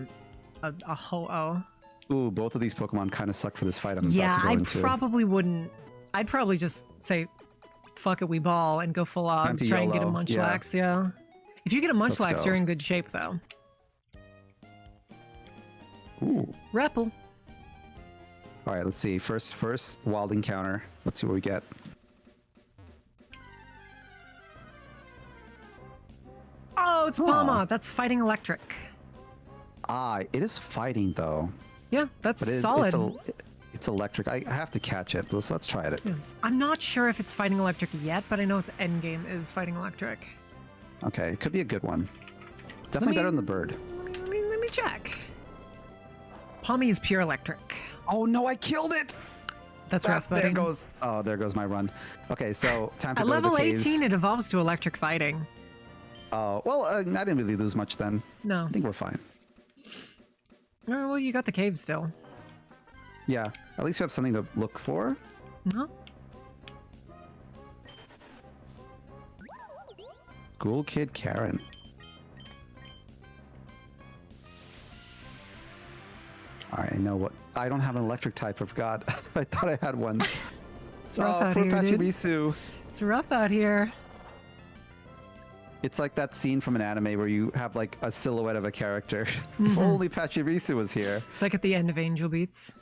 a Ho-Oh. Ooh, both of these Pokemon kind of suck for this fight I'm about to go into. Probably wouldn't. I'd probably just say, fuck it, we ball and go full odds. Try and get a Munchlax, yeah. If you get a Munchlax, you're in good shape, though. Ooh. Repple. All right, let's see. First wild encounter. Let's see what we get. Oh, it's Palma. That's fighting electric. Ah, it is fighting though. Yeah, that's solid. It's electric. I have to catch it. Let's try it. Yeah. I'm not sure if it's fighting electric yet, but I know its endgame is fighting electric. Okay, it could be a good one. Definitely better than the bird. Let me check. Palmy is pure electric. Oh no, I killed it! That's rough, buddy. There goes. Oh, there goes my run. Okay, so time to At go level to the caves. 18, it evolves to electric fighting. Oh, well, I didn't really lose much then. No. I think we're fine. Oh, well, you got the cave still. Yeah, at least you have something to look for. Uh-huh. School Kid Karen. All right, I know what. I don't have an electric type. I forgot. I thought I had one. It's rough out here, dude. Pachirisu. It's rough out here. It's like that scene from an anime where you have like a silhouette of a character. If only Pachirisu was here. It's like at the end of Angel Beats.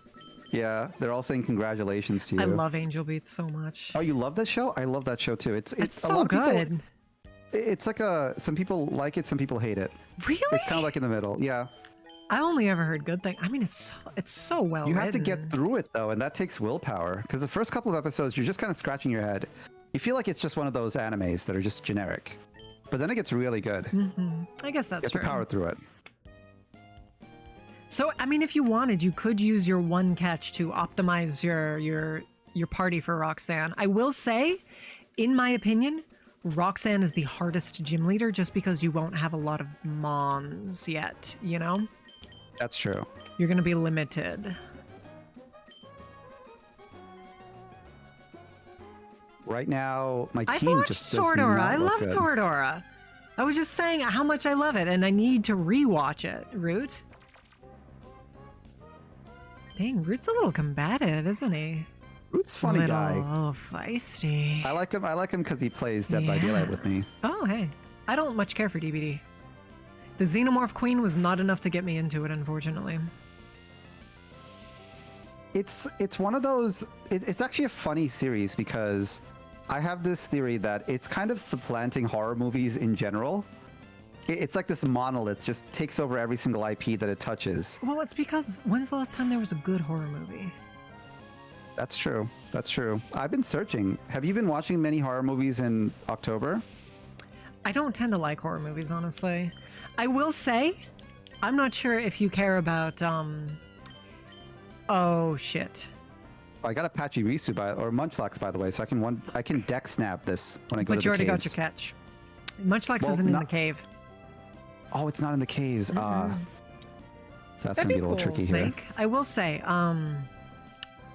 Yeah, they're all saying congratulations to you. I love Angel Beats so much. Oh, you love that show? I love that show too. It's so a lot good. Of people, it's like some people like it, some people hate it. Really? It's kind of like in the middle. Yeah. I only ever heard good things. I mean, it's so well You written. have to get through it though, and that takes willpower. Because the first couple of episodes, you're just kind of scratching your head. You feel like it's just one of those animes that are just generic. But then it gets really good. I guess that's true. You have to power through it. So, I mean, if you wanted, you could use your one catch to optimize your party for Roxanne. I will say, in my opinion, Roxanne is the hardest gym leader just because you won't have a lot of mons yet, you know? That's true. You're going to be limited. Right now, my team just does Toradora. not I look love good. Toradora. I was just saying how much I love it, and I need to rewatch it. Root? Dang, Root's a little combative, isn't he? Root's a funny guy. A little feisty. I like him. I like him because he plays Dead by Daylight with me. Oh, hey. I don't much care for DBD. The Xenomorph Queen was not enough to get me into it, unfortunately. It's one of those. It's actually a funny series because I have this theory that it's kind of supplanting horror movies in general. It's like this monolith just takes over every single IP that it touches. Well, it's because when's the last time there was a good horror movie? That's true. That's true. I've been searching. Have you been watching many horror movies in October? I don't tend to like horror movies, honestly. I will say, I'm not sure if you care about, oh, shit. I got a Pachirisu or Munchlax, by the way, so I can Dex Snap this when I go to the caves. But you already got your catch. Munchlax isn't in the cave. Oh, it's not in the caves. So that's That'd gonna be a little cool, tricky Snake. here. I will say,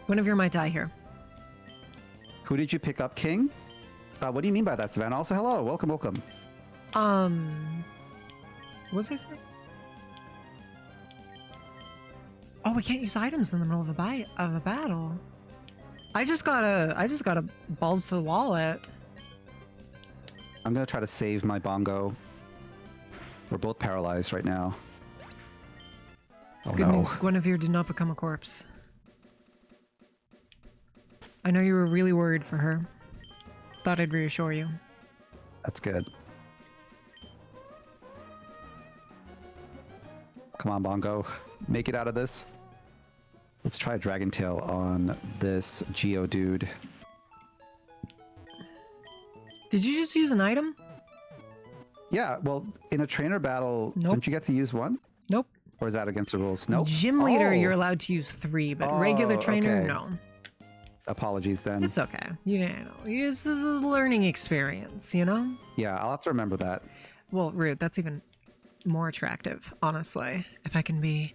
Guinevere might die here. Who did you pick up, King? What do you mean by that, Savannah? Also, hello, welcome. What was I saying? Oh, we can't use items in the middle of a battle. I just got a balls to the wall it. I'm gonna try to save my bongo. We're both paralyzed right now. Oh Good no. news, Guinevere did not become a corpse. I know you were really worried for her. Thought I'd reassure you. That's good. Come on, bongo. Make it out of this. Let's try Dragon Tail on this Geodude. Did you just use an item? Yeah, well, in a trainer battle, Nope. don't you get to use one? Nope. Or is that against the rules? Nope. Gym leader, Oh. you're allowed to use 3, but regular trainer, okay. no. Apologies then. It's okay. You know, this is a learning experience, you know? Yeah, I'll have to remember that. Well, Rude, that's even more attractive, honestly. If I can be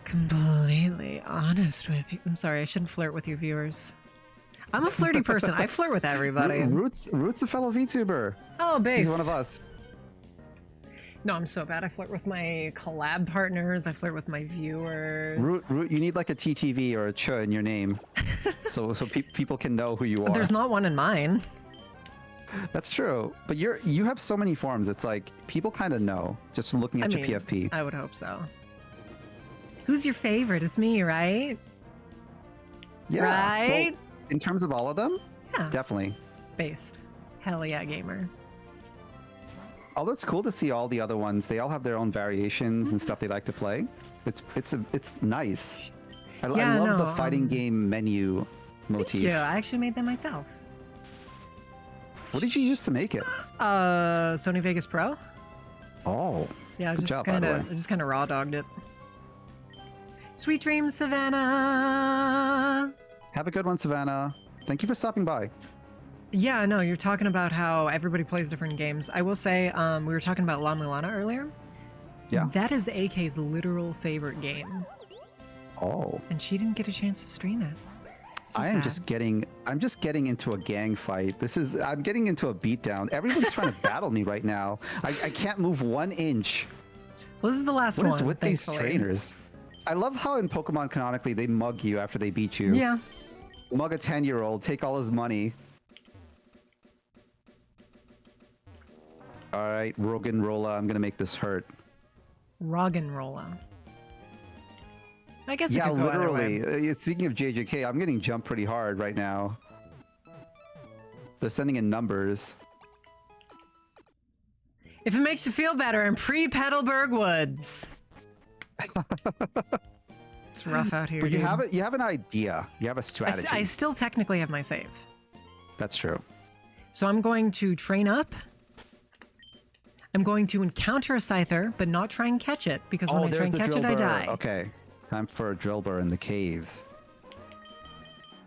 completely honest with you. I'm sorry, I shouldn't flirt with your viewers. I'm a flirty person. I flirt with everybody. Root's a fellow VTuber. Oh, base. He's one of us. No, I'm so bad. I flirt with my collab partners. I flirt with my viewers. Root, you need like a TTV or a ch in your name, so people can know who you are. There's not one in mine. That's true, but you have so many forms. It's like people kind of know just from looking at your PFP. I would hope so. Who's your favorite? It's me, right? Yeah. Right? Well, in terms of all of them, Yeah. definitely. Based. Hell yeah, gamer. Although it's cool to see all the other ones. They all have their own variations and stuff they like to play. It's nice. I love the fighting game menu motif. Thank you. I actually made them myself. What did you use to make it? Sony Vegas Pro. Oh. Yeah, I Good just job, by the way. kind of raw dogged it. Sweet dreams, Savannah. Have a good one, Savannah. Thank you for stopping by. Yeah, no, you're talking about how everybody plays different games. I will say, we were talking about La Mulana earlier. Yeah. That is AK's literal favorite game, Oh. and she didn't get a chance to stream it. So I'm sad. just getting into a gang fight. I'm getting into a beatdown. Everyone's trying to battle me right now. I can't move 1 inch. Well, this is the last What one. is with these thankfully. trainers? I love how in Pokemon canonically they mug you after they beat you. Yeah. Mug a 10-year-old, take all his money. All right, Rogan Rolla, I'm gonna make this hurt. Roggenrola. I guess Yeah, it could go either way. literally. Speaking of JJK, I'm getting jumped pretty hard right now. They're sending in numbers. If it makes you feel better, I'm pre-Petalburg Woods. It's rough out here. But you dude. have an idea. You have a strategy. I still technically have my save. That's true. So I'm going to train up. I'm going to encounter a Scyther, but not try and catch it, because when I try there's and the catch it, I Drillbur. die. Okay. Time for a Drillbur in the caves.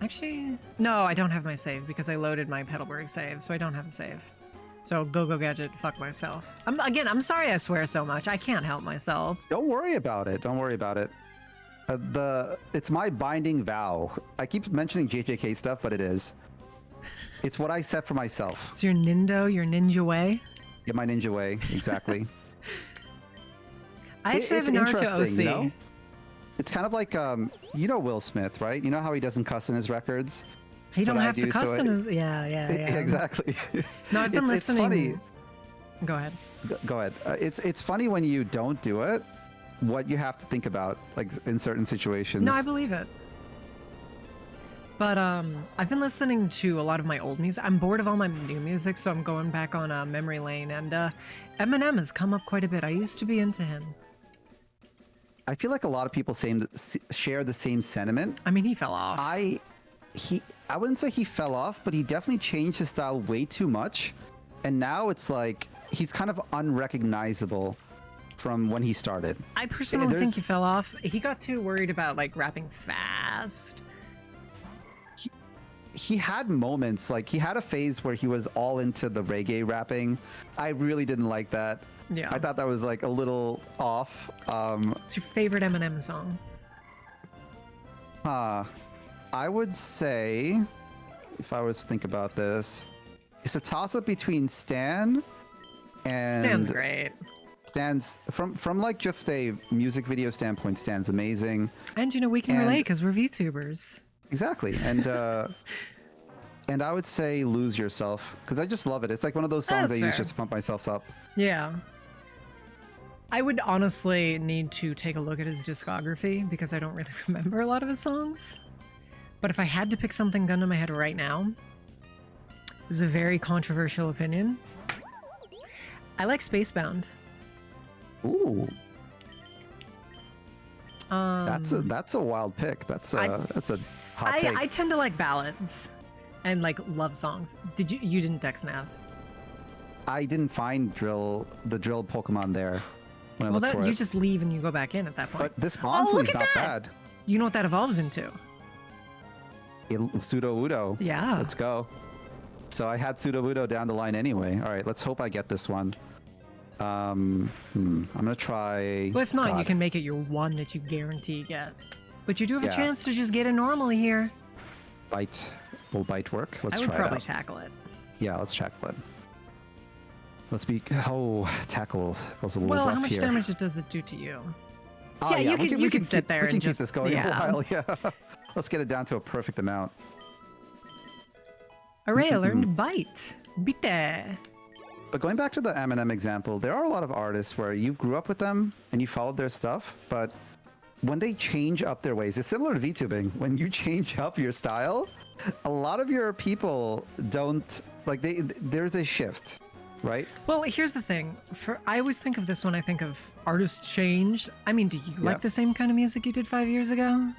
Actually, no, I don't have my save, because I loaded my Petalburg save, so I don't have a save. So go gadget, fuck myself. I'm sorry I swear so much. I can't help myself. Don't worry about it. Don't worry about it. It's my binding vow. I keep mentioning JJK stuff, but it is. It's what I set for myself. It's your ninja way. Get my ninja way, exactly. I actually have an Naruto OC. You know? It's kind of like, you know Will Smith, right? You know how he doesn't cuss in his records? You don't But I have to do, cuss so in it- his... Yeah. Exactly. No, I've been listening... It's funny. Go ahead. Go ahead. It's funny when you don't do it, what you have to think about, like in certain situations. No, I believe it. But I've been listening to a lot of my old music. I'm bored of all my new music, so I'm going back on memory lane. And Eminem has come up quite a bit. I used to be into him. I feel like a lot of people share the same sentiment. I mean, he fell off. I wouldn't say he fell off, but he definitely changed his style way too much. And now it's like he's kind of unrecognizable from when he started. I personally think he fell off. He got too worried about like rapping fast. He had moments, like he had a phase where he was all into the reggae rapping. I really didn't like that. Yeah. I thought that was like a little off. What's your favorite Eminem song? I would say, if I was to think about this, it's a toss-up between Stan and... Stan's great. Stan's, from like just a music video standpoint, Stan's amazing. And you know, we can And- relate because we're VTubers. Exactly. And and I would say Lose Yourself, because I just love it. It's like one of those songs That's I use fair. just to pump myself up. Yeah. I would honestly need to take a look at his discography because I don't really remember a lot of his songs. But if I had to pick something gun to my head right now, this is a very controversial opinion. I like Spacebound. Ooh. That's a wild pick. That's a hot take. I tend to like ballads and like love songs. You didn't dex nav? I didn't find the drill Pokemon there when I looked for it. You just leave and you go back in at that point. But this Bonsly's not bad. You know what that evolves into? Pseudo Udo. Yeah. Let's go. So I had Pseudo Udo down the line anyway. All right, let's hope I get this one. I'm gonna try. Well, if not, you can make it your one that you guarantee you get. But you do have a chance to just get it normally here. Bite. Will bite work? Let's try it. I would probably tackle it. Yeah, let's tackle it. Let's be. Oh, tackle was a little rough here. Well, how much damage does it do to you? Oh, yeah, you can sit there and just keep this going a while. Yeah. Let's get it down to a perfect amount. Hooray, I learned bite. Bite. But going back to the Eminem example, there are a lot of artists where you grew up with them and you followed their stuff, but when they change up their ways, it's similar to VTubing. When you change up your style, a lot of your people don't like there's a shift, right? Well, here's the thing. I always think of this when I think of artists changed. I mean, do you like the same kind of music you did 5 years ago?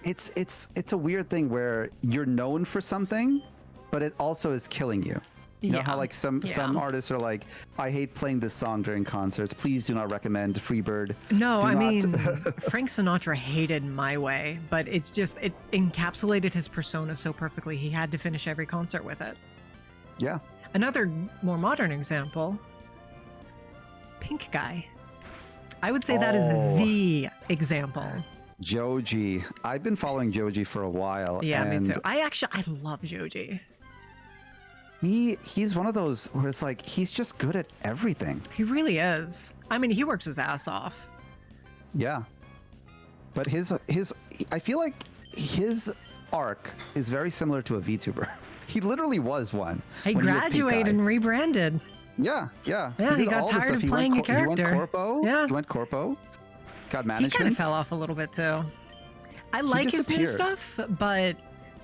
It's a weird thing where you're known for something, but it also is killing you. You know how like some artists are like, I hate playing this song during concerts. Please do not recommend Freebird. No, I mean, Frank Sinatra hated My Way, but it encapsulated his persona so perfectly. He had to finish every concert with it. Yeah. Another more modern example, Pink Guy. I would say that is the example. Joji. I've been following Joji for a while. Yeah, me too. I love Joji. He's one of those where it's like he's just good at everything. He really is. I mean, he works his ass off. Yeah. But I feel like his arc is very similar to a VTuber. He literally was one. He graduated and rebranded. Yeah. Yeah, he got tired of playing a character. He went Corpo. Yeah. He went Corpo. Got management. He kind of fell off a little bit too. I like his new stuff, but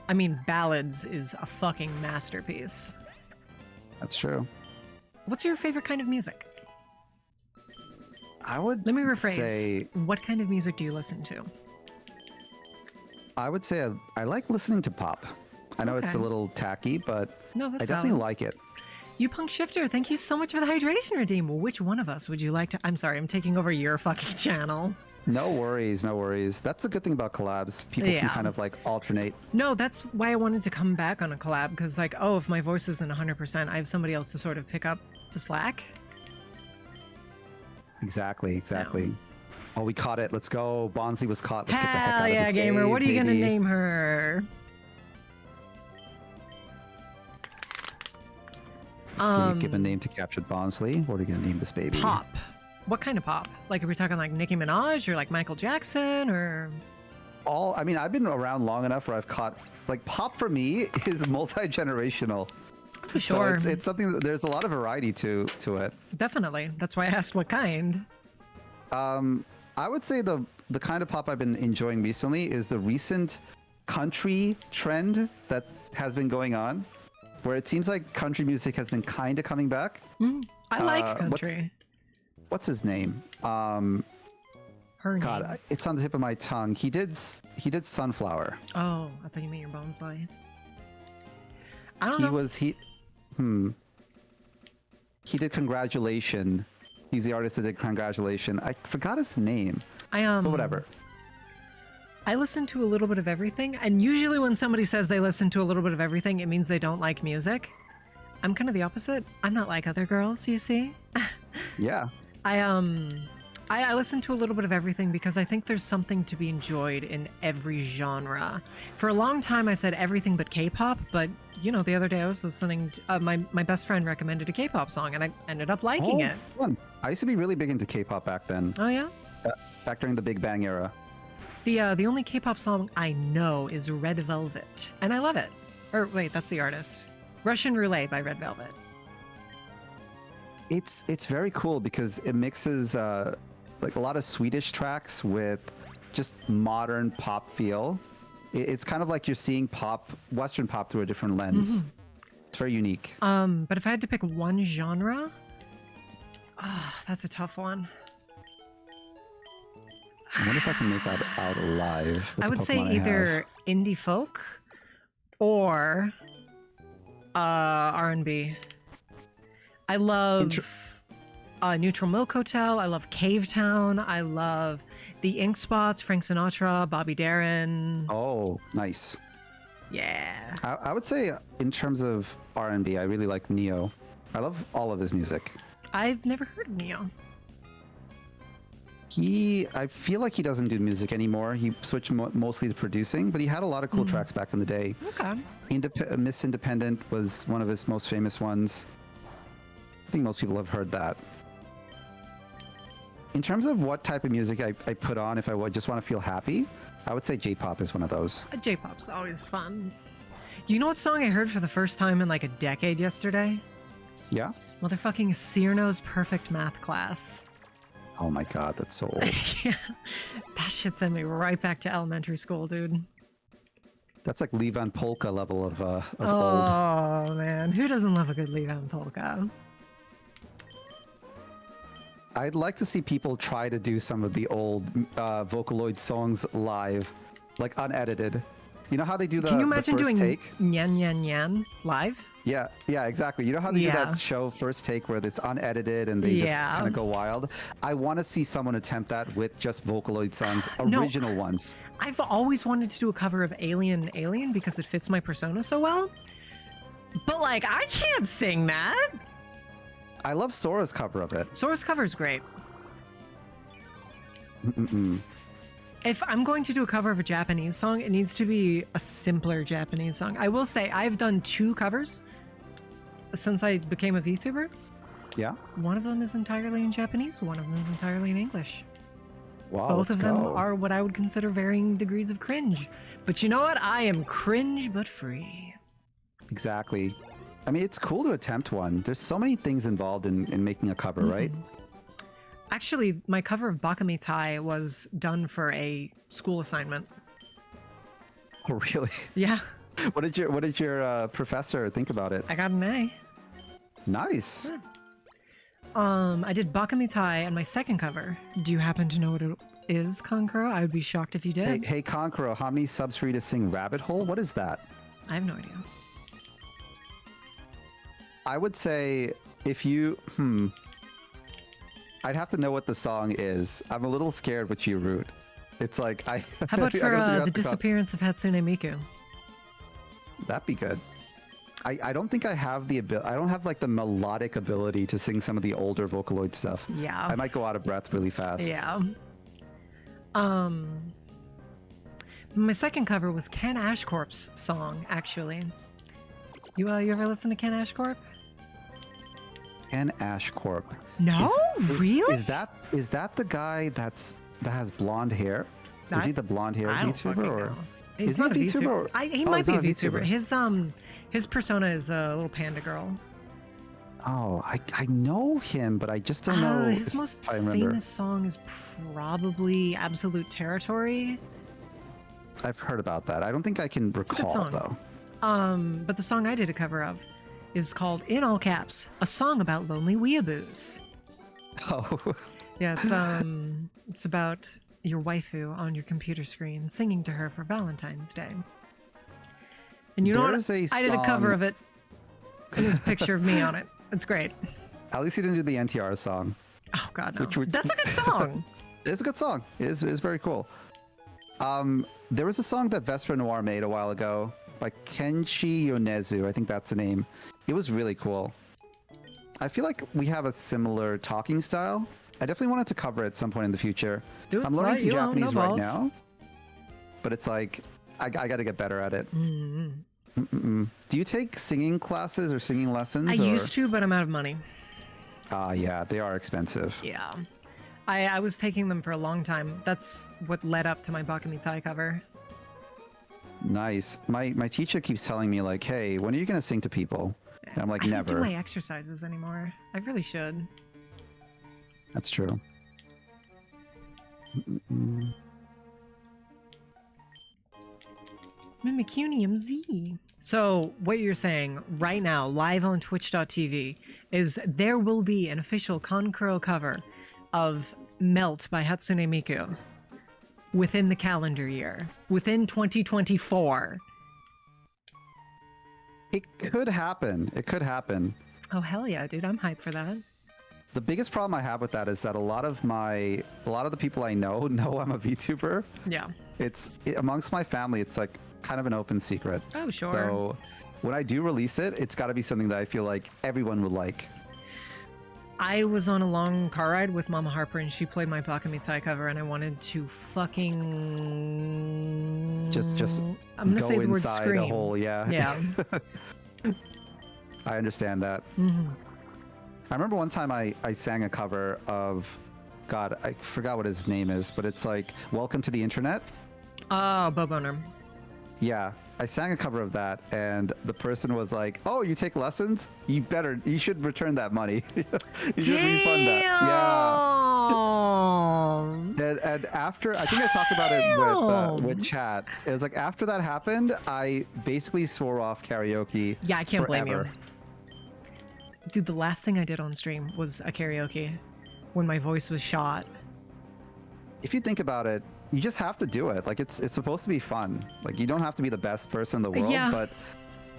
I mean, Ballads is a fucking masterpiece. That's true. What's your favorite kind of music? Let me rephrase. What kind of music do you listen to? I would say I like listening to pop. I know it's a little tacky, but I definitely like it. You Punk Shifter, thank you so much for the hydration redeem. Which one of us would you like to... I'm sorry, I'm taking over your fucking channel. No worries, no worries. That's the good thing about collabs. People can kind of like alternate. No, that's why I wanted to come back on a collab, because like, oh, if my voice isn't 100%, I have somebody else to sort of pick up the slack. Exactly. No. Oh, we caught it. Let's go. Bonsly was caught. Let's get the heck out of this gamer. game, What are you going to name her? So you give a name to capture Bonsly. What are you going to name this baby? Pop. What kind of pop? Like, are we talking like Nicki Minaj or like Michael Jackson or? I mean, I've been around long enough where I've caught, like, pop for me is multi-generational. Sure. So it's something that there's a lot of variety to it. Definitely. That's why I asked what kind. I would say the kind of pop I've been enjoying recently is the recent country trend that has been going on, where it seems like country music has been kind of coming back. I like country. What's his name? Her God, name. it's on the tip of my tongue. He did Sunflower. Oh, I thought you meant your Bonsly. I don't know. He did Congratulation. He's the artist that did Congratulation. I forgot his name. But whatever. I listen to a little bit of everything, and usually when somebody says they listen to a little bit of everything, it means they don't like music. I'm kind of the opposite. I'm not like other girls, you see. Yeah. I listen to a little bit of everything because I think there's something to be enjoyed in every genre. For a long time, I said everything but K-pop, but you know, the other day I was listening to, my best friend recommended a K-pop song, and I ended up liking it. Fun. I used to be really big into K-pop back then. Oh yeah? Back during the Big Bang era. The only K-pop song I know is Red Velvet, and I love it. Or wait, that's the artist. Russian Roulette by Red Velvet. It's very cool because it mixes like a lot of Swedish tracks with just modern pop feel. It's kind of like you're seeing Western pop through a different lens. It's very unique. But if I had to pick one genre, that's a tough one. I wonder if I can make that out live. with I the would say Pokemon I have. either indie folk or R&B. I love Neutral Milk Hotel. I love Cave Town. I love the Ink Spots, Frank Sinatra, Bobby Darin. Oh, nice. Yeah. I would say in terms of R&B, I really like Neo. I love all of his music. I've never heard of Neo. I feel like he doesn't do music anymore. He switched mostly to producing, but he had a lot of cool tracks back in the day. Okay. Miss Independent was one of his most famous ones. I think most people have heard that. In terms of what type of music I put on if I just want to feel happy, I would say J-pop is one of those. J-pop's always fun. You know what song I heard for the first time in like a decade yesterday? Yeah? Motherfucking Cyrano's Perfect Math Class. Oh my god, that's so old. Yeah. That shit sent me right back to elementary school, dude. That's like Levan Polka level of old. Oh, man. Who doesn't love a good Levan Polka? I'd like to see people try to do some of the old Vocaloid songs live, like unedited. You know how they do the Can you imagine the first doing take? Nyan Nyan Nyan live? Yeah, exactly. You know how they do that show First Take where it's unedited and they just kind of go wild? I want to see someone attempt that with just Vocaloid songs, original ones. I've always wanted to do a cover of Alien because it fits my persona so well. But like, I can't sing that. I love Sora's cover of it. Sora's cover is great. If I'm going to do a cover of a Japanese song, it needs to be a simpler Japanese song. I will say I've done 2 covers since I became a VTuber. Yeah? One of them is entirely in Japanese, one of them is entirely in English. Wow, Both let's of them go. are what I would consider varying degrees of cringe. But you know what? I am cringe but free. Exactly. I mean, it's cool to attempt one. There's so many things involved in making a cover, right? Actually, my cover of Bakamitai was done for a school assignment. Oh, really? Yeah. What did your professor think about it? I got an A. Nice. I did Bakamitai and my second cover. Do you happen to know what it is, Konkuro? I would be shocked if you did. Hey, Konkuro, how many subs for you to sing Rabbit Hole? What is that? I have no idea. I would say if you, I'd have to know what the song is. I'm a little scared with you, Root. It's like, How about for the disappearance of Hatsune Miku? That'd be good. I don't think I have the ability. I don't have like the melodic ability to sing some of the older Vocaloid stuff. Yeah. I might go out of breath really fast. Yeah. My second cover was Ken Ashcorp's song, actually. You ever listen to Ken Ashcorp? Ken Ashcorp. No, really? Is that the guy that has blonde hair? Is he the blonde hair I don't VTuber fucking or? know. He's Is he not a VTuber? He Oh, might he's be a not a VTuber. His persona is a little panda girl. Oh, I know him, but I just don't know. His most famous song is probably Absolute Territory. I've heard about that. I don't think I can It's a good recall song. though. But the song I did a cover of is called, in all caps, A Song About Lonely Weeaboos. Oh. Yeah, it's about your waifu on your computer screen singing to her for Valentine's Day. And you know what? I did a cover of it. And there's a picture of me on it. It's great. At least you didn't do the NTR song. Oh God, no. That's a good song. It's a good song. It's very cool. There was a song that Vesper Noir made a while ago by Kenshi Yonezu. I think that's the name. It was really cool. I feel like we have a similar talking style. I definitely wanted to cover it at some point in the future. Dude, I'm learning some Japanese right now, but it's like I got to get better at it. Do you take singing classes or singing lessons? I used to, but I'm out of money. Yeah, they are expensive. Yeah. I was taking them for a long time. That's what led up to my Bakamitai cover. Nice. My teacher keeps telling me like, hey, when are you going to sing to people? And I'm like, I never. don't do my exercises anymore. I really should. That's true. Mimikunium Z. So what you're saying right now, live on twitch.tv, is there will be an official Konkuro cover of Melt by Hatsune Miku. within the calendar year, within 2024. It could happen. It could happen. Oh, hell yeah, dude. I'm hyped for that. The biggest problem I have with that is that a lot of the people I know I'm a VTuber. Yeah. Amongst my family, it's like kind of an open secret. Oh, sure. So when I do release it, it's got to be something that I feel like everyone would like. I was on a long car ride with Mama Harper, and she played my Brytknee cover, and I wanted to fucking Just I'm gonna go say the word inside scream. a hole, yeah. Yeah. I understand that. Mm-hmm. I remember one time I sang a cover of, God, I forgot what his name is, but it's like Welcome to the Internet. Oh, Boboner. Yeah, I sang a cover of that, and the person was like, "Oh, you take lessons? You should return that money. You should refund that." Yeah. And after, I think I talked about it with chat. It was like after that happened, I basically swore off karaoke. Yeah, I can't blame you. forever. Dude, the last thing I did on stream was a karaoke when my voice was shot. If you think about it, you just have to do it. Like it's supposed to be fun. Like you don't have to be the best person in the world, Yeah. but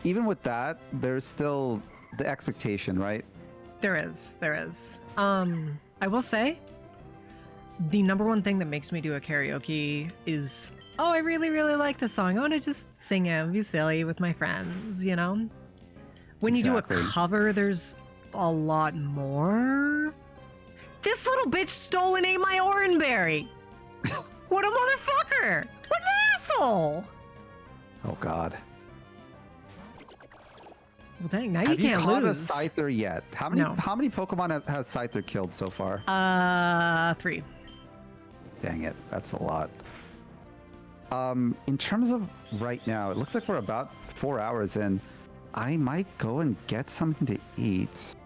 even with that, there's still the expectation, right? There is. I will say, the number one thing that makes me do a karaoke is, oh, I really, really like this song. I want to just sing it and be silly with my friends, you know? When you do a Exactly. cover, there's a lot more. This little bitch stole and ate my oranberry. What a motherfucker! What an asshole! Oh God. Well, dang, now you Have you can't caught lose. a Scyther yet? How many No. Pokemon has Scyther killed so far? 3. Dang it, that's a lot. In terms of right now, it looks like we're about 4 hours in. I might go and get something to eat.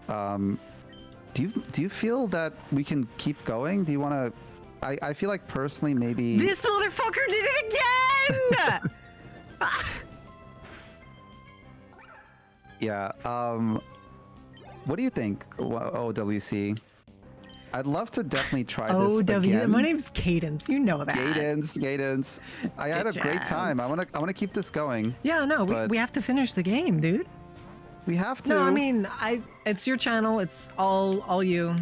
Do you feel that we can keep going? Do you want to? I feel like personally maybe. This motherfucker did it again! Yeah. What do you think, OWC? I'd love to definitely try this again. My name's Cadence. You know that. Cadence. I had a Bitch great time. ass. I want to keep this going. Yeah, no, But- we have to finish the game, dude. We have to. No, I mean, it's your channel. It's all you.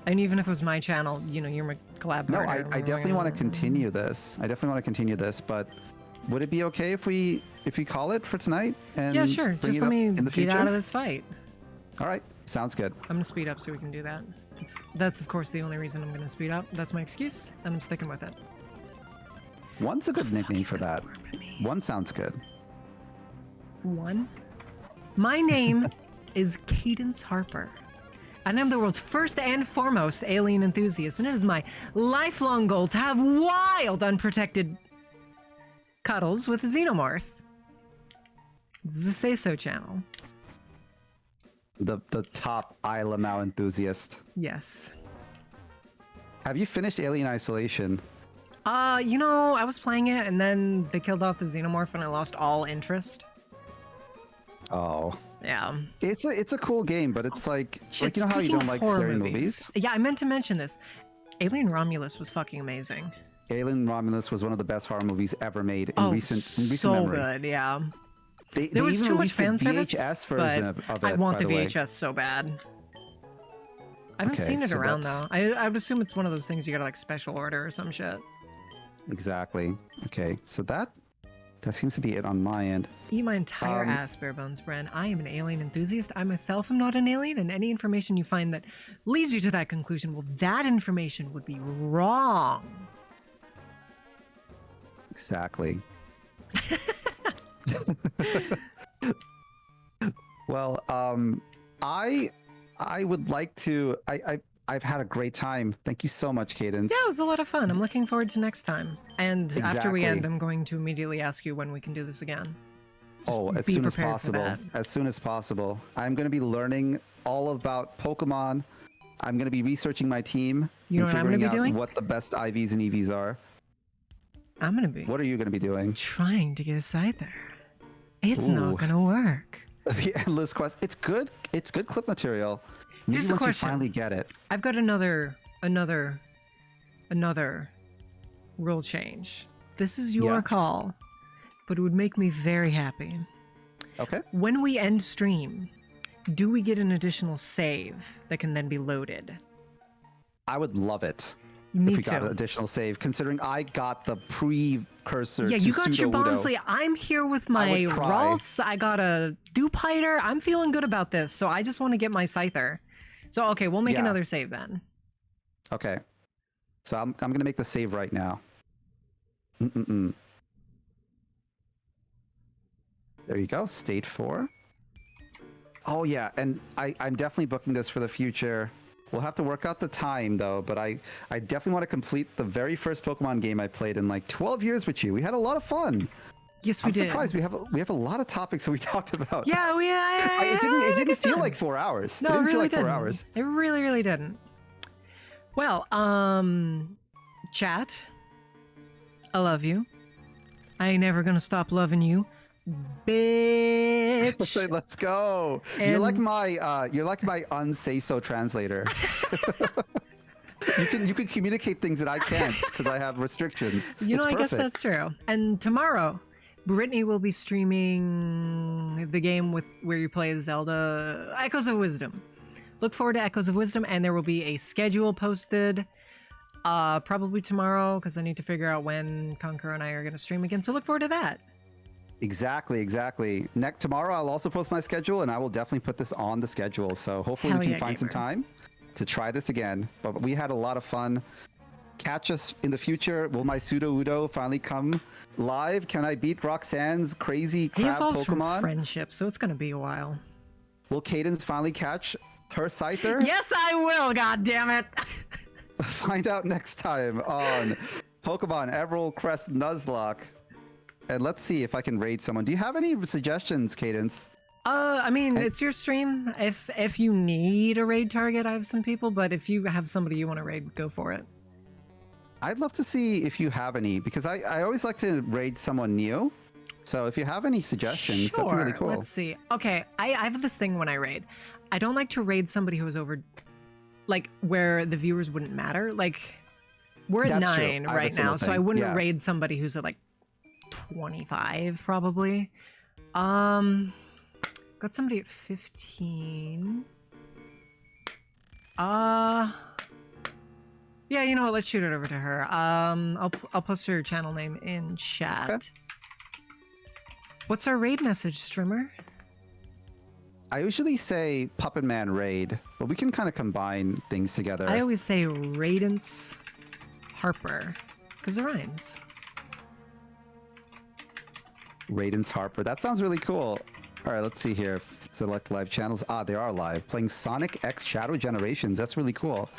And even if it was my channel, you know, you're my collab No, partner. I definitely want to continue this. But would it be okay if we call it for tonight? And Yeah, sure. bring Just it let up me in the get future? out of this fight. All right, sounds good. I'm gonna speed up so we can do that. That's of course the only reason I'm gonna speed up. That's my excuse, and I'm sticking with it. One's a good nickname he's for gonna that. work with me. One sounds good. One. My name is Cadence Harper, and I'm the world's first and foremost alien enthusiast, and it is my lifelong goal to have wild, unprotected cuddles with a xenomorph. This is a Say So channel. The top Ilamau enthusiast. Yes. Have you finished Alien Isolation? You know, I was playing it, and then they killed off the xenomorph, and I lost all interest. Oh, Yeah. it's a cool game, but it's like you know how you Speaking don't of like horror scary movies? Yeah, I meant to mention this. Alien Romulus was fucking amazing. Alien Romulus was one of the best horror movies ever made in recent so memory. good, yeah. They There was even too much released a fan service, VHS version but of it. I want by the way. VHS so bad. I haven't Okay, seen it so around that's- though. I would assume it's one of those things you gotta like special order or some shit. Exactly. Okay, so that seems to be it on my end. Eat my entire ass, bare bones, Bren. I am an alien enthusiast. I myself am not an alien, and any information you find that leads you to that conclusion, well, that information would be wrong. Exactly. Well, I would like to. I've had a great time. Thank you so much, Cadence. Yeah, it was a lot of fun. I'm looking forward to next time. And after we end, Exactly. I'm going to immediately ask you when we can do this again. Just As be soon as prepared for possible. that. As soon as possible. I'm going to be learning all about Pokemon. I'm going to be researching my team. You know and what I'm gonna figuring be out doing? what the best IVs and EVs are. I'm going to be What are you going to be doing? trying to get a Scyther. It's Ooh. not going to work. The endless quest. It's good. It's good clip material. Maybe Here's the once question. you finally get it. I've got another rule change. This is your Yeah. call, but it would make me very happy. Okay. When we end stream, do we get an additional save that can then be loaded? I would love it Me if we got too. an additional save, considering I got the precursor Yeah, to you got your pseudo-Udo. Bonsley. I'm here with my would cry. Ralts. I got a Dupiter. I'm feeling good about this, so I just want to get my Scyther. So, okay, we'll make Yeah. another save then. Okay. So I'm going to make the save right now. Mm-mm-mm. There you go. State 4. Oh, yeah. And I'm definitely booking this for the future. We'll have to work out the time, though. But I definitely want to complete the very first Pokemon game I played in like 12 years with you. We had a lot of fun. Yes, we I'm did. surprised we have a lot of topics that we talked about. Yeah, It didn't feel like 4 hours. No, it didn't really feel like didn't. 4 hours. It really, really didn't. Well, chat, I love you. I ain't never gonna stop loving you, bitch. Let's go. You're like my unsay so translator. You can communicate things that I can't because I have restrictions. You know, It's I guess perfect. that's true. And tomorrow, Brytknee will be streaming the game where you play Zelda Echoes of Wisdom. Look forward to Echoes of Wisdom, and there will be a schedule posted probably tomorrow because I need to figure out when Conqueror and I are going to stream again. So look forward to that. Exactly. Tomorrow I'll also post my schedule, and I will definitely put this on the schedule. So hopefully Hell we can yeah, find some gamer. time to try this again. But we had a lot of fun. Catch us in the future. Will my pseudo-Udo finally come live? Can I beat Roxanne's crazy He crab evolves from Pokemon? friendship, so it's going to be a while. Will Cadence finally catch her Scyther? Yes, I will, god damn it. Find out next time on Pokemon Emerald Crest Nuzlocke. And let's see if I can raid someone. Do you have any suggestions, Cadence? I mean, it's your stream. If you need a raid target, I have some people, but if you have somebody you want to raid, go for it. I'd love to see if you have any, because I always like to raid someone new. So if you have any suggestions, that'd be really cool. Let's see. Okay, I have this thing when I raid. I don't like to raid somebody who is over, like, where the viewers wouldn't matter. Like, we're at That's true. 9 I have a right similar now, so thing. I wouldn't Yeah. raid somebody who's at, like, 25, probably. Got somebody at 15. Yeah, you know what? Let's shoot it over to her. I'll post her channel name in chat. Okay. What's our raid message, streamer? I usually say Puppet Man raid, but we can kind of combine things together. I always say Cadence Harper, because it rhymes. Cadence Harper. That sounds really cool. All right, let's see here. Select live channels. Ah, they are live. Playing Sonic X Shadow Generations. That's really cool.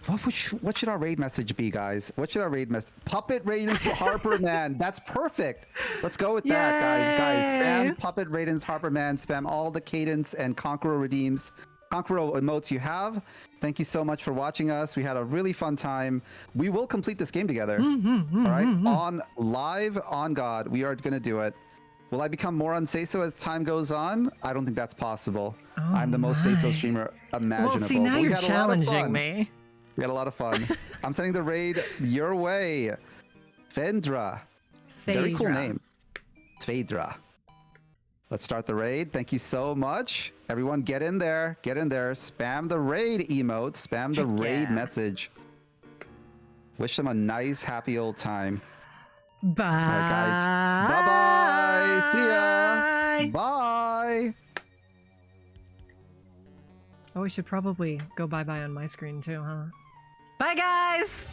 What should our raid message be, guys? What should our raid message? Puppet Cadence Harper Man. That's perfect. Let's go with that, guys. Yay! Spam Puppet Cadence Harper Man. Spam all the Cadence and Conqueror redeems. Conqueror emotes you have. Thank you so much for watching us. We had a really fun time. We will complete this game together. All right, on live, on God, we are going to do it. Will I become more unsay-so as time goes on? I don't think that's possible. I'm the most say-so streamer imaginable. Well, see, now But we you're had a lot of challenging fun. me. We had a lot of fun. I'm sending the raid your way. Vendra. Very cool Svedra. name. Svedra. Let's start the raid. Thank you so much. Everyone get in there. Get in there. Spam the raid emote. Spam the Heck raid yeah. message. Wish them a nice, happy old time. Bye. All right, guys. Bye-bye. See ya. Bye. Oh, we should probably go bye-bye on my screen too, huh? Bye, guys!